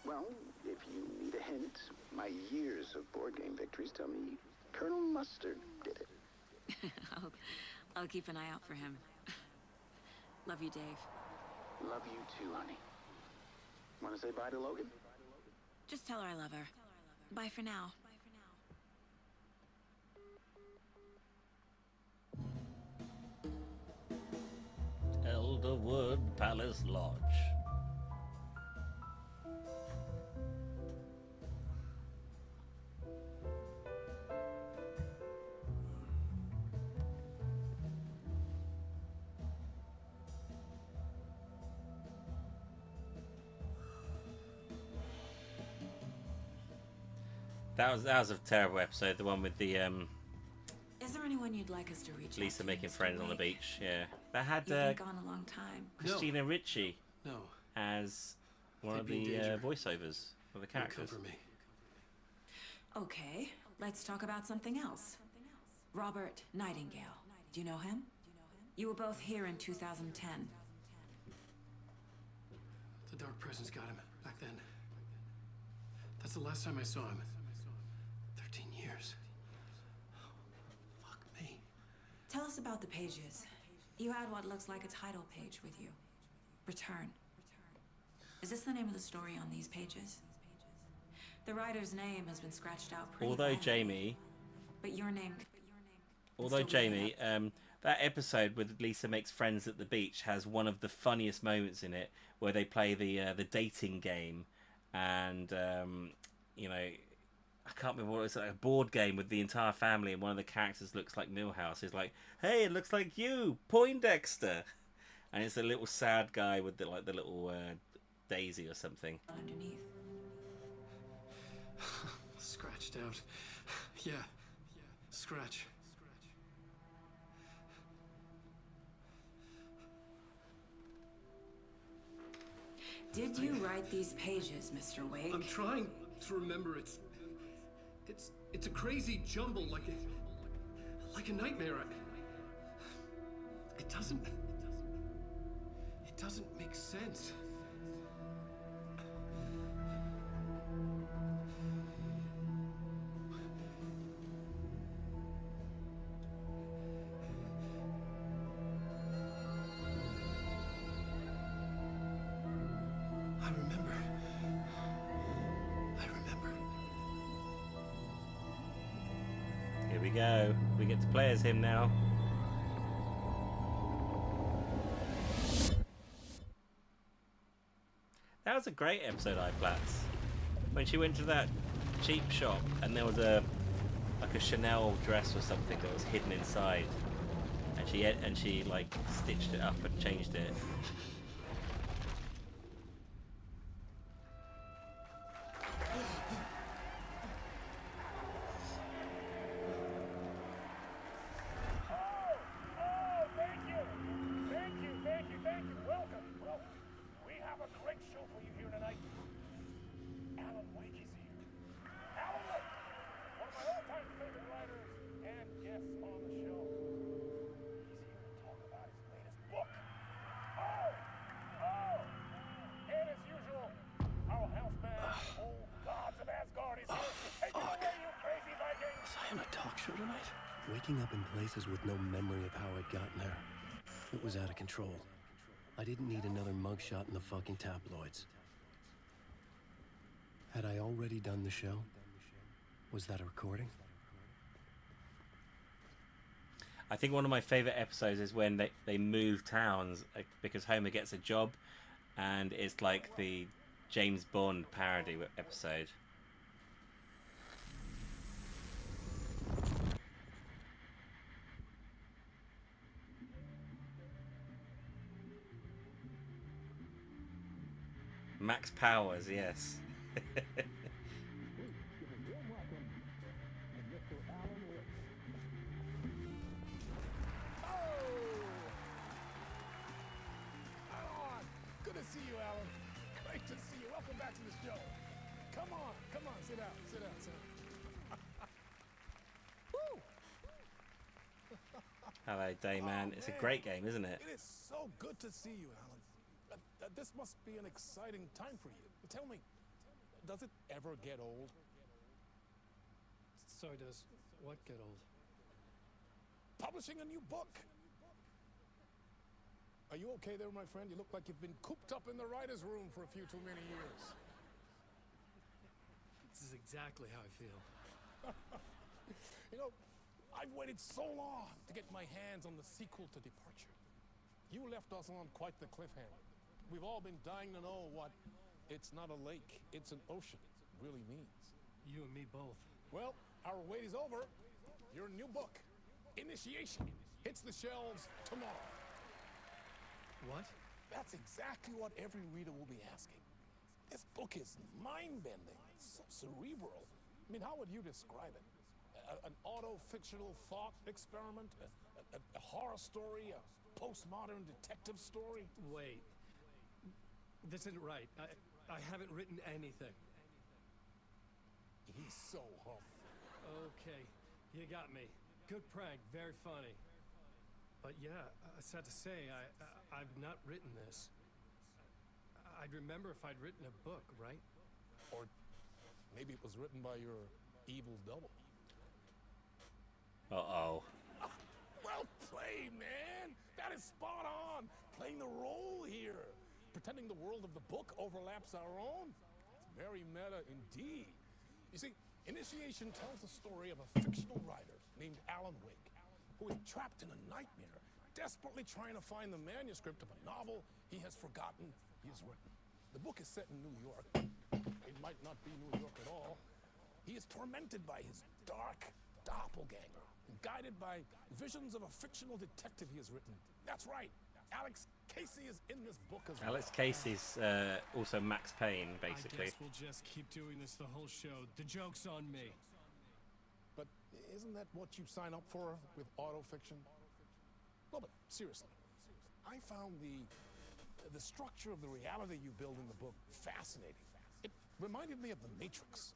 Well, if you need a hint, my years of board game victories tell me Colonel Mustard did it. I'll keep an eye out for him. Love you, Dave. Love you too, honey. Want to say bye to Logan? Just tell her I love her. Bye for now. Elderwood Palace Lodge. That was a terrible episode. The one with the Is there anyone you'd like us to reach Lisa out to, making Mr. friends on the Wake? beach. Yeah, that had You've been gone a long time. Christina Ricci No. as one of They'd be the in danger. voiceovers of the characters. Cover me. Okay, let's talk about something else. Robert Nightingale. Do you know him? You were both here in 2010. The Dark Presence got him back then. That's the last time I saw him. 13 years. Fuck me. Tell us about the pages. You had what looks like a title page with you. Return. Is this the name of the story on these pages? The writer's name has been scratched out pretty Although badly, Jamie, but your name... that episode with Lisa makes friends at the beach has one of the funniest moments in it, where they play the dating game, and you know, I can't remember what it was, like a board game with the entire family, and one of the characters looks like Milhouse. He's like, "Hey, it looks like you, Poindexter," and it's a little sad guy with the little Daisy or something. Underneath. Scratched out. Yeah. Scratch. Did you write these pages, Mr. Wake? I'm trying to remember. It's a crazy jumble, like a nightmare. It doesn't make sense. I remember. go. We get to play as him now. That was a great episode, iPlats. When she went to that cheap shop and there was like a Chanel dress or something that was hidden inside, and she like stitched it up and changed it. Waking up in places with no memory of how I'd gotten there. It was out of control. I didn't need another mugshot in the fucking tabloids. Had I already done the show? Was that a recording? I think one of my favorite episodes is when they move towns because Homer gets a job, and it's like the James Bond parody episode. Max Powers, yes. Good to see you, Alan. Great to see you. Welcome back to the show. Come on, sit down, sit down. Woo! Hello, Dayman. It's a great game, isn't it? It is so good to see you, Alan. This must be an exciting time for you. Tell me, does it ever get old? So does what get old? Publishing a new book. Are you okay there, my friend? You look like you've been cooped up in the writer's room for a few too many years. This is exactly how I feel. You know, I've waited so long to get my hands on the sequel to Departure. You left us on quite the cliffhanger. We've all been dying to know what "it's not a lake, it's an ocean" really means. You and me both. Well, our wait is over. Your new book, Initiation, hits the shelves tomorrow. What? That's exactly what every reader will be asking. This book is mind-bending. It's so cerebral. I mean, how would you describe it? An auto-fictional thought experiment? A horror story? A postmodern detective story? Wait. This isn't right. I haven't written anything. He's so humble. Okay, you got me. Good prank, very funny. But yeah, sad to say, I've not written this. I'd remember if I'd written a book, right? Or maybe it was written by your evil double. Uh-oh. Well played, man! That is spot on! Playing the role here. Pretending the world of the book overlaps our own. It's very meta indeed. You see, Initiation tells the story of a fictional writer named Alan Wake, who is trapped in a nightmare, desperately trying to find the manuscript of a novel he has forgotten he has written. The book is set in New York. It might not be New York at all. He is tormented by his dark doppelganger, and guided by visions of a fictional detective he has written. That's right. Alex Casey is in this book as well. Alex Casey's also Max Payne, basically. I guess we'll just keep doing this the whole show. The joke's on me. But isn't that what you sign up for with autofiction? No, but seriously, I found the structure of the reality you build in the book fascinating. It reminded me of The Matrix.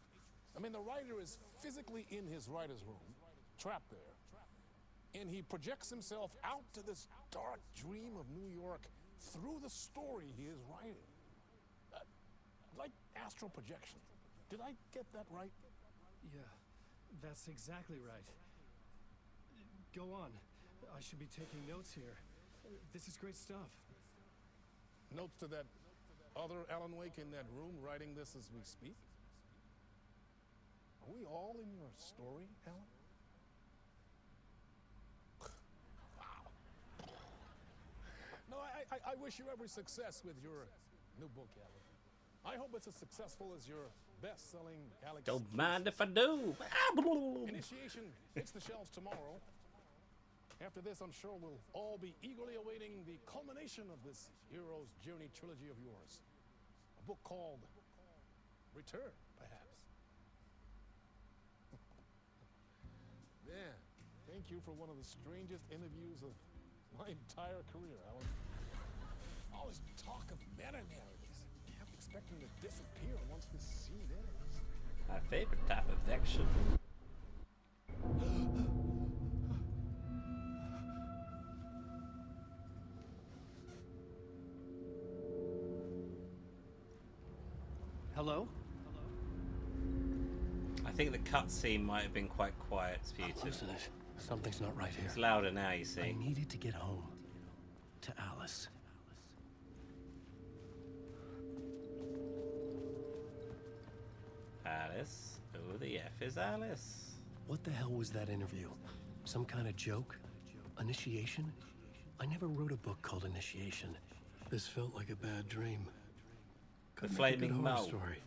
I mean, the writer is physically in his writer's room, trapped there, and he projects himself out to this dark dream of New York through the story he is writing. Like astral projection. Did I get that right? Yeah, that's exactly right. Go on. I should be taking notes here. This is great stuff. Notes to that other Alan Wake in that room writing this as we speak? Are we all in your story, Alan? I wish you every success with your new book, Alan. I hope it's as successful as your best-selling Alex. Don't mind if I do. Initiation hits the shelves tomorrow. After this, I'm sure we'll all be eagerly awaiting the culmination of this hero's journey trilogy of yours. A book called Return, perhaps. Man, thank you for one of the strangest interviews of my entire career, Alan. All this talk of meta-narratives. Kept expecting to disappear once this scene ends. My favorite type of action. Hello? I think the cutscene might have been quite quiet, Sputum. Listen, something's not right here. It's louder now, you see. I needed to get home. To Alice. Alice? Who the F is Alice? What the hell was that interview? Some kind of joke? Initiation? I never wrote a book called Initiation. This felt like a bad dream. The Flaming Mole. Story.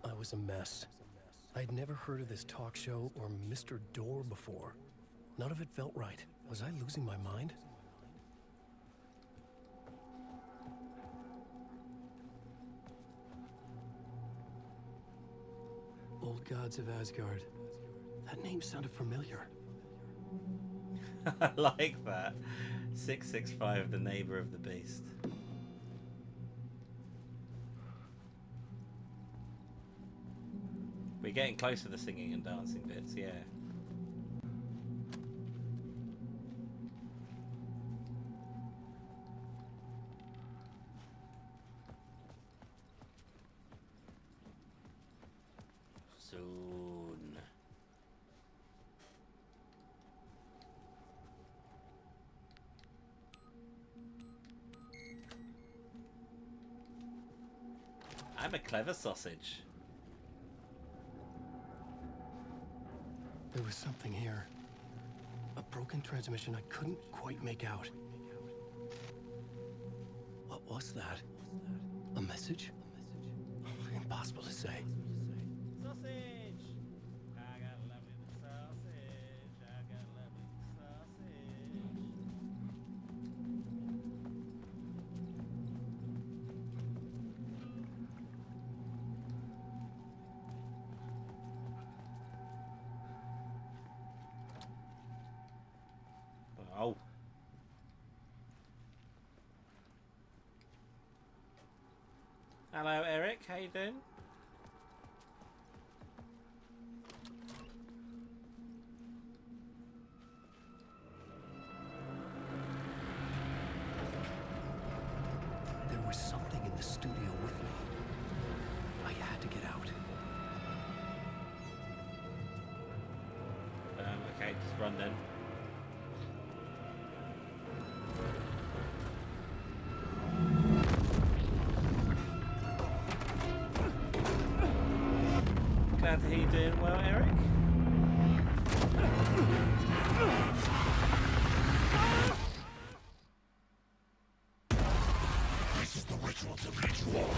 I was a mess. I'd never heard of this talk show or Mr. Door before. None of it felt right. Was I losing my mind? Old Gods of Asgard. That name sounded familiar. I like that. 665, the neighbor of the beast. We're getting close to the singing and dancing bits, yeah. Soon. I'm a clever sausage. There was something here. A broken transmission I couldn't quite make out. What was that? A message? Impossible to say. Sausage! I got lovely sausage. I got lovely sausage. Oh. Hello, Eric. How you doing? There was something in the studio with me. I had to get out. Okay, just run then. Glad to hear you're doing well, Eric. This is the ritual to lead you on.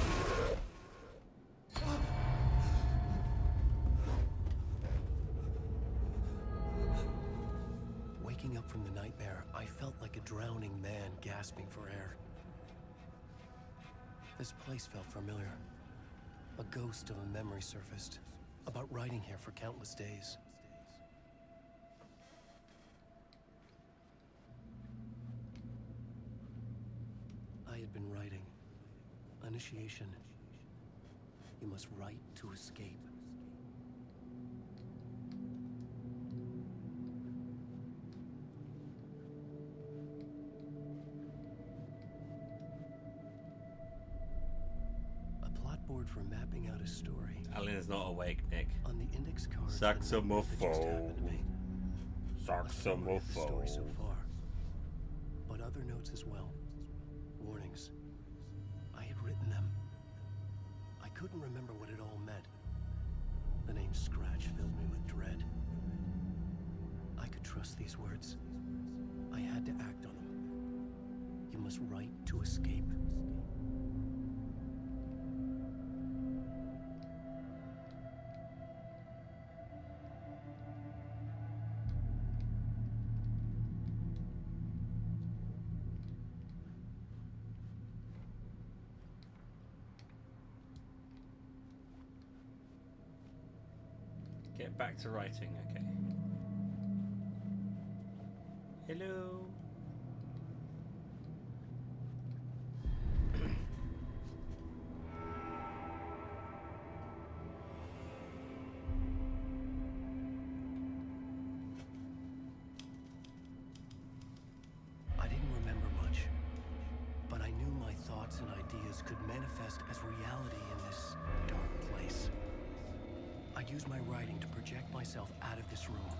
Waking up from the nightmare, I felt like a drowning man gasping for air. This place felt familiar. A ghost of a memory surfaced, about writing here for countless days. I had been writing. Initiation. You must write to escape. For mapping out a story. Alan is not awake, Nick. On the index card. Saxophone. Saxophone. Story so far, but other notes as well. Warnings. I had written them. I couldn't remember what it all meant. The name Scratch filled me with dread. I could trust these words. I had to act on them. You must write to escape. Get back to writing, okay. Hello. I didn't remember much, but I knew my thoughts and ideas could manifest as reality in this dark place. I'd use my writing to project myself out of this room,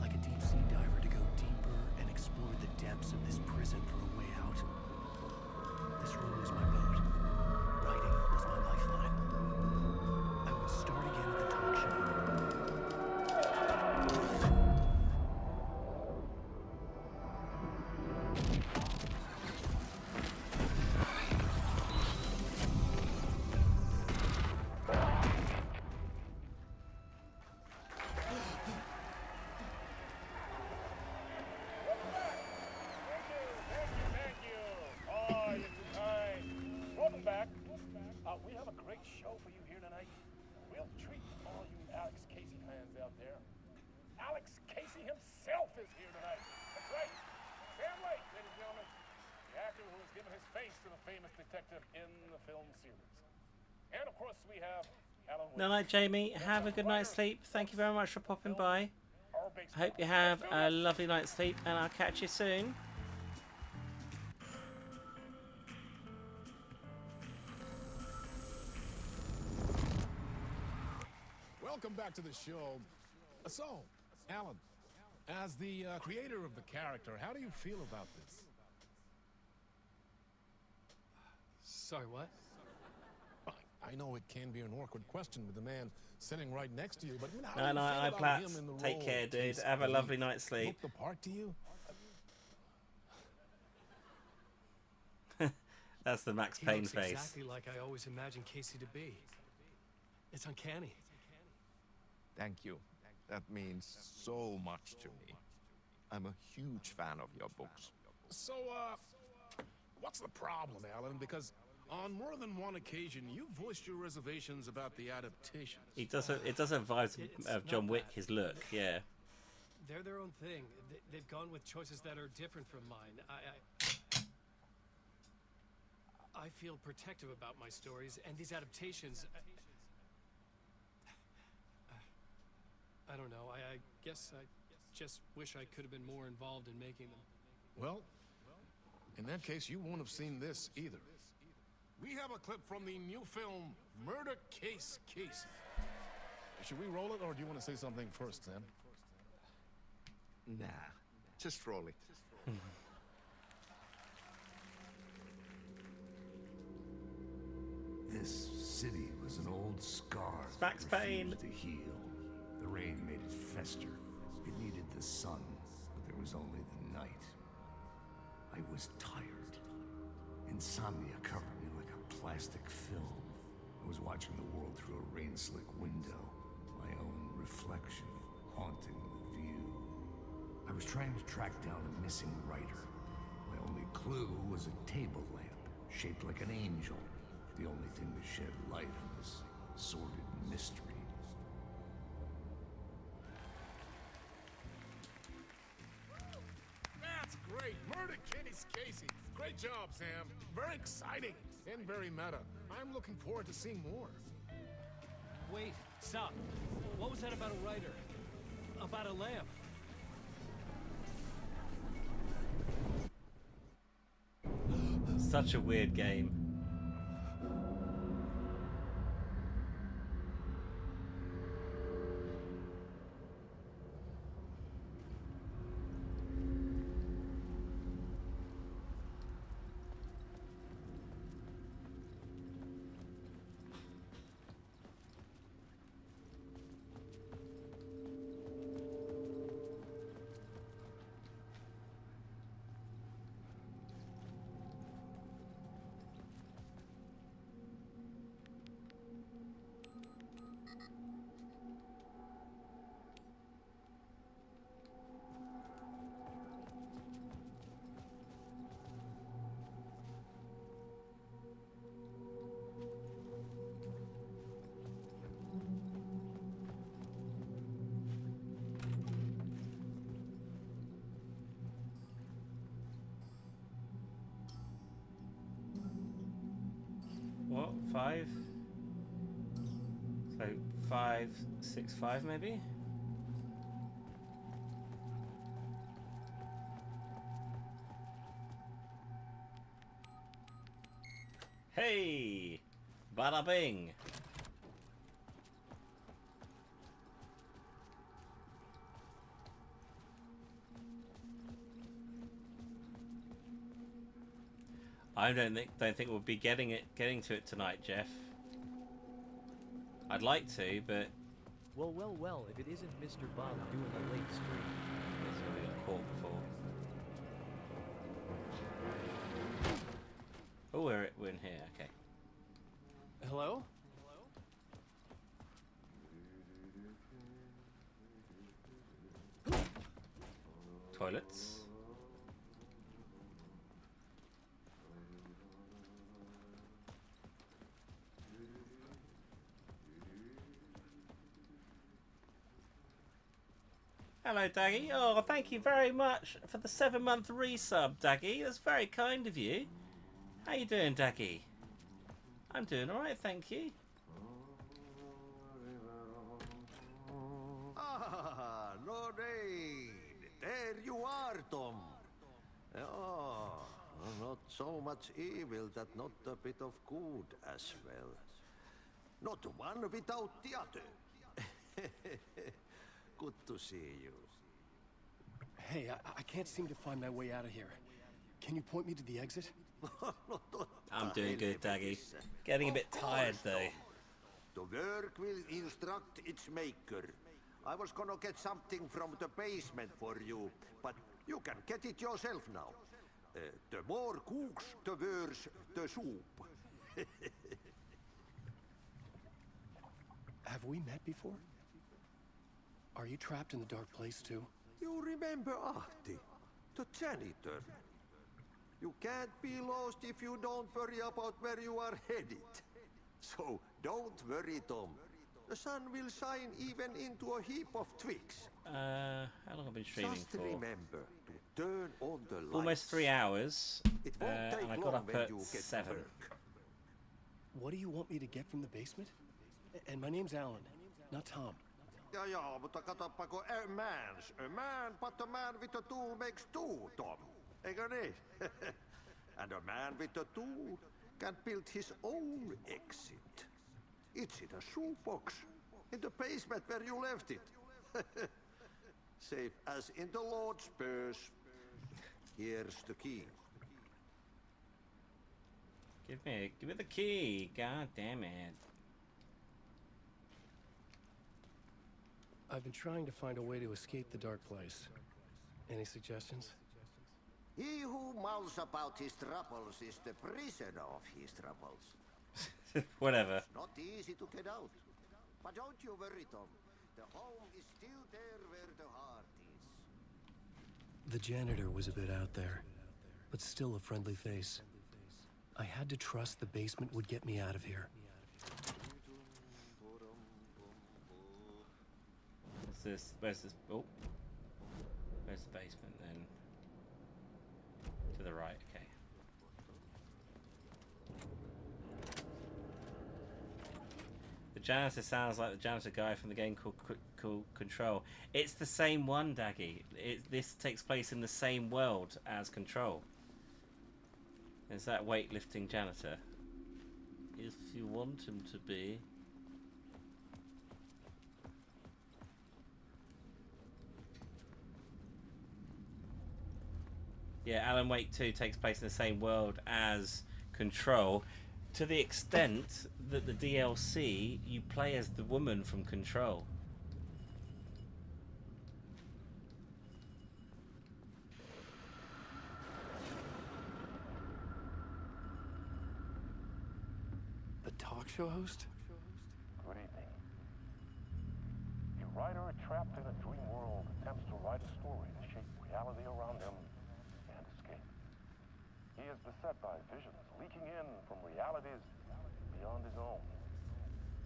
like a deep sea diver to go deeper and explore the depths of this prison for a way out. This room was my boat. Writing was my lifeline. I would start again at the talk show. We have a great show for you here tonight. We'll treat all you Alex Casey fans out there. Alex Casey himself is here tonight. That's right. Sam Lake, ladies and gentlemen. The actor who has given his face to the famous detective in the film series. And of course we have Alan Wake. Night night, Jamie. Have a good night's sleep. Thank you very much for popping by. I hope you have a lovely night's sleep, and I'll catch you soon. Welcome back to the show. So, Alan, as the creator of the character, how do you feel about this? Sorry, what? I know it can be an awkward question with the man sitting right next to you, but how do No, you no, feel I about Platts. him in the Take role care, of dude. Casey? Have a Did lovely he night's sleep. look the part to you? That's the Max He Payne looks face. exactly like I always imagined Casey to be. It's uncanny. Thank you. That means so much to me. I'm a huge fan of your books. So, what's the problem, Alan? Because on more than one occasion, you voiced your reservations about the adaptation. It does have vibes of John Wick, his look, yeah. They're their own thing. They've gone with choices that are different from mine. I feel protective about my stories, and these adaptations... I don't know. I guess I just wish I could have been more involved in making them. Well, in that case, you won't have seen this either. We have a clip from the new film, Murder Case Casey. Should we roll it, or do you want to say something first, Sam? Nah, just roll it. This city was an old scar Max that Payne. refused to heal. The rain made it fester. It needed the sun, but there was only the night. I was tired. Insomnia covered me like a plastic film. I was watching the world through a rain-slick window, my own reflection haunting the view. I was trying to track down a missing writer. My only clue was a table lamp, shaped like an angel. The only thing to shed light on this sordid mystery. That's great! Murder Case Casey! Great job, Sam! Very exciting and very meta. I'm looking forward to seeing more. Wait, stop. What was that about a writer? About a lamp? Such a weird game. 5. So 5, 6, 5 maybe? Hey! Bada bing! I don't think we'll be getting to it tonight, Jeff. I'd like to, but Well, if it isn't Mr. Bob doing a late stream. This will be caught before. Oh, we're in here, okay. Hello? Toilets. Hello, Daggy. Oh, thank you very much for the 7-month resub, Daggy. That's very kind of you. How you doing, Daggy? I'm doing all right, thank you. Ah, no need. There you are, Tom. Oh, not so much evil that not a bit of good as well. Not one without the other. Good to see you. Hey, I can't seem to find my way out of here. Can you point me to the exit? I'm doing good, Daggy. Getting a bit tired, though. The work will instruct its maker. I was gonna get something from the basement for you, but you can get it yourself now. The more cooks, the worse the soup. Have we met before? Are you trapped in the dark place, too? You remember Ahti, the janitor. You can't be lost if you don't worry about where you are headed. So don't worry, Tom. The sun will shine even into a heap of twigs. How long have I been streaming Just for? remember to turn on the lights. Almost 3 hours. It won't take and I got long up when at you get 7. to work. What do you want me to get from the basement? And my name's Alan, not Tom. Ja, mutta katsopako a man, but a man with a tool makes two, Tom. Eikö niin? And a man with a tool can build his own exit. It's in a shoebox, in the basement where you left it. Safe as in the Lord's purse. Here's the key. Give me the key. God damn it. I've been trying to find a way to escape the dark place. Any suggestions? He who mouths about his troubles is the prisoner of his troubles. Whatever. It's not easy to get out. But don't you worry, Tom. The home is still there where the heart is. The janitor was a bit out there, but still a friendly face. I had to trust the basement would get me out of here. Where's this? Oh. Where's the basement then? To the right, okay. The janitor sounds like the janitor guy from the game called Control. It's the same one, Daggy. This takes place in the same world as Control. Is that weightlifting janitor? If you want him to be. Yeah, Alan Wake 2 takes place in the same world as Control, to the extent that the DLC, you play as the woman from Control. The talk show host? Good evening. A writer trapped in a dream world attempts to write a story to shape reality around him and escape. He is beset by visions leaking in from realities beyond his own.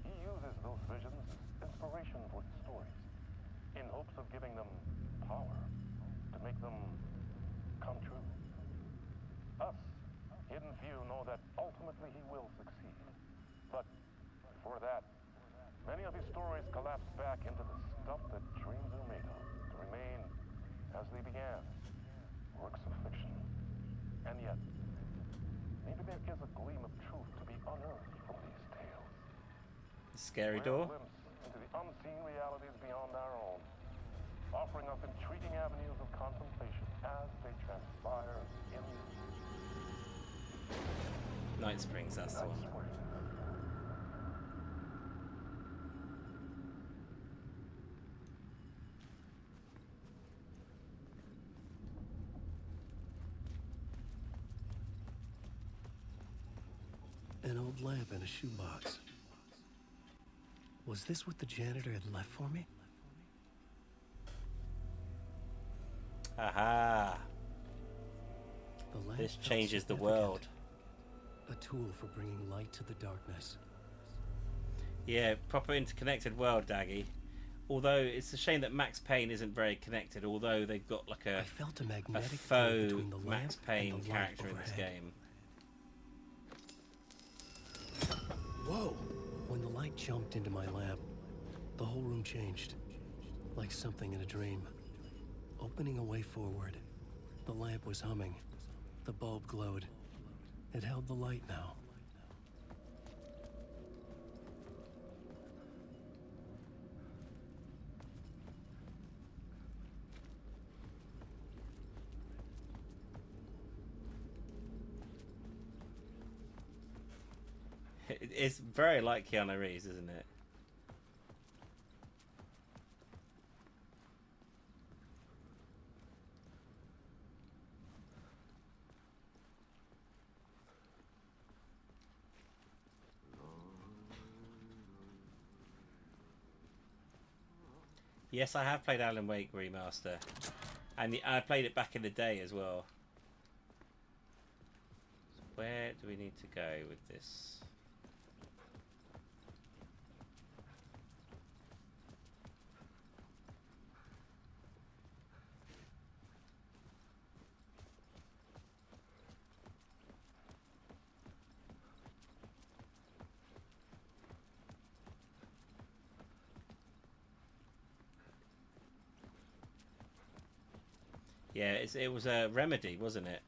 He uses those visions as inspiration for his stories, in hopes of giving them power to make them come true. Us, Hidden Few, know that ultimately he will succeed. before that, many of his stories collapse back into the stuff that dreams are made of, to remain as they began, works of fiction. And yet, maybe there is a gleam of truth to be unearthed from these tales. Scary Rare door. glimpse into the unseen realities beyond our own, offering us intriguing avenues of contemplation as they transpire in Night Springs, that's the one. An old lamp in a shoebox. Was this what the janitor had left for me? Aha! The lamp This felt changes the significant. world. A tool for bringing light to the darkness. Yeah, proper interconnected world, Daggy. Although it's a shame that Max Payne isn't very connected, although they've got like a magnetic faux field between the Max lamp Payne and the character light in this overhead. game. Whoa! When the light jumped into my lamp, the whole room changed. Like something in a dream. Opening a way forward. The lamp was humming. The bulb glowed. It held the light now. It's very like Keanu Reeves, isn't it? Yes, I have played Alan Wake Remaster, and I played it back in the day as well. So where do we need to go with this? Yeah, it was a Remedy, wasn't it?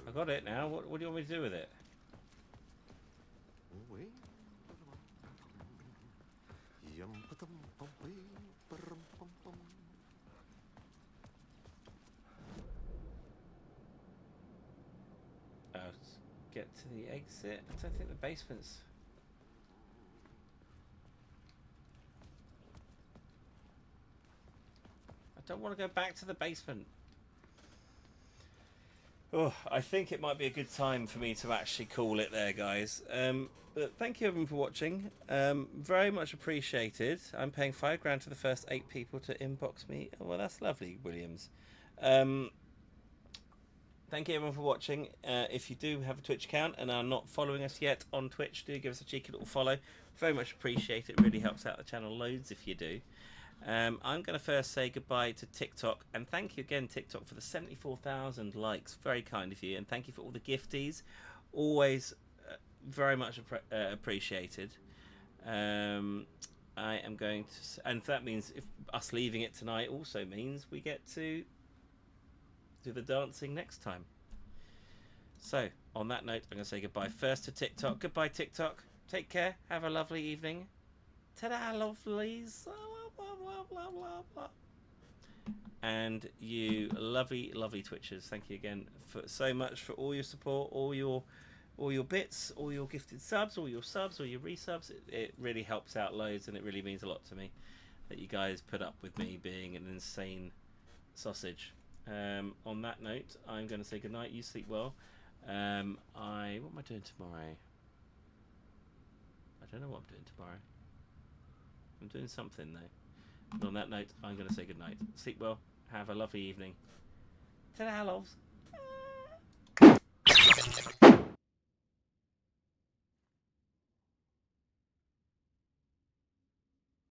I got it now. What do you want me to do with it? Get to the exit. I don't think the basement's... I don't want to go back to the basement. Oh, I think it might be a good time for me to actually call it there, guys. But thank you everyone for watching. Very much appreciated. I'm paying £5 to the first 8 people to inbox me. Oh, well, that's lovely, Williams. Thank you everyone for watching. If you do have a Twitch account and are not following us yet on Twitch, do give us a cheeky little follow. Very much appreciate it. Really helps out the channel loads if you do. I'm going to first say goodbye to TikTok, and thank you again, TikTok, for the 74,000 likes. Very kind of you, and thank you for all the gifties. Always very much appreciated. I am going to, and that means if us leaving it tonight also means we get to do the dancing next time. So on that note, I'm going to say goodbye first to TikTok. Goodbye, TikTok. Take care. Have a lovely evening. Ta-da, lovelies. Blah, blah, blah. And you lovely, lovely Twitchers, thank you again for so much for all your support, all your bits, all your gifted subs, all your resubs. It really helps out loads, and it really means a lot to me that you guys put up with me being an insane sausage. On that note, I'm going to say goodnight. You sleep well. What am I doing tomorrow? I don't know what I'm doing tomorrow. I'm doing something though. But on that note, I'm going to say goodnight. Sleep well. Have a lovely evening. Ta-da, loves.